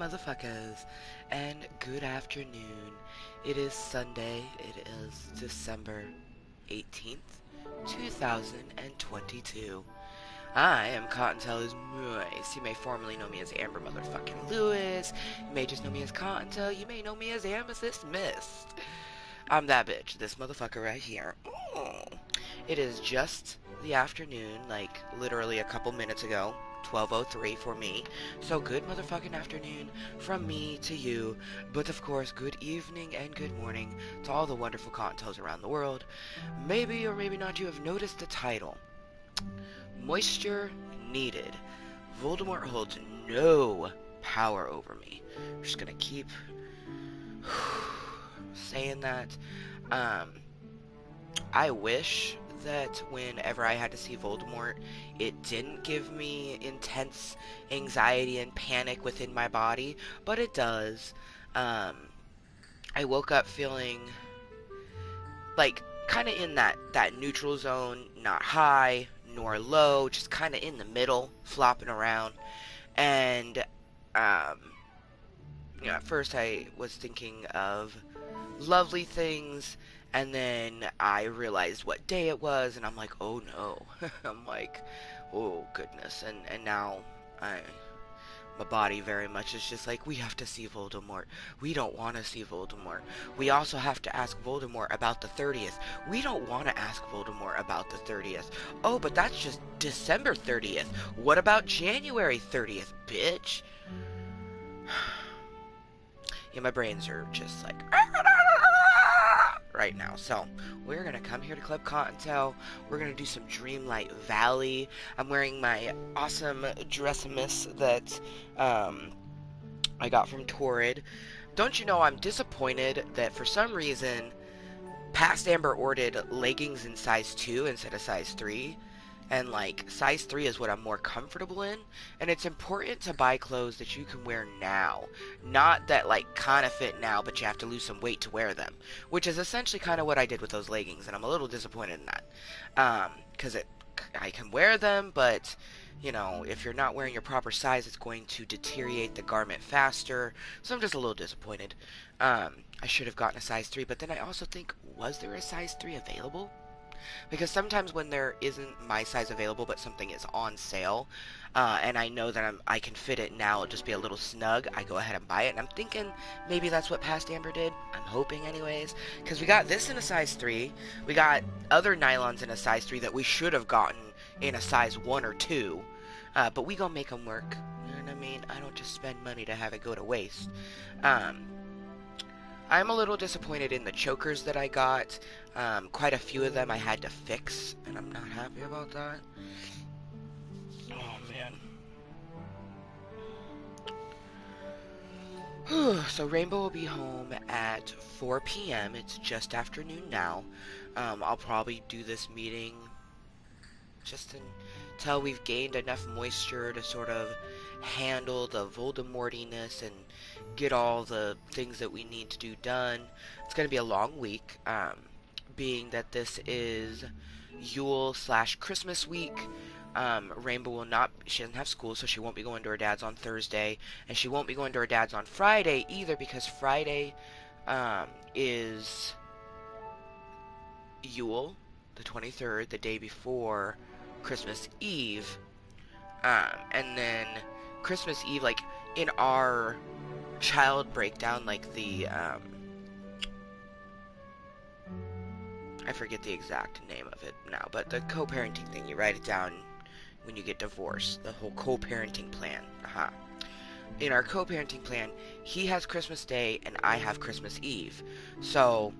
motherfuckers, and good afternoon. It is Sunday. It is December 18th, 2022. I am Kottontale's Mooiisstt. You may formerly know me as Amber Motherfucking Lewis. You may just know me as Kottontale. You may know me as Amethyst Mist. I'm that bitch, this motherfucker right here. It is just the afternoon, like literally a couple minutes ago. 12:03 for me. So good motherfucking afternoon from me to you. But of course, good evening and good morning to all the wonderful Kottontales around the world. Maybe or maybe not you have noticed the title. Moisture needed. Voldemort holds no power over me. I'm just gonna keep saying that. I wish that whenever I had to see Voldemort, it didn't give me intense anxiety and panic within my body, but it does. I woke up feeling like kind of in that neutral zone, not high nor low, just kind of in the middle, flopping around. And at first I was thinking of lovely things, and then I realized what day it was, and I'm like, oh no. I'm like, oh goodness. And now my body very much is just like, we have to see Voldemort. We don't want to see Voldemort. We also have to ask Voldemort about the 30th. We don't want to ask Voldemort about the 30th. Oh, but that's just December 30th. What about January 30th, bitch? Yeah, my brains are just like right now. So we're gonna come here to Club Cottontale. We're gonna do some Dreamlight Valley. I'm wearing my awesome Dressimus that I got from Torrid. Don't you know I'm disappointed that for some reason Past Amber ordered leggings in size 2 instead of size 3. And like size 3 is what I'm more comfortable in, and it's important to buy clothes that you can wear now, not that like kind of fit now but you have to lose some weight to wear them, which is essentially kind of what I did with those leggings, and I'm a little disappointed in that, because I can wear them, but you know, if you're not wearing your proper size, it's going to deteriorate the garment faster. So I'm just a little disappointed. I should have gotten a size 3, but then I also think, was there a size 3 available? Because sometimes when there isn't my size available but something is on sale, and I know that I can fit it now, it'll just be a little snug, I go ahead and buy it. And I'm thinking maybe that's what Past Amber did. I'm hoping anyways. Because we got this in a size 3. We got other nylons in a size 3 that we should have gotten in a size 1 or 2. But we gonna make them work. You know what I mean? I don't just spend money to have it go to waste. I'm a little disappointed in the chokers that I got. Quite a few of them I had to fix, and I'm not happy about that. Oh, man. So Rainbow will be home at 4 p.m. It's just afternoon now. I'll probably do this meeting just until we've gained enough moisture to sort of handle the Voldemortiness and get all the things that we need to do done. It's going to be a long week, being that this is Yule / Christmas week. Rainbow will not, she doesn't have school, so she won't be going to her dad's on Thursday, and she won't be going to her dad's on Friday either, because Friday is Yule, the 23rd, the day before Christmas Eve. And then Christmas Eve, like in our child breakdown, like the I forget the exact name of it now, but the co-parenting thing, you write it down when you get divorced, the whole co-parenting plan. In our co-parenting plan, he has Christmas Day and I have Christmas Eve, so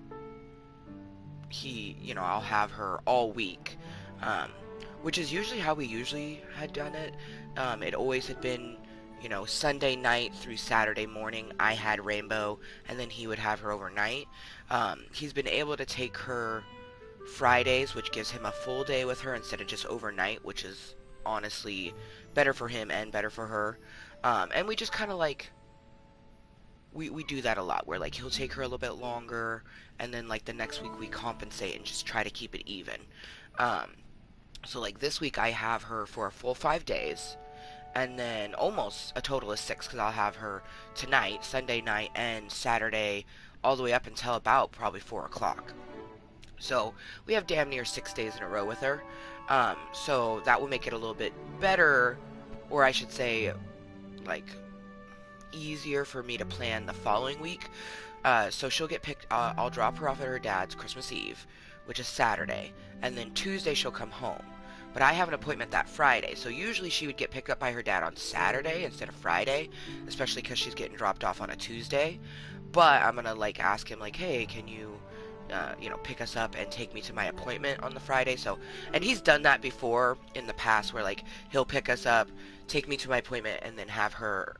I'll have her all week, which is usually how we usually had done it. It always had been, Sunday night through Saturday morning, I had Rainbow, and then he would have her overnight. He's been able to take her Fridays, which gives him a full day with her instead of just overnight, which is honestly better for him and better for her. And we just kind of like, we do that a lot, where like he'll take her a little bit longer, and then like the next week we compensate and just try to keep it even. So like this week I have her for a full 5 days. and then almost a total of 6 because I'll have her tonight, Sunday night, and Saturday, all the way up until about probably 4 o'clock. So we have damn near 6 days in a row with her. So that will make it a little bit better, or I should say, like, easier for me to plan the following week. So she'll get picked. I'll drop her off at her dad's Christmas Eve, which is Saturday, and then Tuesday she'll come home. But I have an appointment that Friday, so usually she would get picked up by her dad on Saturday instead of Friday, especially because she's getting dropped off on a Tuesday. But I'm gonna like ask him like, hey, can you, pick us up and take me to my appointment on the Friday? So, and he's done that before in the past, where like he'll pick us up, take me to my appointment, and then have her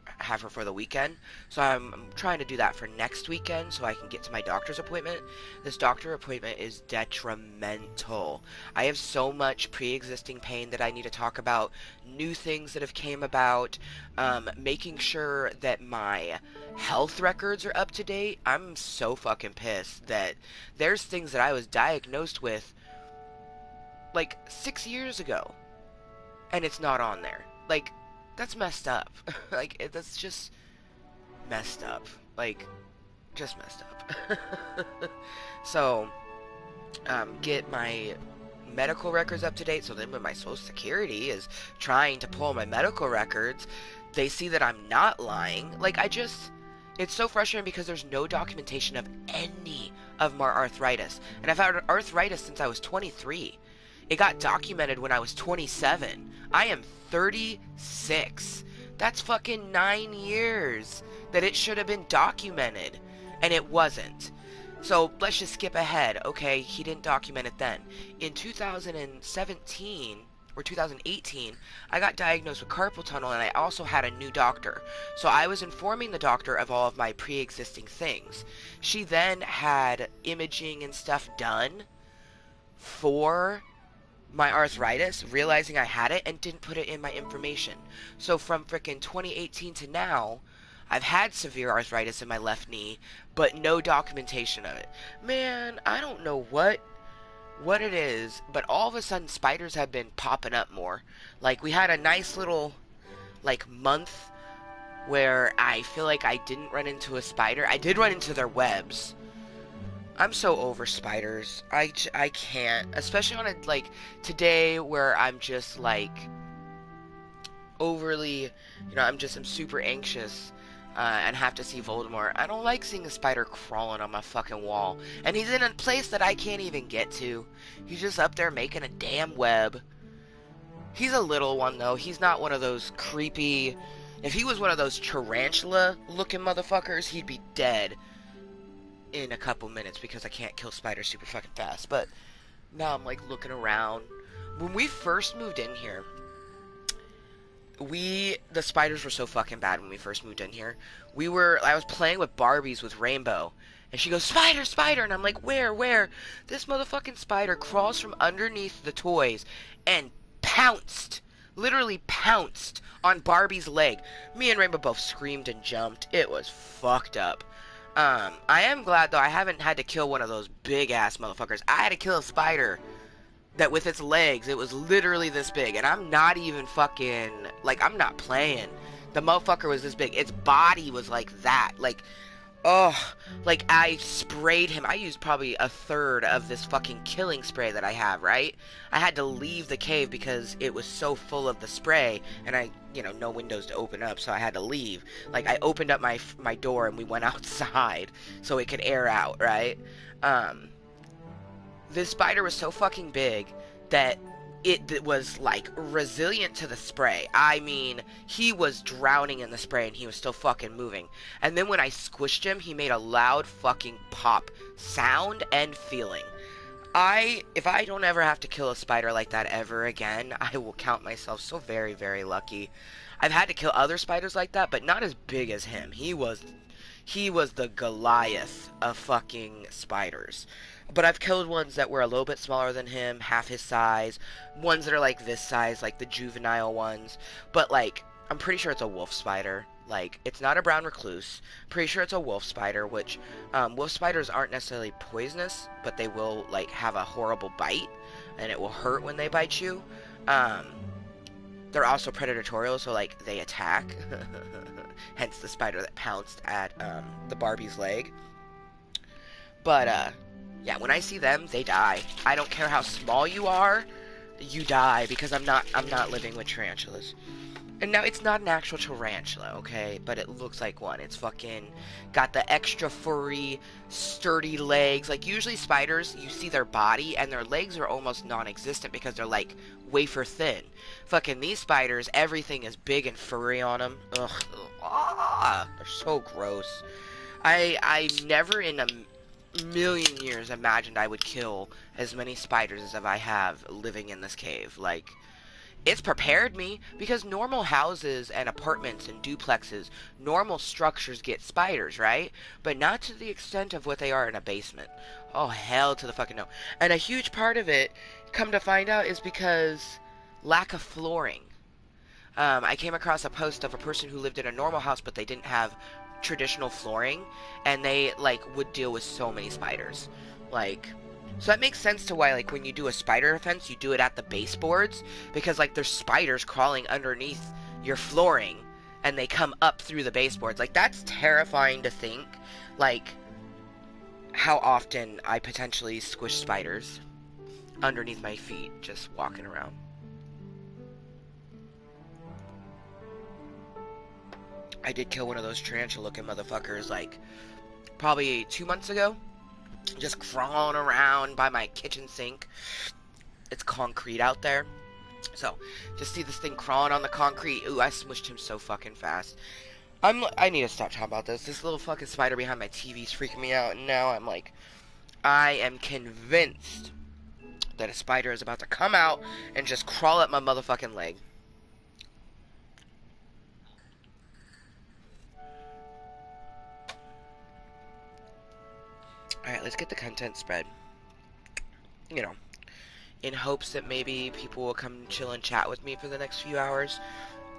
for the weekend. So I'm trying to do that for next weekend so I can get to my doctor's appointment. This doctor appointment is detrimental. I have so much pre-existing pain that I need to talk about, new things that have came about, making sure that my health records are up to date. I'm so fucking pissed that there's things that I was diagnosed with like 6 years ago and it's not on there. Like, that's messed up. Like, that's just messed up. Like, just messed up. So, get my medical records up to date, so then when my Social Security is trying to pull my medical records, they see that I'm not lying. Like, it's so frustrating because there's no documentation of any of my arthritis. And I've had arthritis since I was 23. It got documented when I was 27. I am 36. That's fucking 9 years that it should have been documented. And it wasn't. So let's just skip ahead. Okay, he didn't document it then. In 2017 or 2018, I got diagnosed with carpal tunnel, and I also had a new doctor. So I was informing the doctor of all of my pre-existing things. She then had imaging and stuff done for my arthritis, realizing I had it, and didn't put it in my information. So from frickin' 2018 to now, I've had severe arthritis in my left knee, but no documentation of it. Man, I don't know what it is, but all of a sudden spiders have been popping up more. Like, we had a nice little, like, month where I feel like I didn't run into a spider. I did run into their webs. I'm so over spiders. I can't. Especially on a, like, today where I'm just, like, overly, I'm super anxious and have to see Voldermort. I don't like seeing a spider crawling on my fucking wall. And he's in a place that I can't even get to. He's just up there making a damn web. He's a little one, though. He's not one of those creepy... If he was one of those tarantula-looking motherfuckers, he'd be dead in a couple minutes because I can't kill spiders super fucking fast. But now I'm, like, looking around. When we first moved in here, the spiders were so fucking bad when we first moved in here. I was playing with Barbies with Rainbow, and she goes, "Spider, spider," and I'm like, where? This motherfucking spider crawls from underneath the toys and literally pounced on Barbie's leg. Me and Rainbow both screamed and jumped. It was fucked up. I am glad, though, I haven't had to kill one of those big-ass motherfuckers. I had to kill a spider that with its legs, it was literally this big. And I'm not even fucking, like, I'm not playing. The motherfucker was this big. Its body was like that. Like, like, I sprayed him. I used probably a third of this fucking killing spray that I have, right? I had to leave the cave because it was so full of the spray, and no windows to open up, so I had to leave. Like, I opened up my door, and we went outside so it could air out, right? This spider was so fucking big that it was, like, resilient to the spray. I mean, he was drowning in the spray and he was still fucking moving. And then when I squished him, he made a loud fucking pop sound and feeling. If I don't ever have to kill a spider like that ever again, I will count myself so very, very lucky. I've had to kill other spiders like that, but not as big as him. He was the Goliath of fucking spiders. But I've killed ones that were a little bit smaller than him, half his size. Ones that are like this size, like the juvenile ones. But, like, I'm pretty sure it's a wolf spider. Like, it's not a brown recluse. Pretty sure it's a wolf spider, which, wolf spiders aren't necessarily poisonous, but they will, like, have a horrible bite, and it will hurt when they bite you. they're also predatorial, so like they attack. Hence the spider that pounced at the Barbie's leg. But yeah, when I see them, they die. I don't care how small you are, you die, because I'm not living with tarantulas. And now it's not an actual tarantula, okay? But it looks like one. It's fucking got the extra furry, sturdy legs. Like usually spiders, you see their body and their legs are almost non-existent because they're like wafer thin. Fucking these spiders, everything is big and furry on them. Ugh. Ah, they're so gross. I never in a million years imagined I would kill as many spiders as I have living in this cave. Like, it's prepared me because normal houses and apartments and duplexes, normal structures get spiders, right? But not to the extent of what they are in a basement. Oh, hell to the fucking no. And a huge part of it, come to find out, is because lack of flooring. I came across a post of a person who lived in a normal house, but they didn't have traditional flooring, and they like would deal with so many spiders. Like, so that makes sense to why, like, when you do a spider fence, you do it at the baseboards, because like there's spiders crawling underneath your flooring, and they come up through the baseboards. Like, that's terrifying to think. Like, how often I potentially squish spiders underneath my feet just walking around. I did kill one of those tarantula-looking motherfuckers, like, probably 2 months ago. Just crawling around by my kitchen sink. It's concrete out there. So, just see this thing crawling on the concrete. Ooh, I smushed him so fucking fast. I need to stop talking about this. This little fucking spider behind my TV is freaking me out. And now I'm like, I am convinced that a spider is about to come out and just crawl up my motherfucking leg. Alright, let's get the content spread. You know, in hopes that maybe people will come chill and chat with me for the next few hours.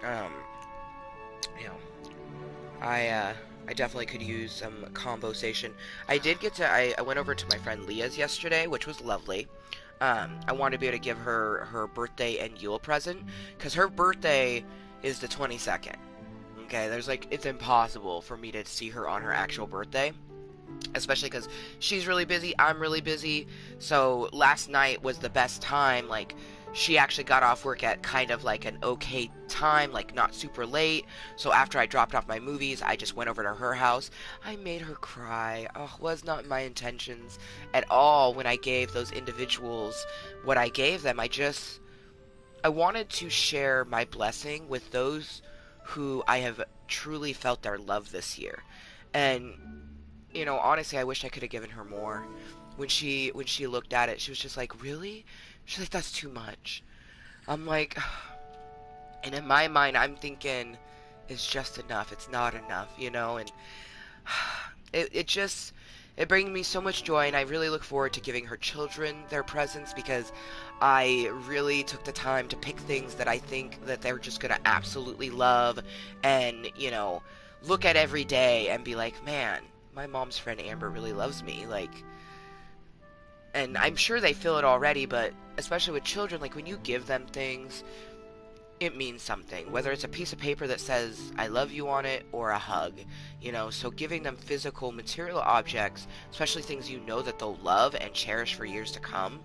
You know, I definitely could use some conversation. I did get to, I went over to my friend Leah's yesterday, which was lovely. I wanted to be able to give her her birthday and Yule present, because her birthday is the 22nd. Okay, there's like, it's impossible for me to see her on her actual birthday. Especially because she's really busy, I'm really busy. So last night was the best time. Like, she actually got off work at kind of like an okay time, like not super late. So after I dropped off my movies, I just went over to her house. I made her cry. Oh, was not my intentions at all when I gave those individuals what I gave them. I wanted to share my blessing with those who I have truly felt their love this year. And you know, honestly, I wish I could have given her more. When she looked at it, she was just like, "Really?" She's like, "That's too much." I'm like, and in my mind, I'm thinking, it's just enough. It's not enough, you know. And it brings me so much joy, and I really look forward to giving her children their presents, because I really took the time to pick things that I think that they're just gonna absolutely love, and you know, look at every day and be like, man, my mom's friend Amber really loves me, like, and I'm sure they feel it already, but especially with children, like, when you give them things, it means something, whether it's a piece of paper that says I love you on it or a hug, you know. So giving them physical material objects, especially things you know that they'll love and cherish for years to come,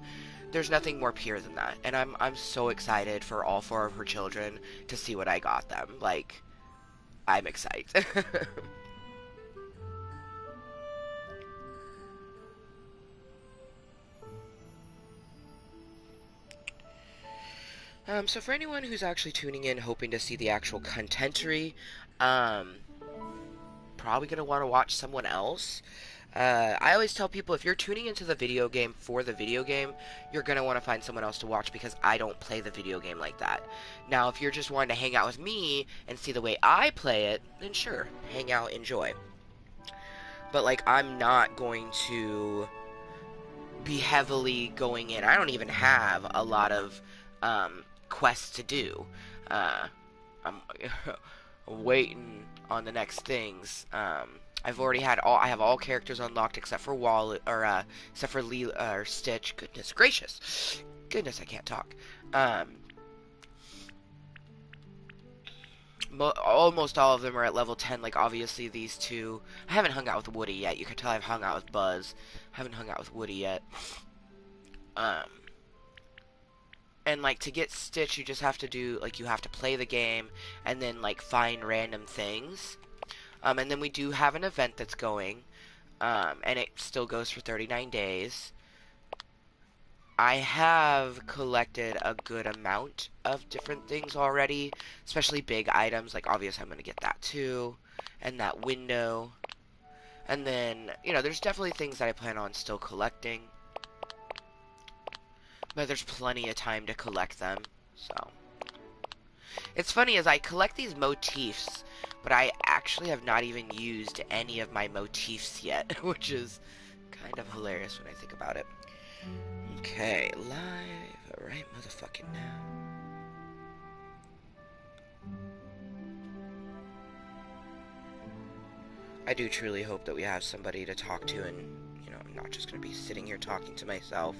there's nothing more pure than that. And I'm so excited for all four of her children to see what I got them. Like, I'm excited. So for anyone who's actually tuning in hoping to see the actual contentery, probably going to want to watch someone else. I always tell people, if you're tuning into the video game for the video game, you're going to want to find someone else to watch, because I don't play the video game like that. Now, if you're just wanting to hang out with me and see the way I play it, then sure, hang out, enjoy. But, like, I'm not going to be heavily going in. I don't even have a lot of quests to do. I'm waiting on the next things. I've already had I have all characters unlocked except for except for Lee or Stitch. Goodness gracious, goodness, I can't talk. Almost all of them are at level 10. Like, obviously, these two. I haven't hung out with Woody yet. You can tell I've hung out with Buzz. I haven't hung out with Woody yet. And, like, to get Stitch, you just have to do, like, you have to play the game and then, like, find random things. And then we do have an event that's going. And it still goes for 39 days. I have collected a good amount of different things already, especially big items. Like, obviously, I'm going to get that too, and that window. And then, you know, there's definitely things that I plan on still collecting, but there's plenty of time to collect them, so. It's funny, as I collect these motifs, but I actually have not even used any of my motifs yet, which is kind of hilarious when I think about it. Okay, live right motherfucking now. I do truly hope that we have somebody to talk to, and, you know, I'm not just going to be sitting here talking to myself.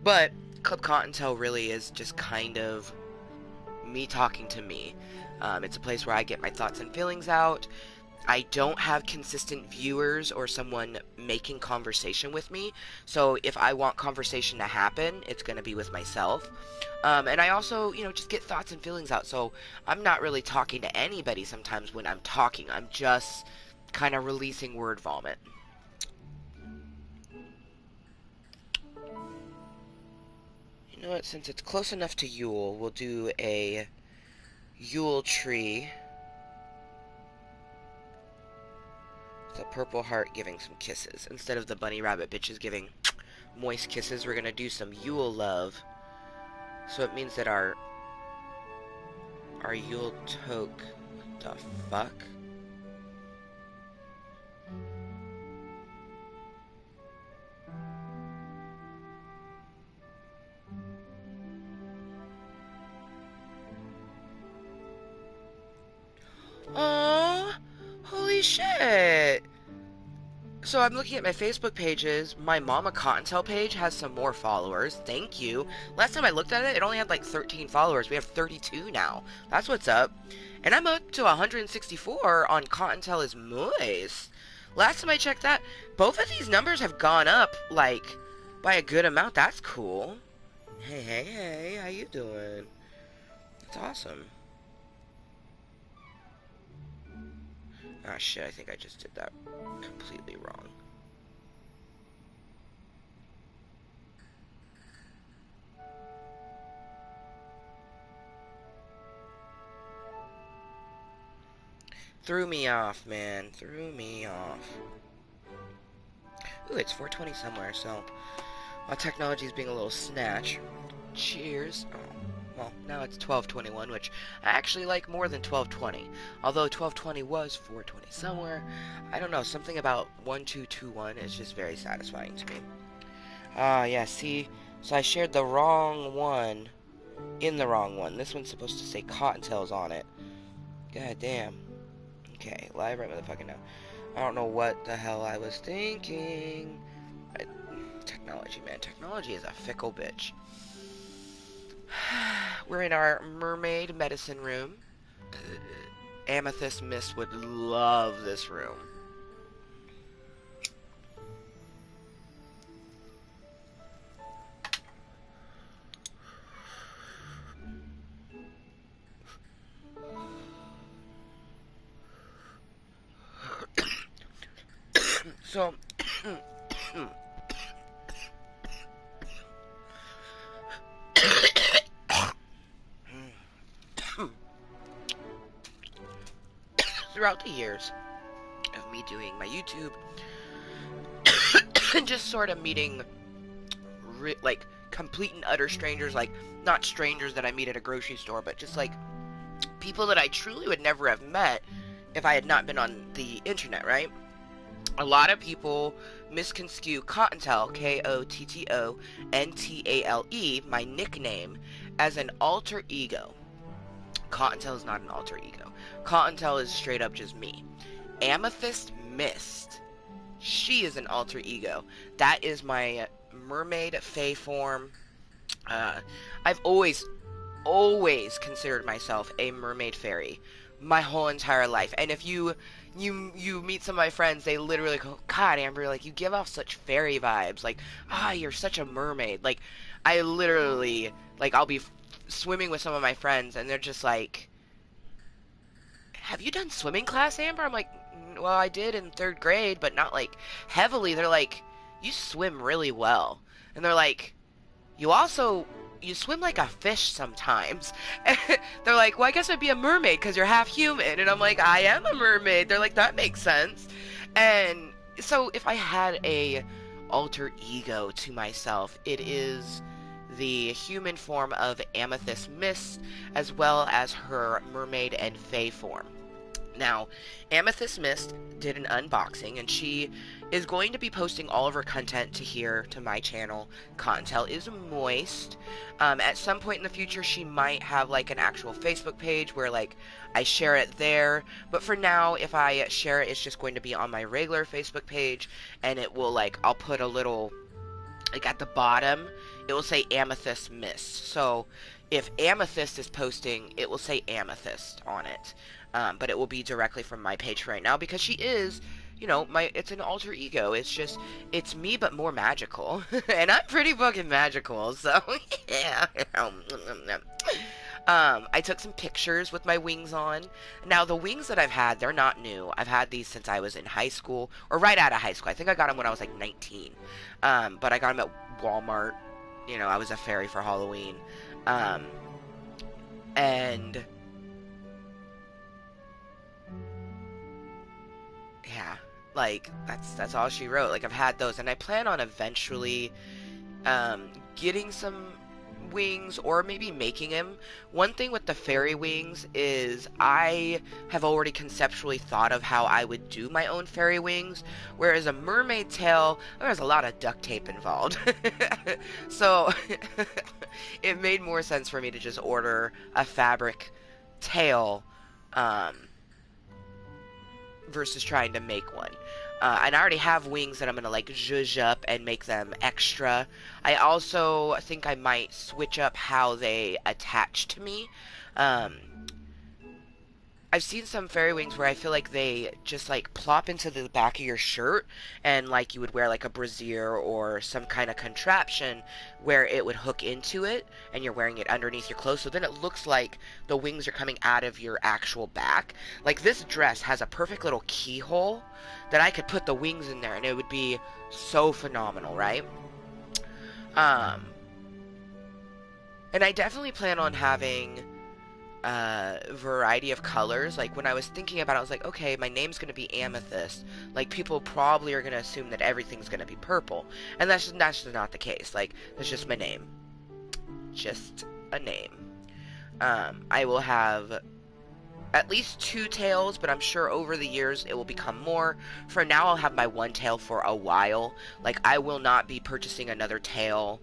But Club Kottontale really is just kind of me talking to me. It's a place where I get my thoughts and feelings out. I don't have consistent viewers or someone making conversation with me, so if I want conversation to happen, it's going to be with myself. And I also, you know, just get thoughts and feelings out, so I'm not really talking to anybody sometimes when I'm talking. I'm just kind of releasing word vomit. You know what, since it's close enough to Yule, we'll do a Yule tree. The purple heart giving some kisses. Instead of the bunny rabbit bitches giving moist kisses, we're gonna do some Yule love. So it means that our Yule toque. What the fuck? Oh, holy shit! So I'm looking at my Facebook pages. My Mama Cottontale page has some more followers. Thank you. Last time I looked at it, it only had like 13 followers. We have 32 now. That's what's up. And I'm up to 164 on Kottontale's Mooiisstt. Last time I checked that, both of these numbers have gone up, like, by a good amount. That's cool. Hey, hey, hey, how you doing? That's awesome. Ah, shit, I think I just did that completely wrong. Threw me off, man. Threw me off. Ooh, it's 4:20 somewhere, so while technology is being a little snatch. Cheers. Oh. Well, now it's 12:21, which I actually like more than 12:20. Although 12:20 was 4:20 somewhere. I don't know, something about 1221 is just very satisfying to me. Yeah, see? So I shared the wrong one in the wrong one. This one's supposed to say Cottontales on it. God damn. Okay, live right motherfucking now. I don't know what the hell I was thinking. Technology, man. Technology is a fickle bitch. We're in our mermaid medicine room. Amethyst Mist would love this room. So, throughout the years of me doing my YouTube and just sort of meeting like complete and utter strangers, like not strangers that I meet at a grocery store, but just like people that I truly would never have met if I had not been on the internet, right? A lot of people misconstrue Kottontale, Kottontale, my nickname, as an alter ego. Kottontale is not an alter ego. Kottontale is straight up just me. Amethyst Mist, she is an alter ego. That is my mermaid fae form. I've always considered myself a mermaid fairy my whole entire life. And if you meet some of my friends, they literally go, God, Amber, like, you give off such fairy vibes. Like, you're such a mermaid. Like, I literally, like, I'll be swimming with some of my friends, and they're just like, have you done swimming class, Amber? I'm like, well, I did in third grade, but not, like, heavily. They're like, you swim really well. And they're like, you also, you swim like a fish sometimes. They're like, well, I guess I'd be a mermaid because you're half human. And I'm like, I am a mermaid. They're like, that makes sense. And so if I had a alter ego to myself, it is the human form of Amethyst Mist, as well as her mermaid and fae form. Now, Amethyst Mist did an unboxing, and she is going to be posting all of her content to here, to my channel, Kottontale is Moist. At some point in the future, she might have, like, an actual Facebook page where, like, I share it there. But for now, if I share it, it's just going to be on my regular Facebook page, and it will, like, I'll put a little, like, at the bottom, it will say Amethyst Mist. So, if Amethyst is posting, it will say Amethyst on it. But it will be directly from my page right now, because she is, you know, it's an alter ego. It's just, it's me, but more magical. And I'm pretty fucking magical, so, yeah. I took some pictures with my wings on. Now, the wings that I've had, they're not new. I've had these since I was in high school, or right out of high school. I think I got them when I was, like, 19. But I got them at Walmart. You know, I was a fairy for Halloween. And yeah, like, that's all she wrote. Like, I've had those, and I plan on eventually getting some wings, or maybe making them. One thing with the fairy wings is I have already conceptually thought of how I would do my own fairy wings, whereas a mermaid tail, there's a lot of duct tape involved. So it made more sense for me to just order a fabric tail, versus trying to make one. And I already have wings that I'm going to, like, zhuzh up and make them extra. I also think I might switch up how they attach to me. I've seen some fairy wings where I feel like they just, like, plop into the back of your shirt, and, like, you would wear, like, a brassiere or some kind of contraption where it would hook into it, and you're wearing it underneath your clothes, so then it looks like the wings are coming out of your actual back. Like, this dress has a perfect little keyhole that I could put the wings in there, and it would be so phenomenal, right? And I definitely plan on having variety of colors. Like, when I was thinking about it, I was like, okay, my name's gonna be Amethyst. Like, people probably are gonna assume that everything's gonna be purple, and that's just not the case. Like, that's just my name, just a name. I will have at least 2 tails, but I'm sure over the years it will become more. For now, I'll have my 1 tail for a while. Like, I will not be purchasing another tail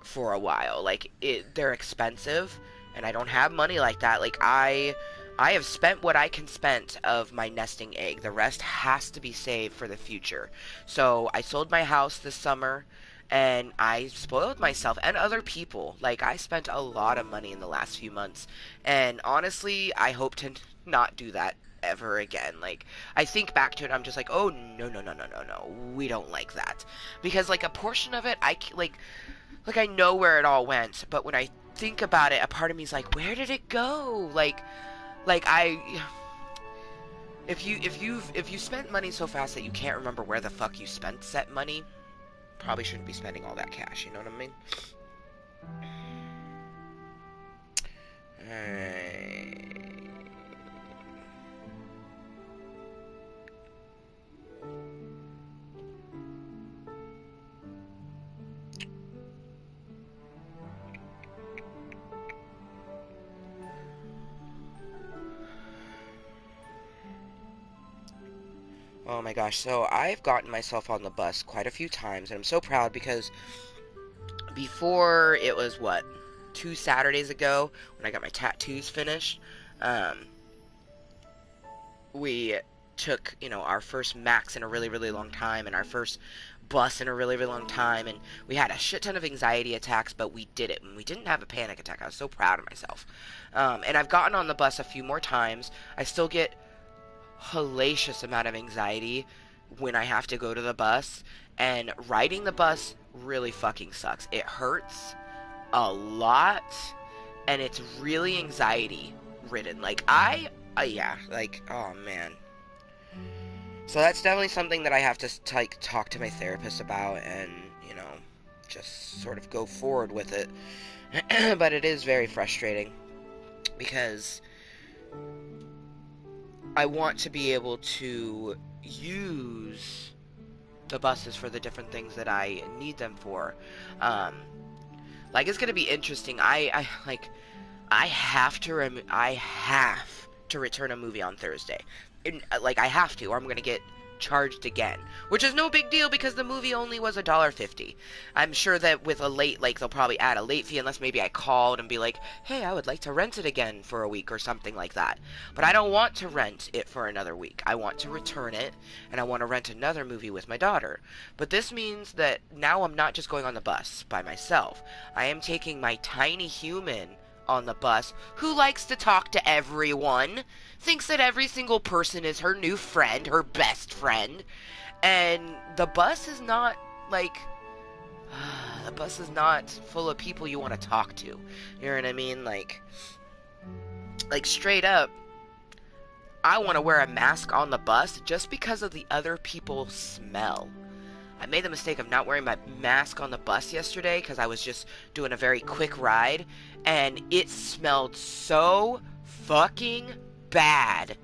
for a while. Like, they're expensive, and I don't have money like that. Like, I have spent what I can spend of my nesting egg. The rest has to be saved for the future. So I sold my house this summer, and I spoiled myself and other people. Like, I spent a lot of money in the last few months, and honestly, I hope to not do that ever again. Like, I think back to it, I'm just like, oh, no, we don't like that. Because, like, a portion of it, like, I know where it all went, but when I think about it, a part of me is like, where did it go? Like if you spent money so fast that you can't remember where the fuck you spent said money, probably shouldn't be spending all that cash, you know what I mean? Oh my gosh, so I've gotten myself on the bus quite a few times, and I'm so proud because before, it was, what, 2 Saturdays ago, when I got my tattoos finished, we took, you know, our first max in a really, really long time, and our first bus in a really, really long time, and we had a shit ton of anxiety attacks, but we did it, and we didn't have a panic attack. I was so proud of myself. And I've gotten on the bus a few more times. I still get hellacious amount of anxiety when I have to go to the bus, and riding the bus really fucking sucks. It hurts a lot, and it's really anxiety ridden. Like, yeah, like, oh man. So that's definitely something that I have to like talk to my therapist about, and just sort of go forward with it. But it is very frustrating because I want to be able to use the buses for the different things that I need them for. Like, it's gonna be interesting. I have to return a movie on Thursday. Like, I have to, or I'm gonna get charged again, which is no big deal because the movie only was $1.50. I'm sure that with a late, like, they'll probably add a late fee unless maybe I called and be like, hey, I would like to rent it again for a week or something like that. But I don't want to rent it for another week. I want to return it, and I want to rent another movie with my daughter. But this means that now I'm not just going on the bus by myself. I am taking my tiny human on the bus who likes to talk to everyone, thinks that every single person is her new friend, her best friend, and the bus is not like the bus is not full of people you want to talk to. You know what I mean? Like straight up, I want to wear a mask on the bus just because of the other people's smell. I made the mistake of not wearing my mask on the bus yesterday because I was just doing a very quick ride, and it smelled so fucking bad.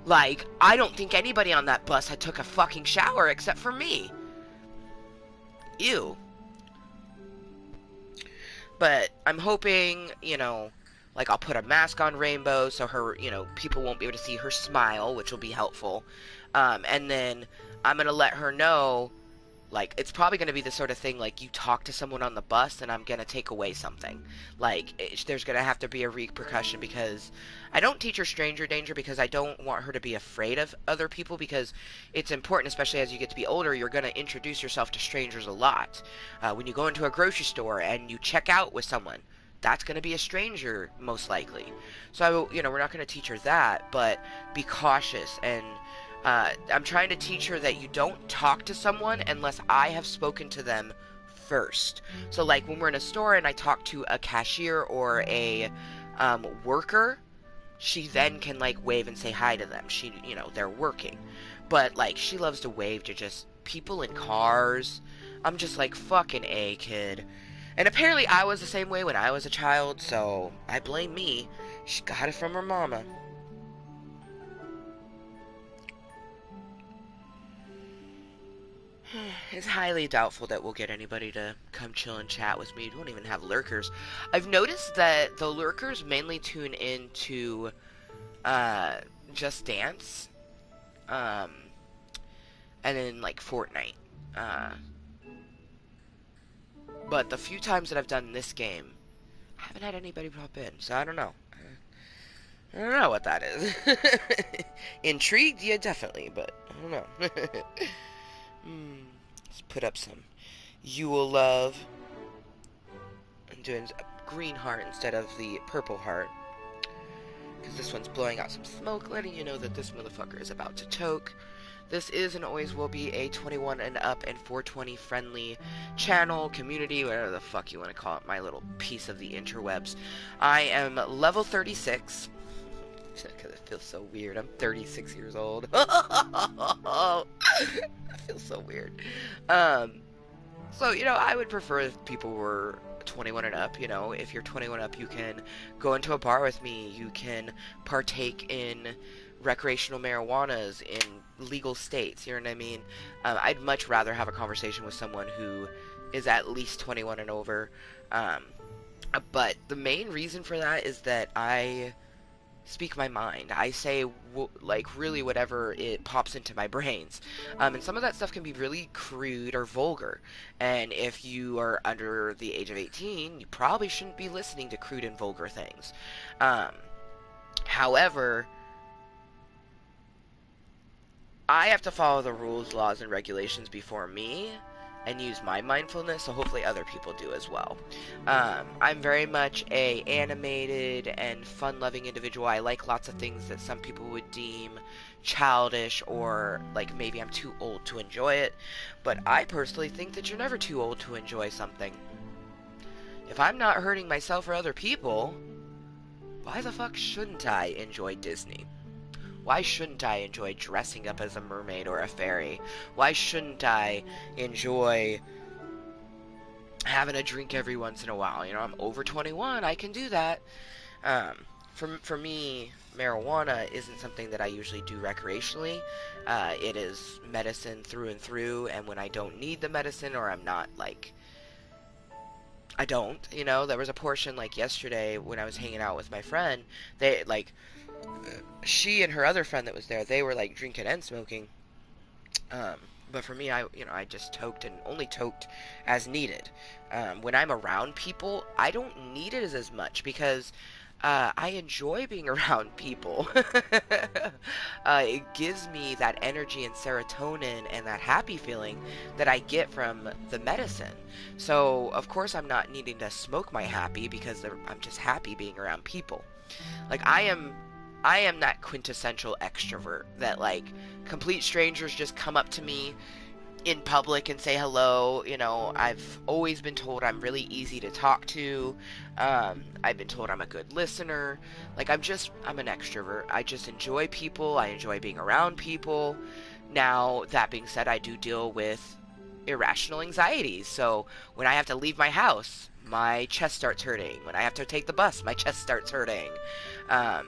Like, I don't think anybody on that bus had took a fucking shower except for me. Ew. But I'm hoping, like, I'll put a mask on Rainbow so her, people won't be able to see her smile, which will be helpful. And then I'm going to let her know, like, it's probably going to be the sort of thing, like, you talk to someone on the bus and I'm going to take away something. Like, there's going to have to be a repercussion because I don't teach her stranger danger because I don't want her to be afraid of other people, because it's important, especially as you get to be older, you're going to introduce yourself to strangers a lot. When you go into a grocery store and you check out with someone, that's going to be a stranger, most likely. So, we're not going to teach her that, but be cautious. And I'm trying to teach her that you don't talk to someone unless I have spoken to them first. So, like, when we're in a store and I talk to a cashier or a worker, she then can, like, wave and say hi to them. They're working. But, like, she loves to wave to just people in cars. I'm just like, fucking A, kid. And apparently I was the same way when I was a child, so I blame me. She got it from her mama. It's highly doubtful that we'll get anybody to come chill and chat with me. We don't even have lurkers. I've noticed that the lurkers mainly tune into Just Dance, and then like Fortnite. But the few times that I've done this game, I haven't had anybody pop in, so I don't know. I don't know what that is. Intrigued? Yeah, definitely, but I don't know. Let's put up some Yule Love. I'm doing a green heart instead of the purple heart, because this one's blowing out some smoke, letting you know that this motherfucker is about to choke. This is and always will be a 21 and up and 420 friendly channel, community, whatever the fuck you want to call it, my little piece of the interwebs. I am level 36. Because it feels so weird. I'm 36 years old. I feel so weird. So, I would prefer if people were 21 and up. If you're 21 up, you can go into a bar with me. You can partake in recreational marijuanas in legal states. You know what I mean? I'd much rather have a conversation with someone who is at least 21 and over. But the main reason for that is that I speak my mind. I say, like, really whatever it pops into my brains. And some of that stuff can be really crude or vulgar. And if you are under the age of 18, you probably shouldn't be listening to crude and vulgar things. However, I have to follow the rules, laws, and regulations before me and use my mindfulness, so hopefully other people do as well. I'm very much a animated and fun-loving individual. I like lots of things that some people would deem childish, or like maybe I'm too old to enjoy it, but I personally think that you're never too old to enjoy something. If I'm not hurting myself or other people, why the fuck shouldn't I enjoy Disney? Why shouldn't I enjoy dressing up as a mermaid or a fairy? Why shouldn't I enjoy having a drink every once in a while? You know, I'm over 21, I can do that. For me, marijuana isn't something that I usually do recreationally. It is medicine through and through, and when I don't need the medicine, or I'm not, like, I don't, you know, there was a portion, like, yesterday when I was hanging out with my friend, they, like, she and her other friend that was there, they were like drinking and smoking. But for me, I just toked, and only toked as needed. When I'm around people, I don't need it as much because I enjoy being around people. It gives me that energy and serotonin and that happy feeling that I get from the medicine. So, of course, I'm not needing to smoke my happy because I'm just happy being around people. Like, I am that quintessential extrovert that, like, complete strangers just come up to me in public and say hello. You know, I've always been told I'm really easy to talk to. I've been told I'm a good listener. Like, I'm an extrovert. I just enjoy people. I enjoy being around people. Now, that being said, I do deal with irrational anxieties. So, when I have to leave my house, my chest starts hurting. When I have to take the bus, my chest starts hurting. Um,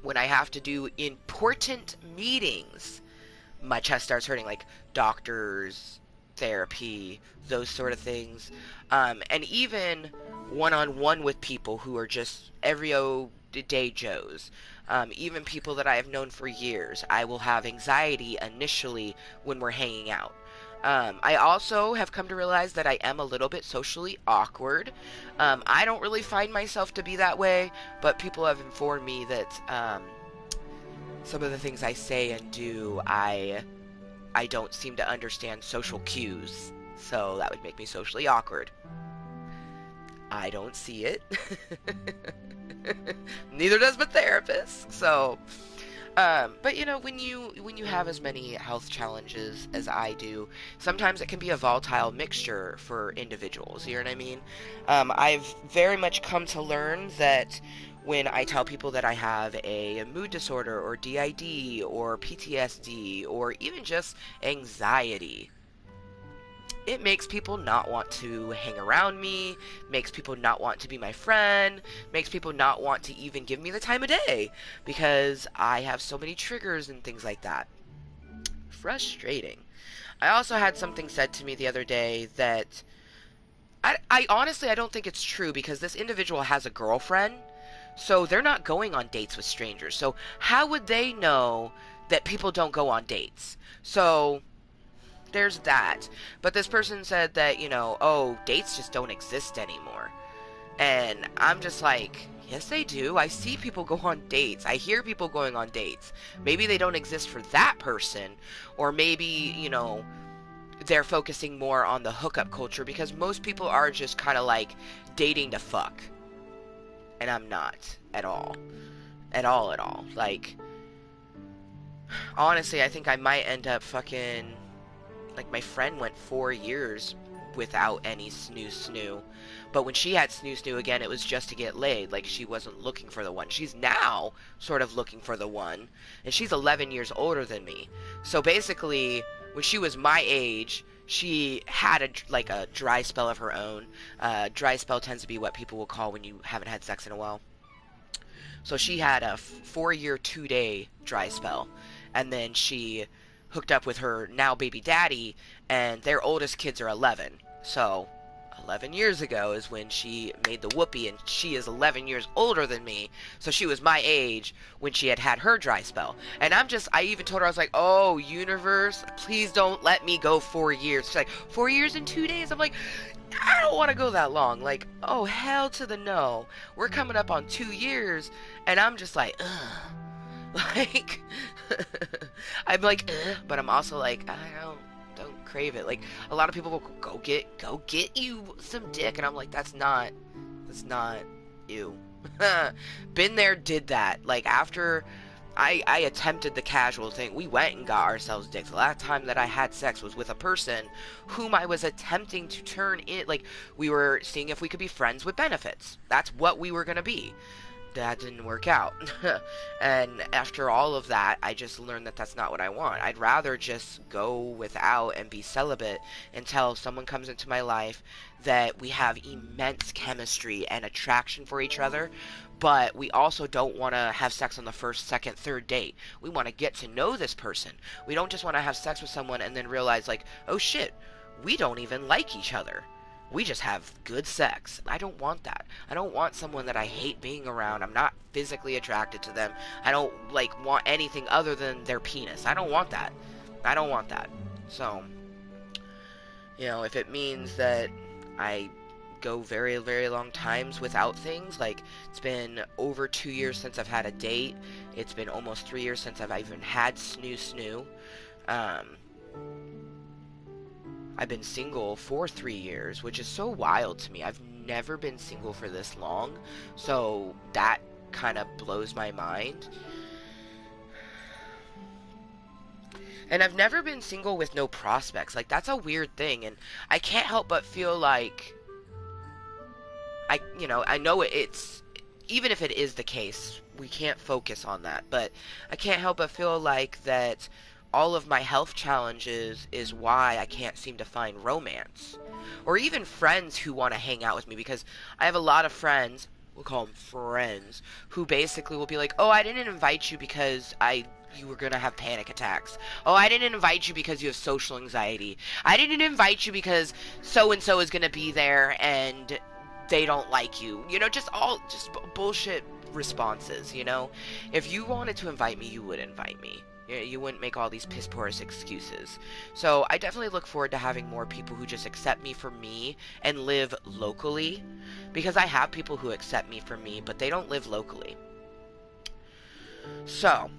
when I have to do important meetings, my chest starts hurting, like doctors, therapy, those sort of things. And even one-on-one with people who are just everyday Joes. Even people that I have known for years, I will have anxiety initially when we're hanging out. I also have come to realize that I am a little bit socially awkward. I don't really find myself to be that way, but people have informed me that some of the things I say and do, I don't seem to understand social cues, so that would make me socially awkward. I don't see it. Neither does my therapist. So, but you know, when you have as many health challenges as I do, sometimes it can be a volatile mixture for individuals. You know what I mean? I've very much come to learn that when I tell people that I have a mood disorder or DID or PTSD or even just anxiety, it makes people not want to hang around me, makes people not want to be my friend, makes people not want to even give me the time of day because I have so many triggers and things like that. Frustrating. I also had something said to me the other day that I honestly, I don't think it's true because this individual has a girlfriend, so they're not going on dates with strangers. So how would they know that people don't go on dates? So there's that. But this person said that, you know, oh, dates just don't exist anymore. And I'm just like, yes, they do. I see people go on dates. I hear people going on dates. Maybe they don't exist for that person, or maybe, you know, they're focusing more on the hookup culture because most people are just kind of like dating to fuck. And I'm not at all. At all, at all. Like, honestly, I think I might end up fucking, like, my friend went 4 years without any snoo. But when she had snoo again, it was just to get laid. Like, she wasn't looking for the one. She's now sort of looking for the one. And she's 11 years older than me. So basically, when she was my age, she had like a dry spell of her own. Dry spell tends to be what people will call when you haven't had sex in a while. So she had a 4-year, 2-day dry spell. And then she hooked up with her now baby daddy, and their oldest kids are 11. So 11 years ago is when she made the whoopee, and she is 11 years older than me, so she was my age when she had her dry spell. And I even told her, I was like, oh, universe, please don't let me go 4 years. She's like, 4 years and 2 days? I'm like, I don't want to go that long. Like, oh, hell to the no. We're coming up on 2 years, and I'm just like, ugh. Like, I'm like, ugh, but I'm also like, I don't crave it. Like, a lot of people will go get you some dick, and I'm like, that's not you. Been there, did that. Like, after I attempted the casual thing, we went and got ourselves dicks. The last time that I had sex was with a person whom I was attempting to turn in. Like, we were seeing if we could be friends with benefits. That's what we were gonna be. That didn't work out. And after all of that, I just learned that that's not what I want. I'd rather just go without and be celibate until someone comes into my life that we have immense chemistry and attraction for each other, but we also don't want to have sex on the first, second, third date. We want to get to know this person. We don't just want to have sex with someone and then realize, like, oh shit, we don't even like each other. We just have good sex. I don't want that. I don't want someone that I hate being around. I'm not physically attracted to them. I don't, like, want anything other than their penis. I don't want that. I don't want that. So, you know, if it means that I go very, very long times without things, like, it's been over 2 years since I've had a date. It's been almost 3 years since I've even had snoo. I've been single for 3 years, which is so wild to me. I've never been single for this long, so that kind of blows my mind. And I've never been single with no prospects. Like, that's a weird thing, and I can't help but feel like I know it's, even if it is the case, we can't focus on that, but I can't help but feel like that all of my health challenges is why I can't seem to find romance. Or even friends who want to hang out with me, because I have a lot of friends, we'll call them friends, who basically will be like, oh, I didn't invite you because you were gonna have panic attacks. Oh, I didn't invite you because you have social anxiety. I didn't invite you because so-and-so is gonna be there and they don't like you. You know, just bullshit responses, you know? If you wanted to invite me, you would invite me. You wouldn't make all these piss-poor excuses. So I definitely look forward to having more people who just accept me for me and live locally. Because I have people who accept me for me, but they don't live locally. So,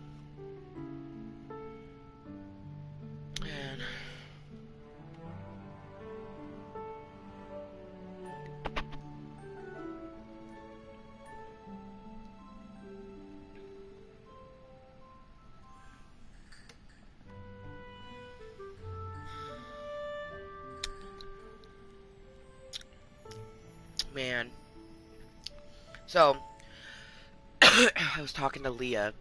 man. So, I was talking to Leah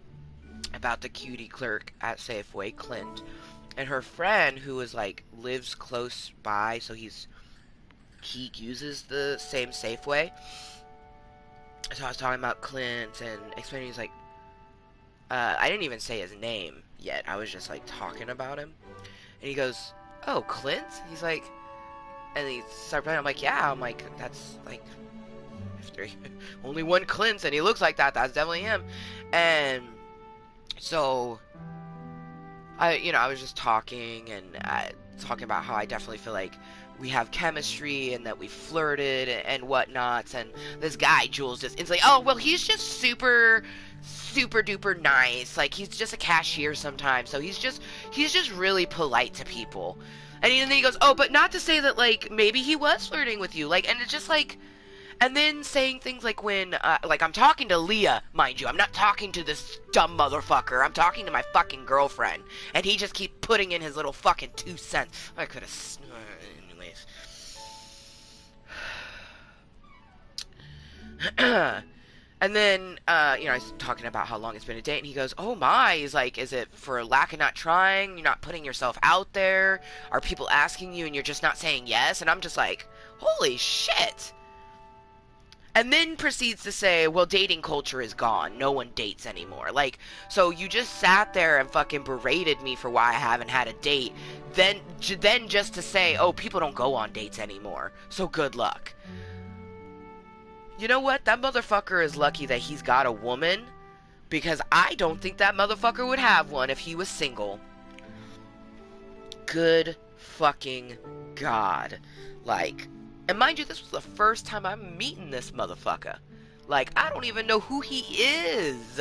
about the cutie clerk at Safeway, Clint, and her friend who was like lives close by, so he uses the same Safeway. So I was talking about Clint and explaining, he's like, I didn't even say his name yet. I was just like talking about him, and he goes, "Oh, Clint?" He's like, and he started playing. I'm like, "Yeah." I'm like, "That's like, if there's only one Clint and he looks like that, that's definitely him." And so I was just talking and talking about how I definitely feel like we have chemistry and that we flirted and whatnot. And this guy, Jules, just it's like, oh well, he's just super duper nice. Like, he's just a cashier sometimes, so he's just really polite to people. And then he goes, oh, but not to say that like maybe he was flirting with you, like, and it's just like. And then saying things like when, like, I'm talking to Leah, mind you. I'm not talking to this dumb motherfucker. I'm talking to my fucking girlfriend. And he just keeps putting in his little fucking 2 cents. I could have... anyways. And then, I was talking about how long it's been a date, and he goes, oh my, he's like, is it for lack of not trying? You're not putting yourself out there? Are people asking you and you're just not saying yes? And I'm just like, holy shit. And then proceeds to say, well, dating culture is gone. No one dates anymore. Like, so you just sat there and fucking berated me for why I haven't had a date. Then just to say, oh, people don't go on dates anymore. So good luck. You know what? That motherfucker is lucky that he's got a woman. Because I don't think that motherfucker would have one if he was single. Good fucking God. Like... And mind you, this was the first time I'm meeting this motherfucker. Like, I don't even know who he is.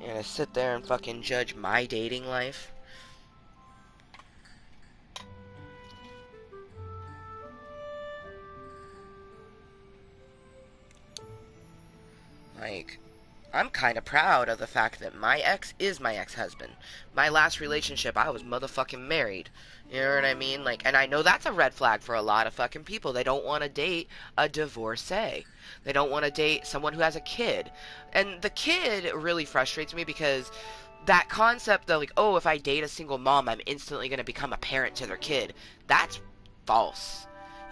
You're gonna sit there and fucking judge my dating life? Like, I'm kind of proud of the fact that my ex is my ex-husband. My last relationship, I was motherfucking married. You know what I mean? Like, and I know that's a red flag for a lot of fucking people. They don't want to date a divorcee. They don't want to date someone who has a kid. And the kid really frustrates me because that concept that, like, oh, if I date a single mom, I'm instantly going to become a parent to their kid. That's false.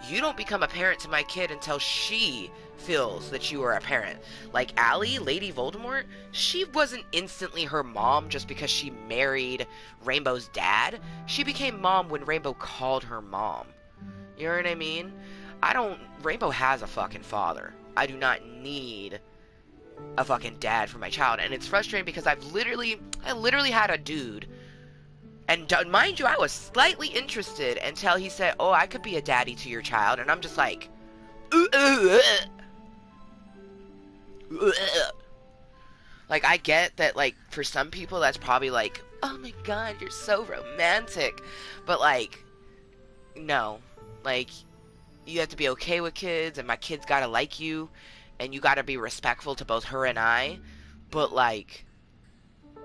You don't become a parent to my kid until she feels that you are a parent. Like Allie, Lady Voldermort, she wasn't instantly her mom just because she married Rainbow's dad. She became mom when Rainbow called her mom. You know what I mean? Rainbow has a fucking father. I do not need a fucking dad for my child. And it's frustrating because I literally had a dude. And mind you, I was slightly interested until he said, oh, I could be a daddy to your child. And I'm just like, like, I get that, like, for some people that's probably like, oh my god, you're so romantic. But, like, no. Like, you have to be okay with kids, and my kids gotta like you, and you gotta be respectful to both her and I. But, like,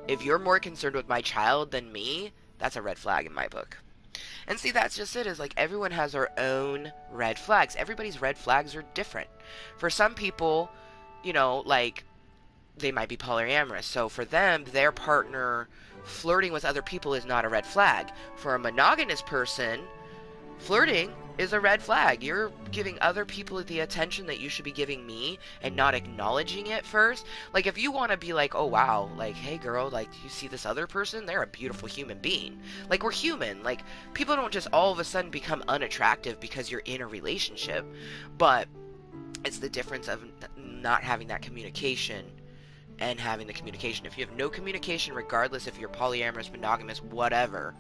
if you're more concerned with my child than me, that's a red flag in my book. And see, that's just it, is like everyone has their own red flags. Everybody's red flags are different. For some people, you know, like, they might be polyamorous. So for them, their partner flirting with other people is not a red flag. For a monogamous person, flirting is a red flag. You're giving other people the attention that you should be giving me and not acknowledging it first. Like, if you want to be like, oh wow, like, hey girl, like, you see this other person? They're a beautiful human being. Like, we're human. Like, people don't just all of a sudden become unattractive because you're in a relationship. But it's the difference of not having that communication and having the communication. If you have no communication, regardless if you're polyamorous, monogamous, whatever,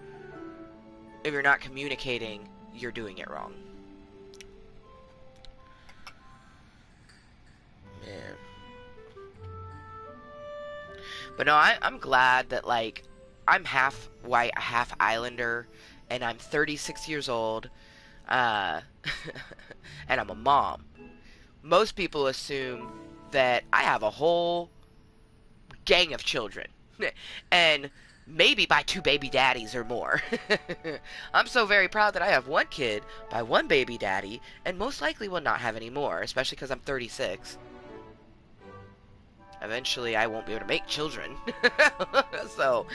if you're not communicating, you're doing it wrong. Man. But no, I'm glad that, like, I'm half white, half islander, and I'm 36 years old, and I'm a mom. Most people assume that I have a whole gang of children. And maybe by 2 baby daddies or more. I'm so very proud that I have 1 kid by 1 baby daddy, and most likely will not have any more, especially because I'm 36. Eventually, I won't be able to make children. So,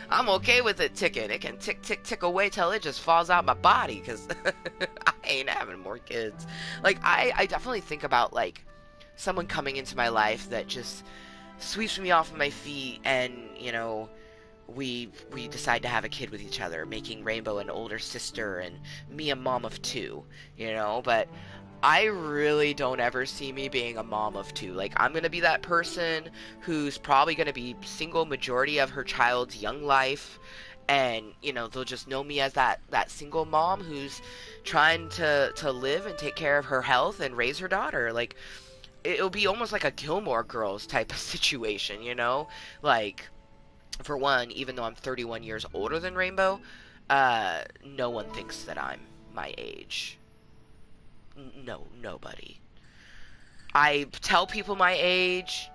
I'm okay with it ticking. It can tick, tick, tick away till it just falls out my body, because I ain't having more kids. Like, I definitely think about, like, someone coming into my life that just sweeps me off of my feet, and, you know, we decide to have a kid with each other, making Rainbow an older sister and me a mom of 2, you know. But I really don't ever see me being a mom of 2. Like, I'm gonna be that person who's probably gonna be single majority of her child's young life, and, you know, they'll just know me as that single mom who's trying to live and take care of her health and raise her daughter. Like, it'll be almost like a Gilmore Girls type of situation, you know? Like, for one, even though I'm 31 years older than Rainbow, no one thinks that I'm my age. No, nobody. I tell people my age,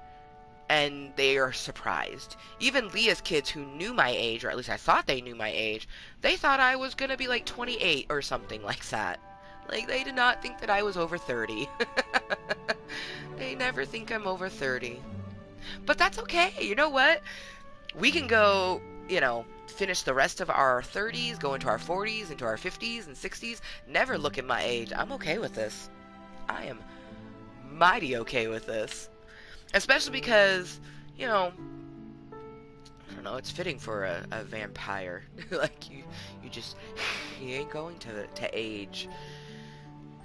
and they are surprised. Even Leah's kids, who knew my age, or at least I thought they knew my age, they thought I was gonna be like 28 or something like that. Like, they did not think that I was over 30. They never think I'm over 30. But that's okay. You know what? We can go, you know, finish the rest of our 30s, go into our 40s, into our 50s and 60s, never look at my age. I'm okay with this. I am mighty okay with this. Especially because, you know, I don't know, it's fitting for a vampire. Like, you ain't going to age.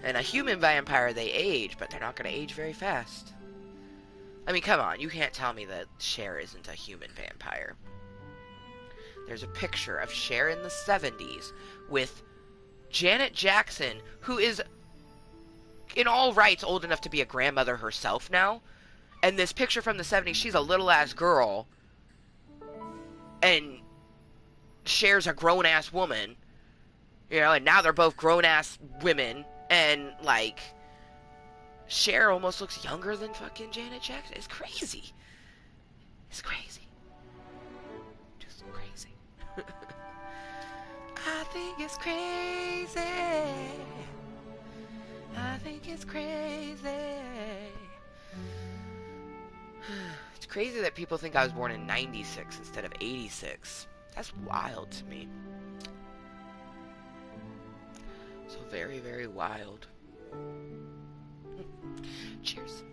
And a human vampire, they age, but they're not going to age very fast. I mean, come on, you can't tell me that Cher isn't a human vampire. There's a picture of Cher in the 70s with Janet Jackson, who is, in all rights, old enough to be a grandmother herself now. And this picture from the 70s, she's a little ass girl, and Cher's a grown ass woman, you know, and now they're both grown ass women, and like Cher almost looks younger than fucking Janet Jackson. It's crazy. It's crazy. Just crazy. I think it's crazy. I think it's crazy. It's crazy that people think I was born in 96 instead of 86. That's wild to me. So very, very wild. Cheers.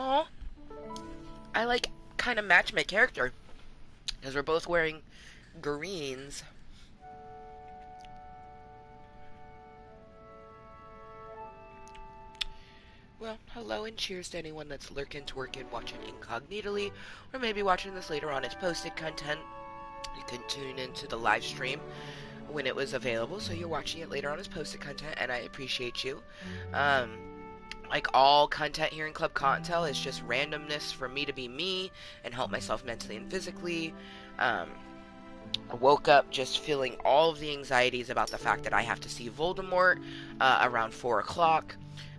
Oh, I like kind of match my character because we're both wearing greens. Well, hello and cheers to anyone that's lurking, twerking, watching incognitally, or maybe watching this later on as posted content. You can tune into the live stream when it was available, so you're watching it later on as posted content, and I appreciate you. Like all content here in Club Kottontale is just randomness for me to be me and help myself mentally and physically. I woke up just feeling all of the anxieties about the fact that I have to see Voldermort around 4 o'clock.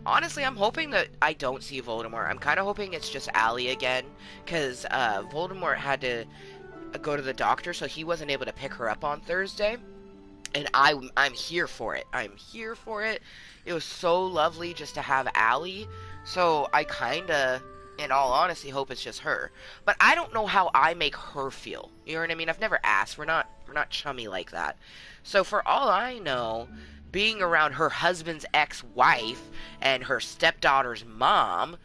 Honestly, I'm hoping that I don't see Voldemort. I'm kind of hoping it's just Allie again, because Voldemort had to go to the doctor, so he wasn't able to pick her up on Thursday. And I'm here for it. I'm here for it. It was so lovely just to have Allie. So I kind of, in all honesty, hope it's just her. But I don't know how I make her feel. You know what I mean? I've never asked. We're not chummy like that. So for all I know, being around her husband's ex-wife and her stepdaughter's mom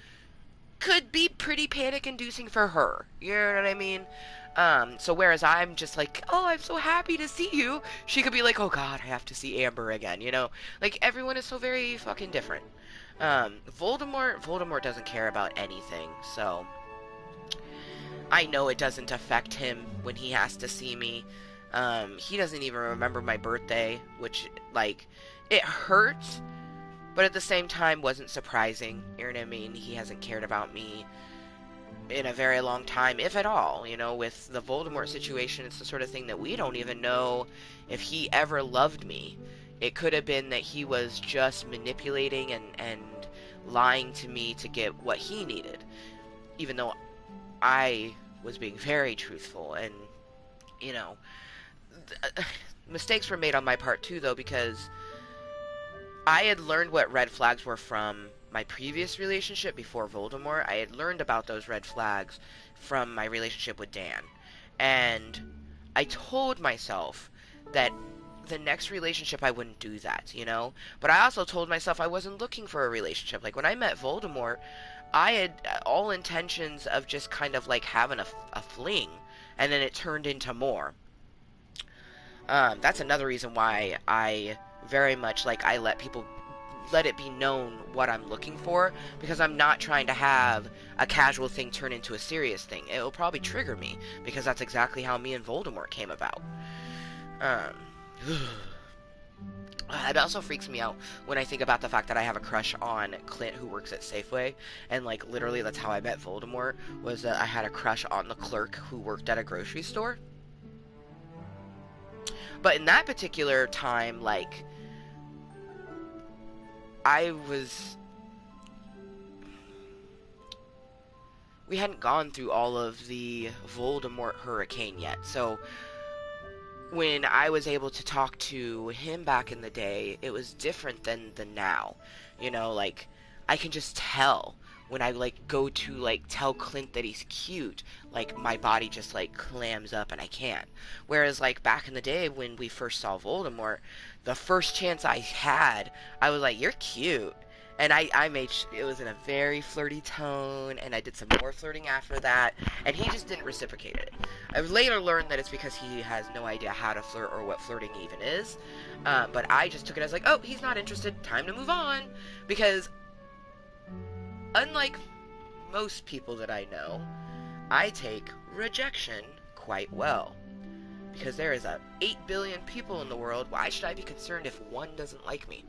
could be pretty panic-inducing for her. You know what I mean? So whereas I'm just like, oh, I'm so happy to see you, she could be like, oh god, I have to see Amber again, you know? Like, everyone is so very fucking different. Voldemort doesn't care about anything, so I know it doesn't affect him when he has to see me. He doesn't even remember my birthday, which, like, it hurts, but at the same time wasn't surprising, you know what I mean? He hasn't cared about me in a very long time, if at all. You know, with the Voldemort situation, it's the sort of thing that we don't even know if he ever loved me. It could have been that he was just manipulating and lying to me to get what he needed, even though I was being very truthful. And, you know, mistakes were made on my part too, though, because I had learned what red flags were from my previous relationship before Voldemort. I had learned about those red flags from my relationship with Dan. And I told myself that the next relationship I wouldn't do that, you know? But I also told myself I wasn't looking for a relationship. Like, when I met Voldemort, I had all intentions of just kind of like having a fling, and then it turned into more. That's another reason why I very much, like, I let it be known what I'm looking for, because I'm not trying to have a casual thing turn into a serious thing. It'll probably trigger me, because that's exactly how me and Voldemort came about. It also freaks me out when I think about the fact that I have a crush on Clint, who works at Safeway, and, like, literally that's how I met Voldemort, was that I had a crush on the clerk who worked at a grocery store. But in that particular time, like, we hadn't gone through all of the Voldemort hurricane yet, so when I was able to talk to him back in the day, it was different than the now. You know, like, I can just tell when I, like, go to, like, tell Clint that he's cute, like, my body just, like, clams up and I can't. Whereas, like, back in the day when we first saw Voldemort, the first chance I had, I was like, you're cute. And I made it was in a very flirty tone, and I did some more flirting after that, and he just didn't reciprocate it. I later learned that it's because he has no idea how to flirt or what flirting even is. But I just took it as like, oh, he's not interested, time to move on. Because unlike most people that I know, I take rejection quite well. Because there is 8 billion people in the world, why should I be concerned if one doesn't like me?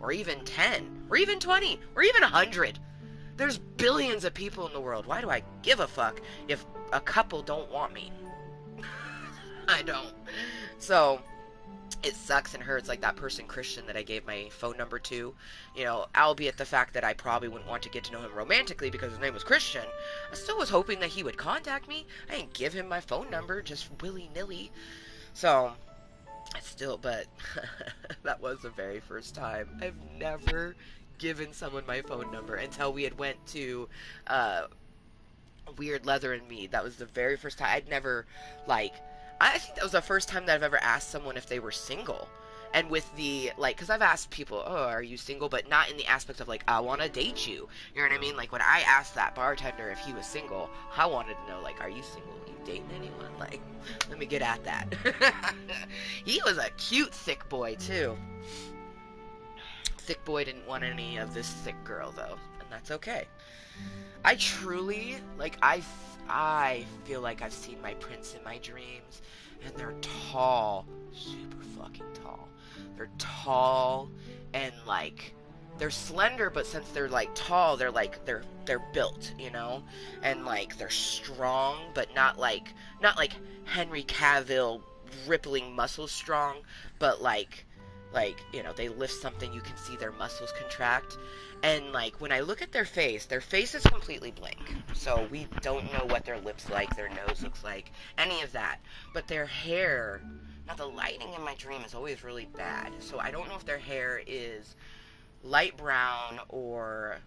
Or even 10, or even 20, or even 100. There's billions of people in the world. Why do I give a fuck if a couple don't want me? I don't. So, it sucks and hurts, like that person Christian that I gave my phone number to. You know, albeit the fact that I probably wouldn't want to get to know him romantically because his name was Christian, I still was hoping that he would contact me. I didn't give him my phone number just willy-nilly. So, but that was the very first time. I've never given someone my phone number until we had went to Weird Leather and Mead. That was the very first time. I'd never, like, I think that was the first time that I've ever asked someone if they were single. And with the, like, because I've asked people, oh, are you single? But not in the aspect of, like, I want to date you. You know what I mean? Like, when I asked that bartender if he was single, I wanted to know, like, are you single? Are you dating anyone? Like, let me get at that. He was a cute, thick boy, too. Thick boy didn't want any of this thick girl, though. And that's okay. I truly, like, I feel like I've seen my prince in my dreams. And they're tall. Super fucking tall. They're tall and like they're slender, but since they're like tall, they're like they're built, you know? And like they're strong, but not like Henry Cavill rippling muscles strong, but like you know, they lift something, you can see their muscles contract. And like when I look at their face is completely blank. So we don't know what their lips like, their nose looks like, any of that. But their hair, now the lighting in my dream is always really bad. So I don't know if their hair is light brown or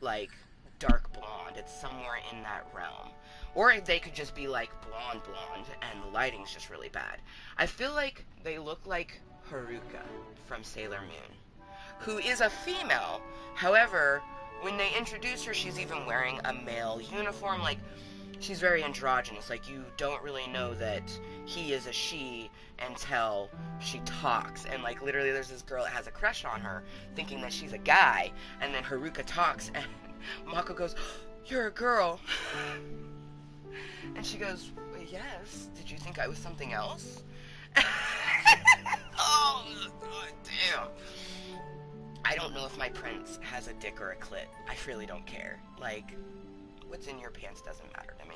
like dark blonde. It's somewhere in that realm. Or they could just be like blonde and the lighting's just really bad. I feel like they look like Haruka from Sailor Moon, who is a female. However, when they introduce her, she's even wearing a male uniform. Like, she's very androgynous. Like, you don't really know that he is a she until she talks. And, like, literally there's this girl that has a crush on her, thinking that she's a guy. And then Haruka talks, and Mako goes, "You're a girl." And she goes, "Yes. Did you think I was something else?" Oh, God damn. I don't know if my prince has a dick or a clit. I really don't care. Like, what's in your pants doesn't matter to me.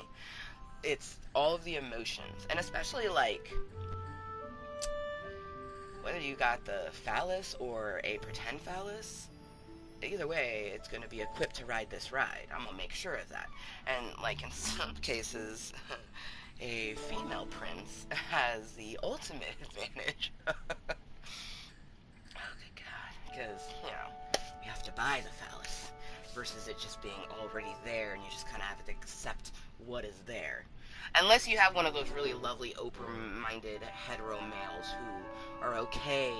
It's all of the emotions. And especially, like, whether you got the phallus or a pretend phallus, either way, it's going to be equipped to ride this ride. I'm going to make sure of that. And, like, in some cases, a female prince has the ultimate advantage. Because, you know, you have to buy the phallus versus it just being already there and you just kind of have to accept what is there. Unless you have one of those really lovely open-minded hetero males who are okay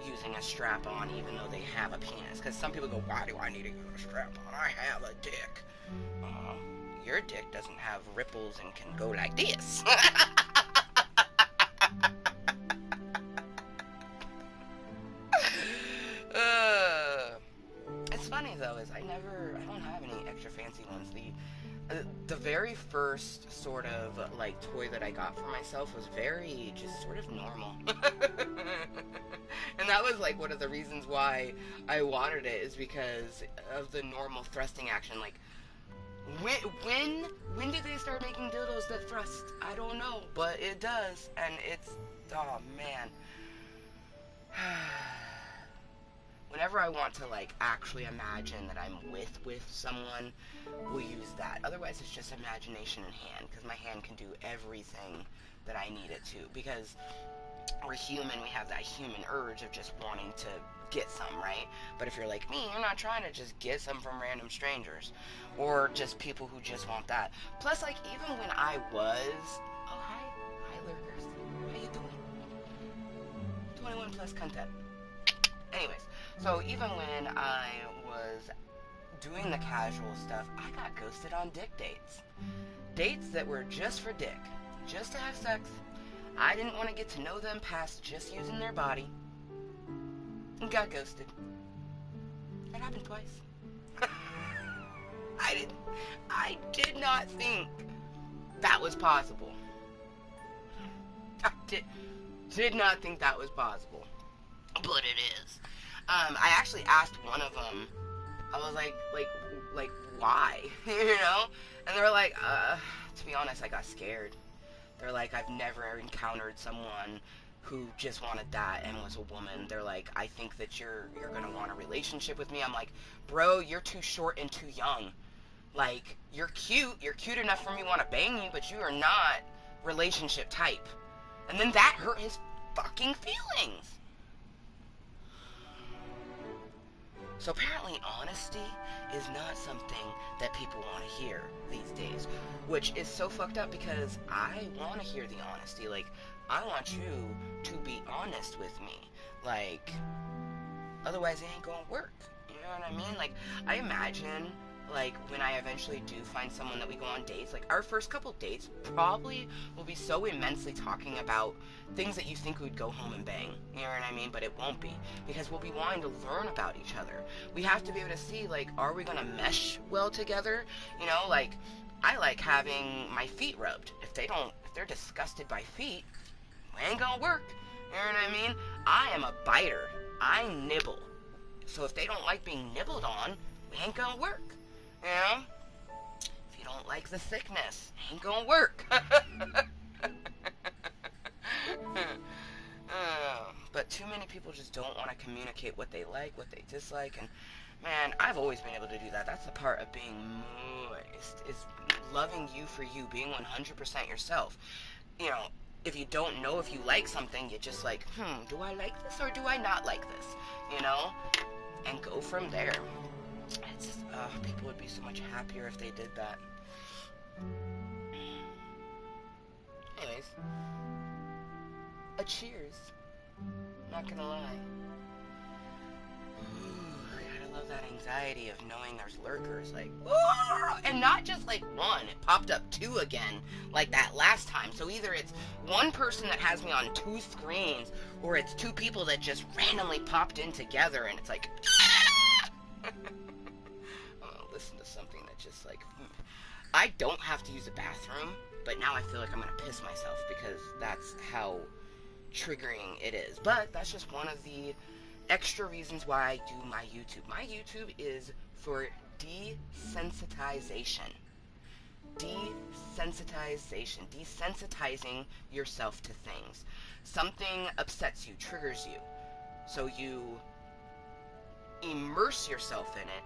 using a strap-on even though they have a penis. Because some people go, why do I need to use a strap-on? I have a dick. Your dick doesn't have ripples and can go like this. It's funny though, is I don't have any extra fancy ones. The very first sort of like toy that I got for myself was very just sort of normal. And that was like one of the reasons why I wanted it, is because of the normal thrusting action. Like, when did they start making dildos that thrust? I don't know, but it does, and it's, oh man. Whenever I want to, like, actually imagine that I'm with someone, we'll use that. Otherwise, it's just imagination in hand, because my hand can do everything that I need it to. Because we're human, we have that human urge of just wanting to get some, right? But if you're like me, you're not trying to just get some from random strangers. Or just people who just want that. Plus, like, even when I was... Oh, hi. Hi, lurkers. How you doing? 21 plus Cuntent. Anyways, So even when I was doing the casual stuff, I got ghosted on dick dates. Dates that were just for dick, just to have sex. I didn't want to get to know them past just using their body. And got ghosted. That happened twice. I did not think that was possible. I did not think that was possible. But it is. I actually asked one of them, I was like, why? You know? And they were like, to be honest, I got scared. They're like, I've never encountered someone who just wanted that and was a woman. They're like, I think that you're gonna want a relationship with me. I'm like, bro, you're too short and too young. Like, you're cute enough for me to want to bang you, but you are not relationship type. And then that hurt his fucking feelings. So apparently honesty is not something that people want to hear these days, which is so fucked up because I want to hear the honesty. Like, I want you to be honest with me. Like, otherwise it ain't gonna work. You know what I mean? Like, I imagine, like, when I eventually do find someone that we go on dates, like, our first couple dates probably will be so immensely talking about things that you think we'd go home and bang. You know what I mean? But it won't be, because we'll be wanting to learn about each other. We have to be able to see, like, are we gonna mesh well together? You know, like, I like having my feet rubbed. If they're disgusted by feet, it ain't gonna work. You know what I mean? I am a biter. I nibble. So if they don't like being nibbled on, it ain't gonna work. You know? If you don't like the thickness, it ain't gonna work. But too many people just don't want to communicate what they like, what they dislike, and man, I've always been able to do that. That's the part of being moist, is loving you for you, being 100% yourself. You know, if you don't know if you like something, you're just like, do I like this or do I not like this? You know? And go from there. It's just, people would be so much happier if they did that. Anyways, a cheers. Not gonna lie. Ooh, I gotta love that anxiety of knowing there's lurkers, like, ooh, and not just like one, it popped up two again, like that last time. So either it's one person that has me on two screens, or it's two people that just randomly popped in together, and it's like, I'm gonna listen to something that just like, I don't have to use a bathroom, but now I feel like I'm gonna piss myself because that's how triggering it is. But that's just one of the extra reasons why I do my YouTube. My YouTube is for desensitization. Desensitizing yourself to things. Something upsets you, triggers you, so you immerse yourself in it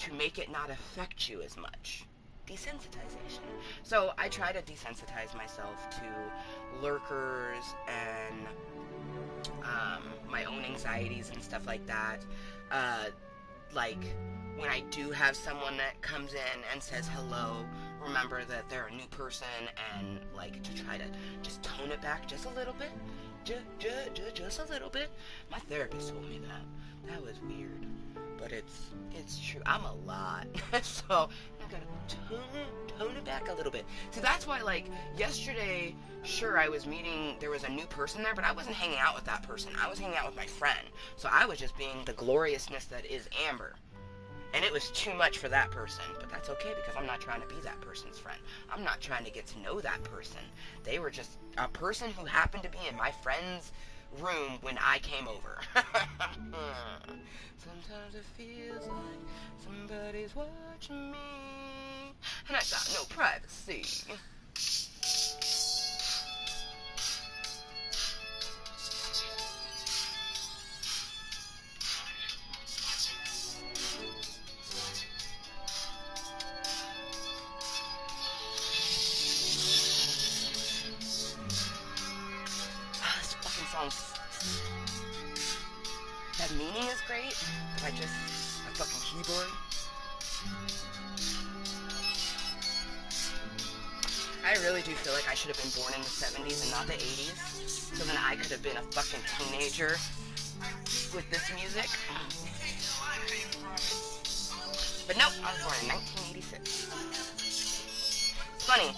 to make it not affect you as much. Desensitization. So I try to desensitize myself to lurkers and my own anxieties and stuff like that. Like, when I do have someone that comes in and says hello, remember that they're a new person, and like to try to just tone it back just a little bit. Just a little bit. My therapist told me that. That was weird. But it's true. I'm a lot. So I gotta tone it back a little bit. See, that's why, like, yesterday, sure, I was meeting, there was a new person there, but I wasn't hanging out with that person. I was hanging out with my friend. So I was just being the gloriousness that is Amber. And it was too much for that person. But that's okay, because I'm not trying to be that person's friend. I'm not trying to get to know that person. They were just a person who happened to be in my friend's room when I came over. Sometimes it feels like somebody's watching me, and I got no privacy. This fucking song's... that meaning is great, but my fucking keyboard. I really do feel like I should have been born in the 70s and not the 80s, so then I could have been a fucking teenager with this music. But no, I was born in 1986. Funny.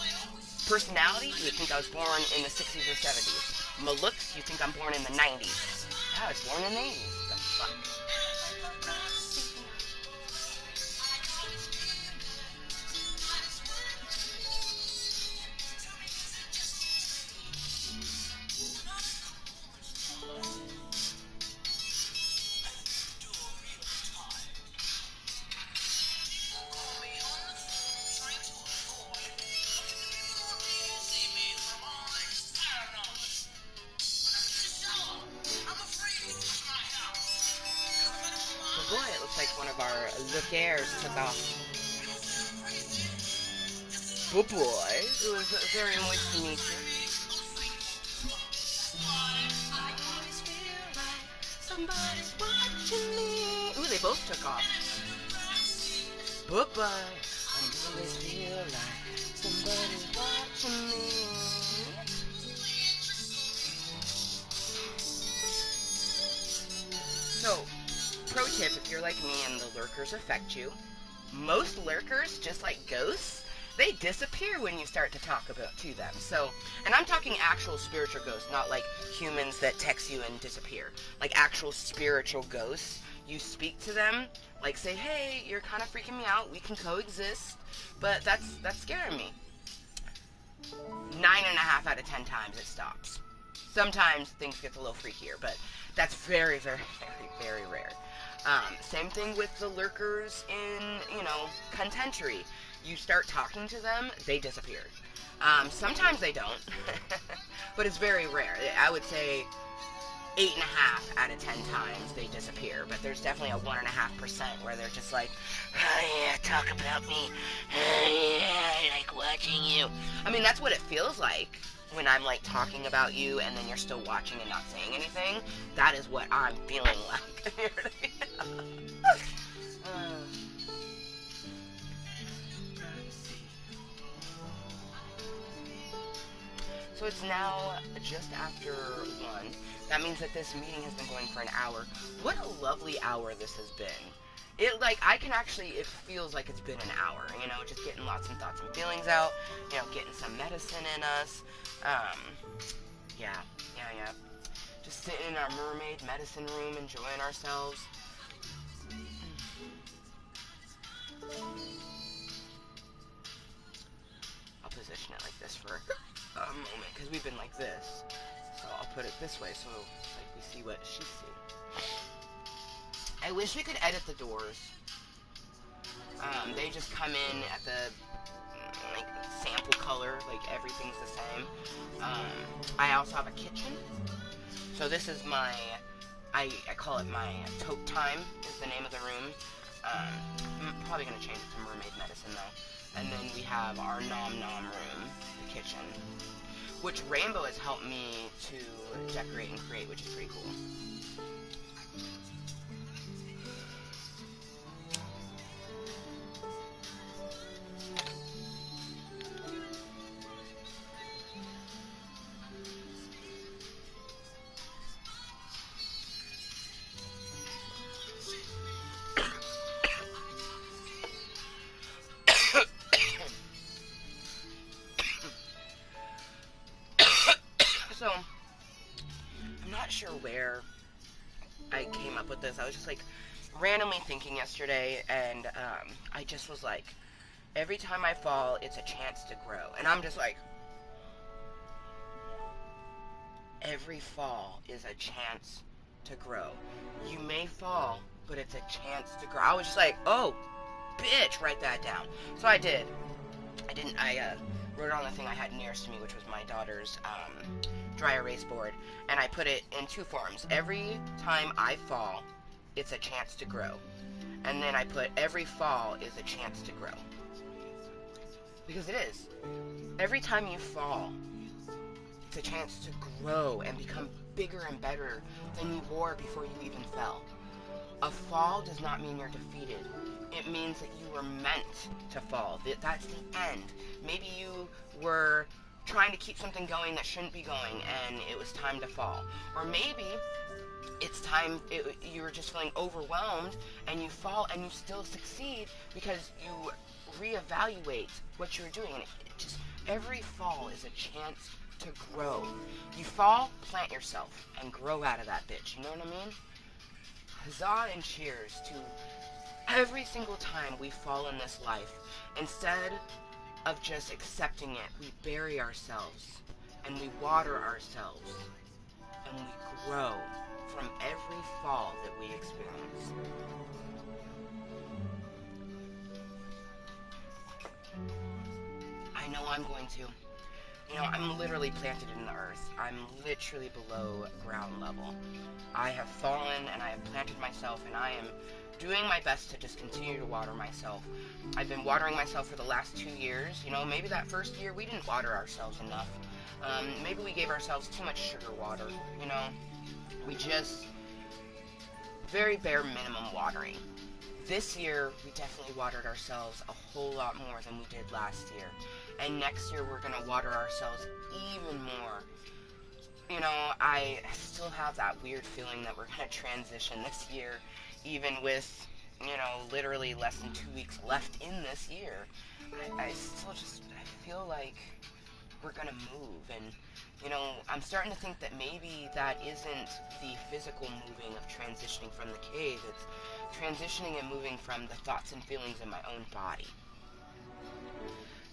Personality, you would think I was born in the 60s or 70s. My looks, you think I'm born in the 90s. I was born in the 80s. The fuck? Boy, it looks like one of our lookers took off. Boy, it was very moist to meet you. Somebody's watching me. Ooh, they both took off. Bye, I always feel like somebody's watching me. So, pro tip, if you're like me and the lurkers affect you, most lurkers, just like ghosts, they disappear when you start to talk to them. So, and I'm talking actual spiritual ghosts, not like humans that text you and disappear. Like actual spiritual ghosts. You speak to them, like say, hey, you're kind of freaking me out, we can coexist, but that's scaring me. 9.5 out of 10 times it stops. Sometimes things get a little freakier, but that's very, very, very, very rare. Same thing with the lurkers in, Cuntent. You start talking to them, they disappear. Sometimes they don't, but it's very rare. I would say 8.5 out of 10 times they disappear, but there's definitely a 1.5% where they're just like, oh yeah, talk about me. Oh yeah, I like watching you. I mean, that's what it feels like when I'm like talking about you and then you're still watching and not saying anything. That is what I'm feeling like. So it's now just after 1. That means that this meeting has been going for an hour. What a lovely hour this has been. It feels like it's been an hour, just getting lots of thoughts and feelings out, getting some medicine in us. Yeah. Just sitting in our mermaid medicine room, enjoying ourselves. I'll position it like this for a moment, because we've been like this. So I'll put it this way so we see what she sees. I wish we could edit the doors. They just come in at the sample color, everything's the same. I also have a kitchen. So this is my, I call it my tote time is the name of the room. I'm probably going to change it to mermaid medicine though. And then we have our nom nom room, the kitchen, which Rainbow has helped me to decorate and create, which is pretty cool. So, I'm not sure where I came up with this. I was just randomly thinking yesterday, and I just was like, every time I fall, it's a chance to grow. And I'm just like, every fall is a chance to grow. You may fall, but it's a chance to grow. I was just like, oh, bitch, write that down. So I did. I wrote it on the thing I had nearest to me, which was my daughter's dry erase board, and I put it in 2 forms. Every time I fall, it's a chance to grow. And then I put every fall is a chance to grow. Because it is. Every time you fall, it's a chance to grow and become bigger and better than you were before you even fell. A fall does not mean you're defeated. It means that you were meant to fall. That's the end. Maybe you were trying to keep something going that shouldn't be going, and it was time to fall. Or maybe it's time, you were just feeling overwhelmed, and you fall and you still succeed because you reevaluate what you were doing. And just every fall is a chance to grow. You fall, plant yourself, and grow out of that bitch. You know what I mean? Huzzah and cheers to every single time we fall in this life. Instead of just accepting it, we bury ourselves, and we water ourselves, and we grow from every fall that we experience. I know I'm going to. You know, I'm literally planted in the earth. I'm literally below ground level. I have fallen, and I have planted myself, and I am doing my best to just continue to water myself. I've been watering myself for the last 2 years. You know, maybe that first year we didn't water ourselves enough. Maybe we gave ourselves too much sugar water, you know. We just, very bare minimum watering. This year, we definitely watered ourselves a whole lot more than we did last year. And next year, we're going to water ourselves even more. You know, I still have that weird feeling that we're going to transition this year, even with, you know, literally less than 2 weeks left in this year. I still just, I feel like we're going to move. And, you know, I'm starting to think that maybe that isn't the physical moving of transitioning from the cave. It's transitioning and moving from the thoughts and feelings in my own body.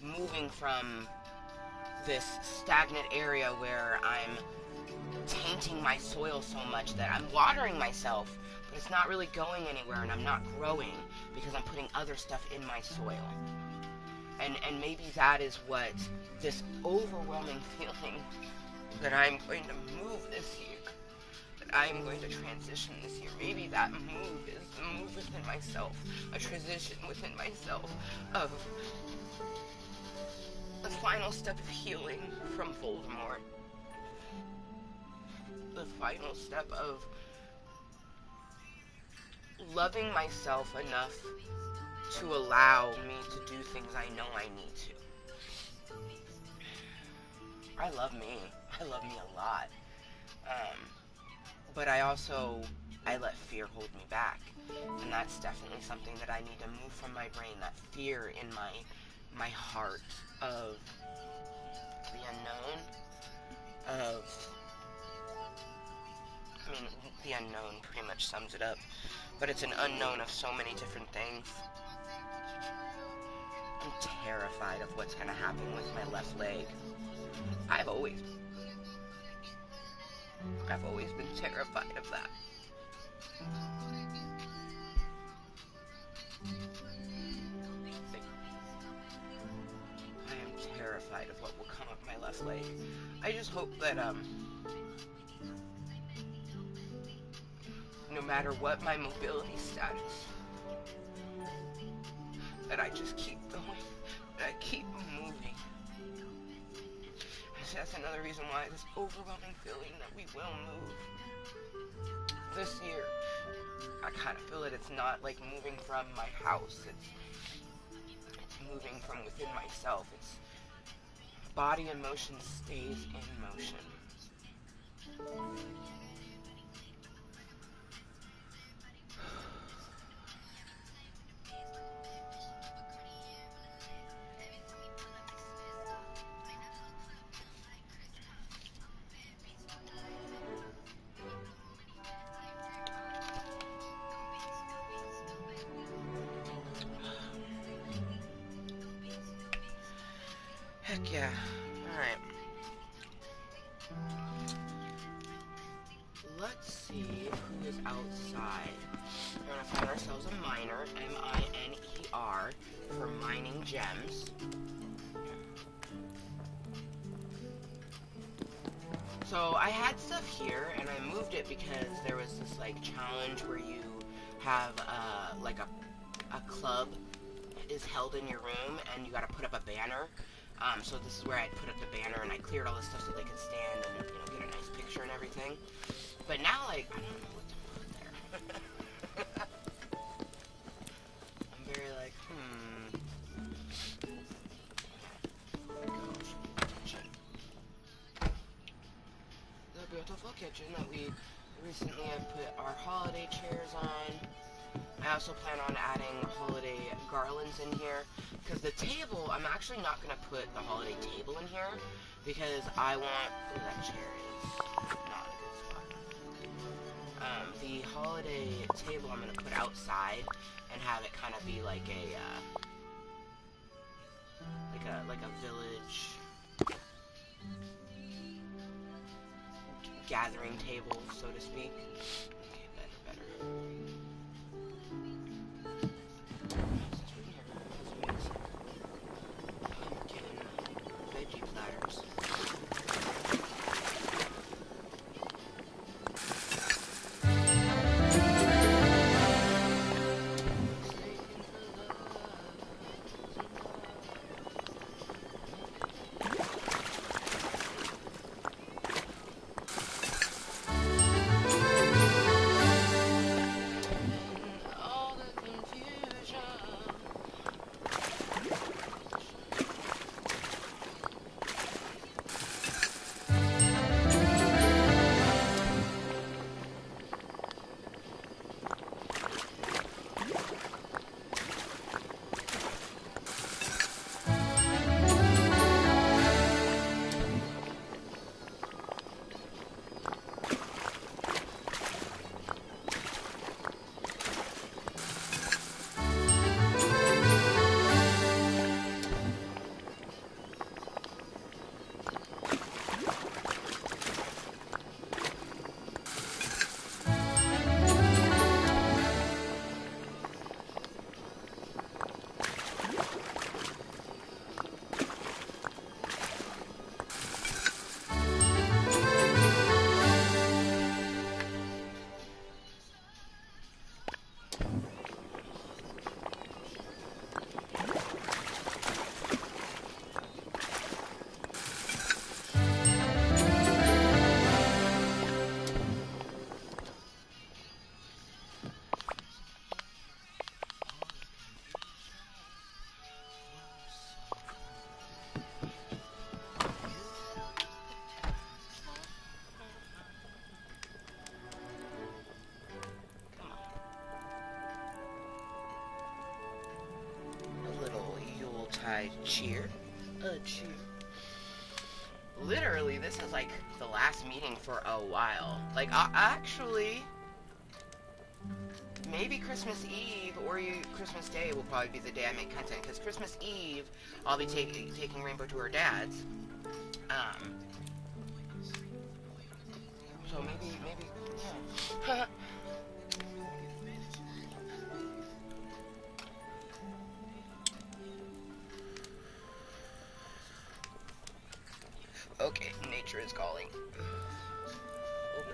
Moving from this stagnant area where I'm tainting my soil so much that I'm watering myself, but it's not really going anywhere, and I'm not growing because I'm putting other stuff in my soil. And maybe that is what this overwhelming feeling that I'm going to move this year, that I'm going to transition this year. Maybe that move is the move within myself, a transition within myself of the final step of healing from Voldermort. The final step of loving myself enough to allow me to do things I know I need to. I love me. I love me a lot. But I let fear hold me back. And that's definitely something that I need to move from my brain, that fear in my heart of the unknown, of, I mean, the unknown pretty much sums it up, but it's an unknown of so many different things. I'm terrified of what's going to happen with my left leg. I've always been terrified of that. I am terrified of what will come of my left leg. I just hope that, no matter what my mobility status, that I just keep going, that I keep moving. That's another reason why this overwhelming feeling that we will move this year. I kind of feel that it's not like moving from my house. It's moving from within myself. It's body and motion stays in motion. Heck yeah. Alright. Let's see who is outside. We're gonna find ourselves a miner, M-I-N-E-R, for mining gems. So I had stuff here, and I moved it because there was this like challenge where you have like a club is held in your room, and you gotta put up a banner. So this is where I put up the banner, and I cleared all this stuff so they could stand and, you know, get a nice picture and everything. But now, like, I don't know what to put there. I'm very like, Gosh, attention. kitchen that we recently have put our holiday chairs on. I also plan on adding holiday garlands in here, because the table, I'm actually not going to put the holiday table in here, because I want, oh, that chair is not in a good spot. The holiday table I'm going to put outside, and have it kind of be like a village gathering table, so to speak. Okay, better. Pumpkin veggie platters. Cheer. Cheer. Literally, this is like the last meeting for a while. Like, actually, maybe Christmas Eve or Christmas Day will probably be the day I make content. Because Christmas Eve, I'll be taking Rainbow to her dad's. So maybe, yeah. Okay, nature is calling. Oh boy.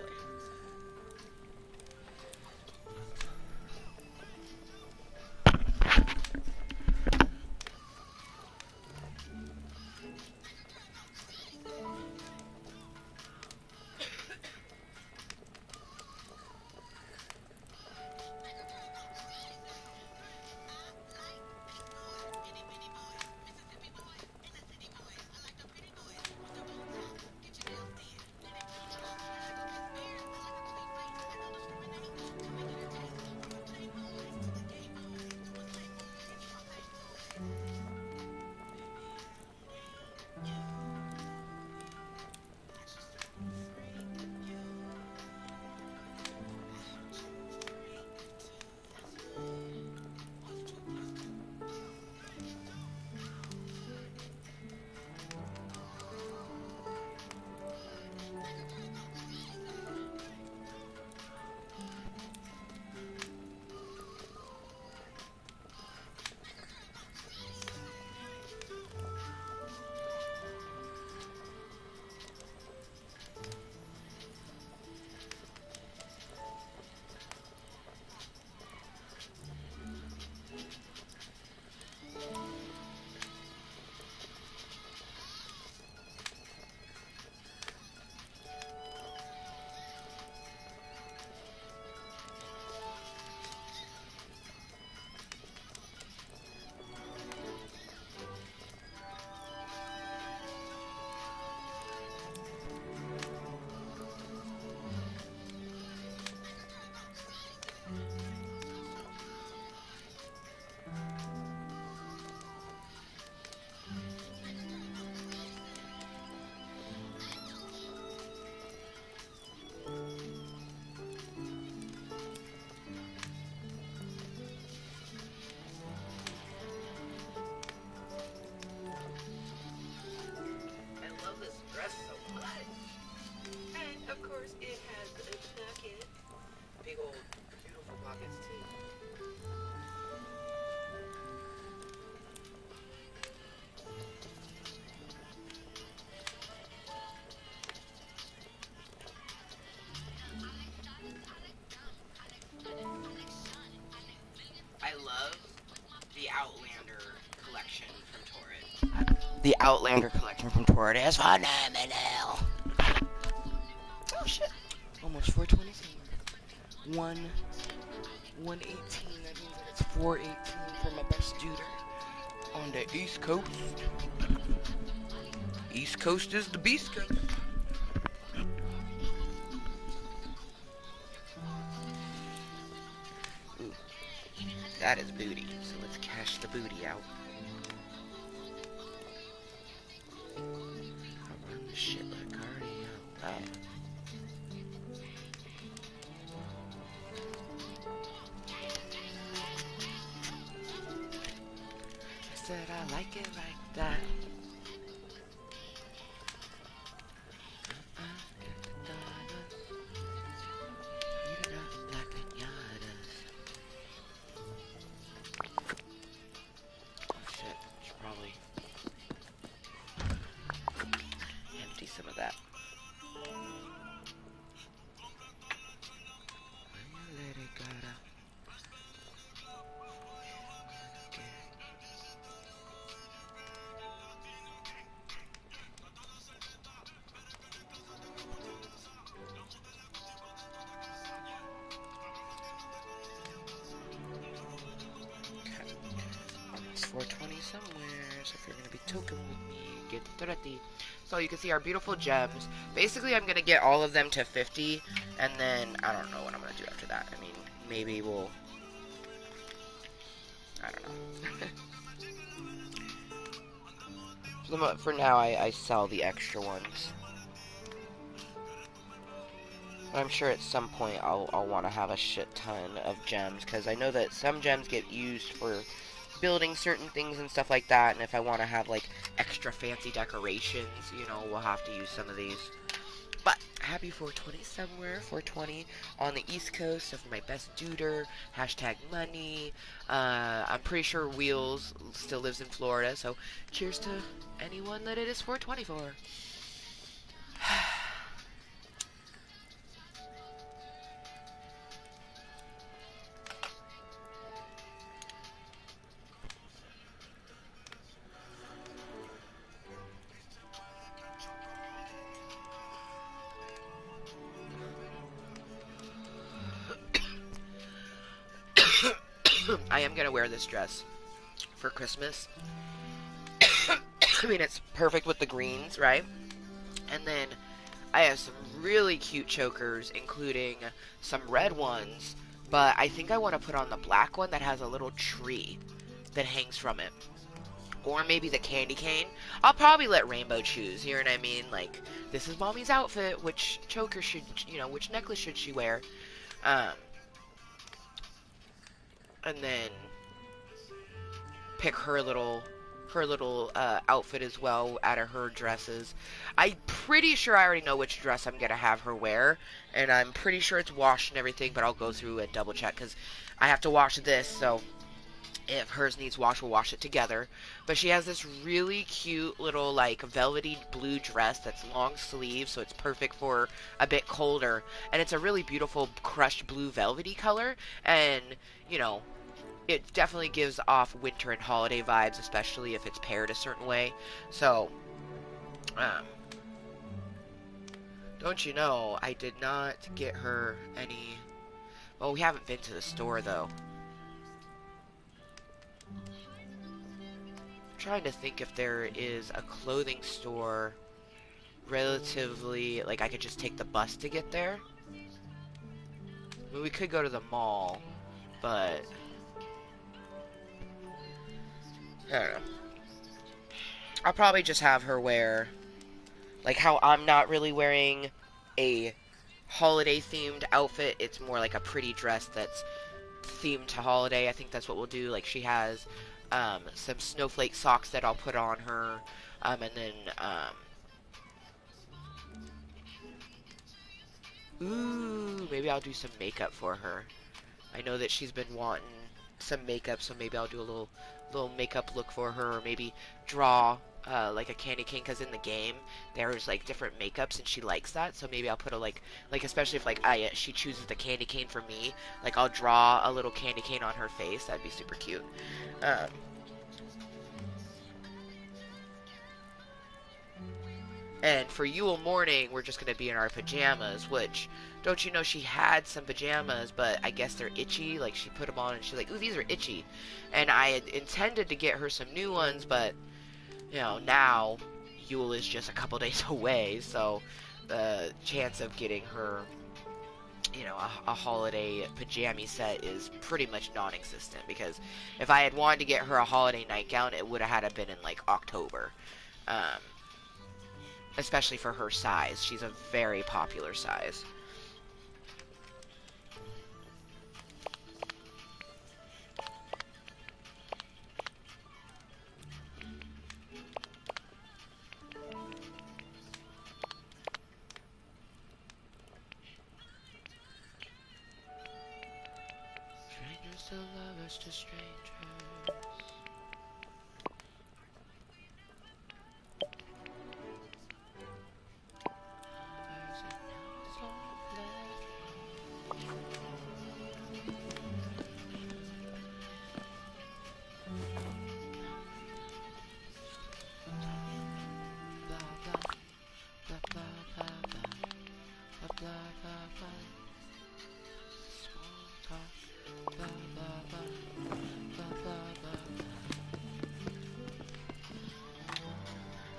The Outlander collection from Torrid is phenomenal. Oh shit. Almost 420 somewhere. 118. That means that it's 418 for my best dude on the East Coast. East Coast is the Beast Coast. Ooh, that is booty. So let's cash the booty out. I run this shit like cardio. Wow. I said I like it like that. Some of that. Almost 420 somewhere, so if you're gonna be token with me, get 30. So you can see our beautiful gems. Basically, I'm going to get all of them to 50, and then I don't know what I'm going to do after that. I mean, maybe we'll... I don't know. For now, I sell the extra ones. But I'm sure at some point I'll want to have a shit ton of gems, because I know that some gems get used for building certain things and stuff like that, and if I want to have like extra fancy decorations, you know, we'll have to use some of these. But happy 420 somewhere, 420 on the East Coast, so for my best duder, hashtag money. I'm pretty sure Wheels still lives in Florida, so cheers to anyone that it is 420 for. I am going to wear this dress for Christmas. I mean, it's perfect with the greens, right? And then I have some really cute chokers, including some red ones. But I think I want to put on the black one that has a little tree that hangs from it. Or maybe the candy cane. I'll probably let Rainbow choose, you know what I mean? Like, this is Mommy's outfit. Which choker should, you know, which necklace should she wear? And then pick her little outfit as well out of her dresses. I'm pretty sure I already know which dress I'm gonna have her wear, and I'm pretty sure it's washed and everything, but I'll go through and double check because I have to wash this, so if hers needs wash, we'll wash it together. But she has this really cute little like velvety blue dress that's long sleeves, so it's perfect for a bit colder, and it's a really beautiful crushed blue velvety color, and you know, it definitely gives off winter and holiday vibes, especially if it's paired a certain way. So, don't you know, I did not get her any... Well, we haven't been to the store, though. I'm trying to think if there is a clothing store relatively... Like, I could just take the bus to get there. I mean, we could go to the mall, but... I don't know. I'll probably just have her wear, like how I'm not really wearing a holiday-themed outfit. It's more like a pretty dress that's themed to holiday. I think that's what we'll do. Like she has some snowflake socks that I'll put on her, and then ooh, maybe I'll do some makeup for her. I know that she's been wanting some makeup, so maybe I'll do a little makeup look for her, or maybe draw like a candy cane, because in the game there's like different makeups and she likes that, so maybe I'll put a like especially if like she chooses the candy cane for me, like I'll draw a little candy cane on her face. That'd be super cute. And for Yule morning, we're just going to be in our pajamas, which, don't you know, she had some pajamas, but I guess they're itchy. Like, she put them on and she's like, ooh, these are itchy. And I had intended to get her some new ones, but, you know, now Yule is just a couple days away, so the chance of getting her, you know, a holiday pajama set is pretty much non-existent, because if I had wanted to get her a holiday nightgown, it would have had to been in, like, October. Um, especially for her size. She's a very popular size. Strangers to lovers to strangers.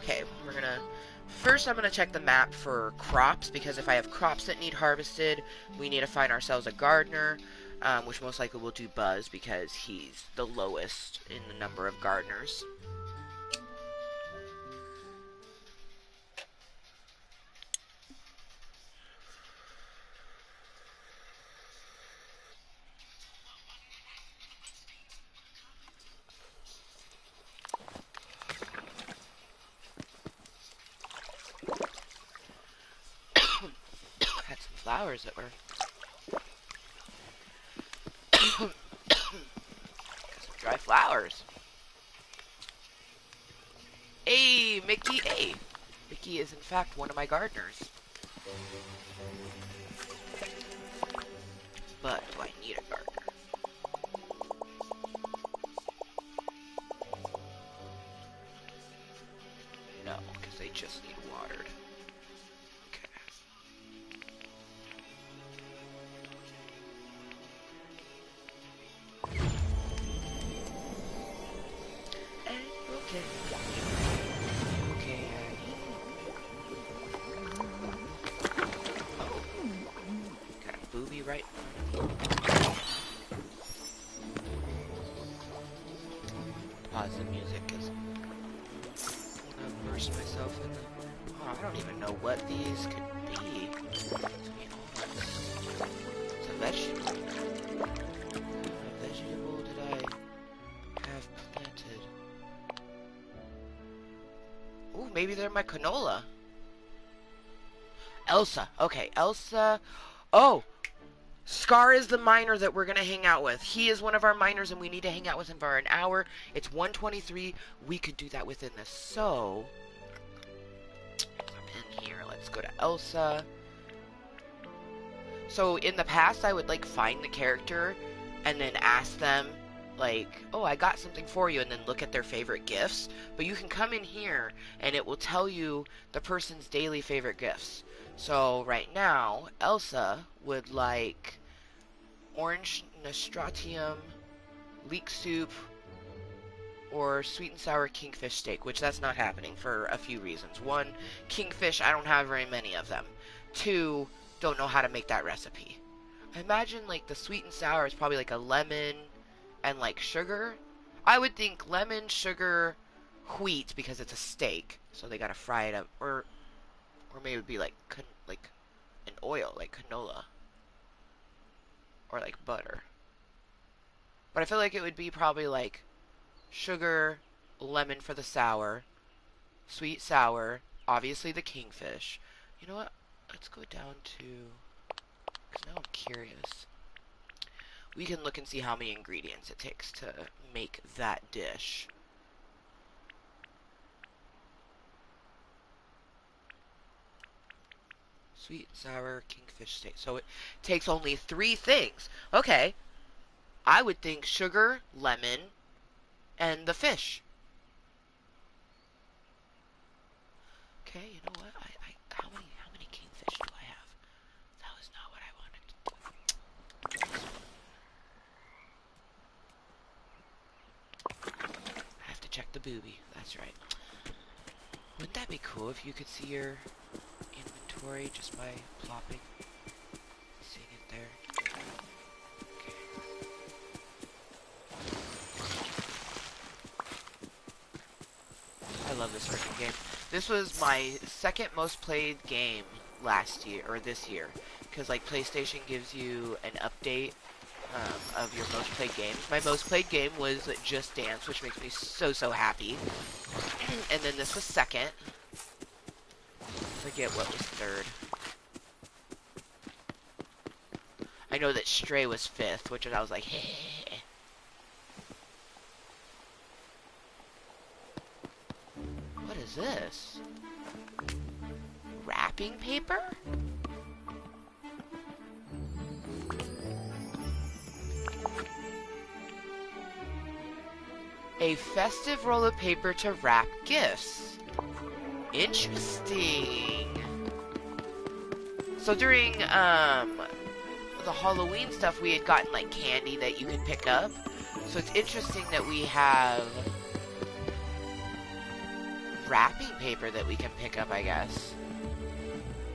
Okay, we're gonna... First, I'm gonna check the map for crops, because if I have crops that need harvested, we need to find ourselves a gardener, which most likely will do Buzz, because he's the lowest in the number of gardeners. Had some flowers that were... Got some dry flowers. Hey, Mickey, hey! Mickey is in fact one of my gardeners. But do I need a gardener? No, because they just need watered. Okay. Okay. Okay, Annie. Oh. Got a booby right in front of me. Pause the music, because I'm gonna immerse myself in the... Oh, I don't even know what these could be. It's a vegetable. What vegetable did I have planted? Ooh, maybe they're my canola. Elsa. Okay, Elsa. Oh! Scar is the miner that we're going to hang out with. He is one of our miners, and we need to hang out with him for an hour. It's 1:23. We could do that within this. So, I'm in here. Let's go to Elsa. So, in the past, I would, like, find the character and then ask them, like, oh, I got something for you, and then look at their favorite gifts. But you can come in here, and it will tell you the person's daily favorite gifts. So, right now, Elsa would like orange nasturtium, leek soup, or sweet and sour kingfish steak, which that's not happening for a few reasons. One, kingfish, I don't have very many of them. Two, don't know how to make that recipe. I imagine, like, the sweet and sour is probably like a lemon and, like, sugar. I would think lemon, sugar, wheat, because it's a steak, so they gotta fry it up, or maybe it would be like an oil, like canola, or like butter. But I feel like it would be probably like sugar, lemon for the sour, sweet, sour, obviously the kingfish. You know what? Let's go down to, because now I'm curious. We can look and see how many ingredients it takes to make that dish. Sweet, sour, kingfish steak. So it takes only 3 things. Okay. I would think sugar, lemon, and the fish. Okay, you know what? booby. That's right. Wouldn't that be cool if you could see your inventory just by plopping, seeing it there? Okay. I love this freaking game. This was my second most played game last year, or this year. Because, like, PlayStation gives you an update of your most played games. My most played game was Just Dance, which makes me so happy. And then this was second. Forget what was third. I know that Stray was fifth, which I was like, hey. What is this? Wrapping paper? A festive roll of paper to wrap gifts. Interesting. So during the Halloween stuff, we had gotten like candy that you could pick up. So it's interesting that we have wrapping paper that we can pick up, I guess.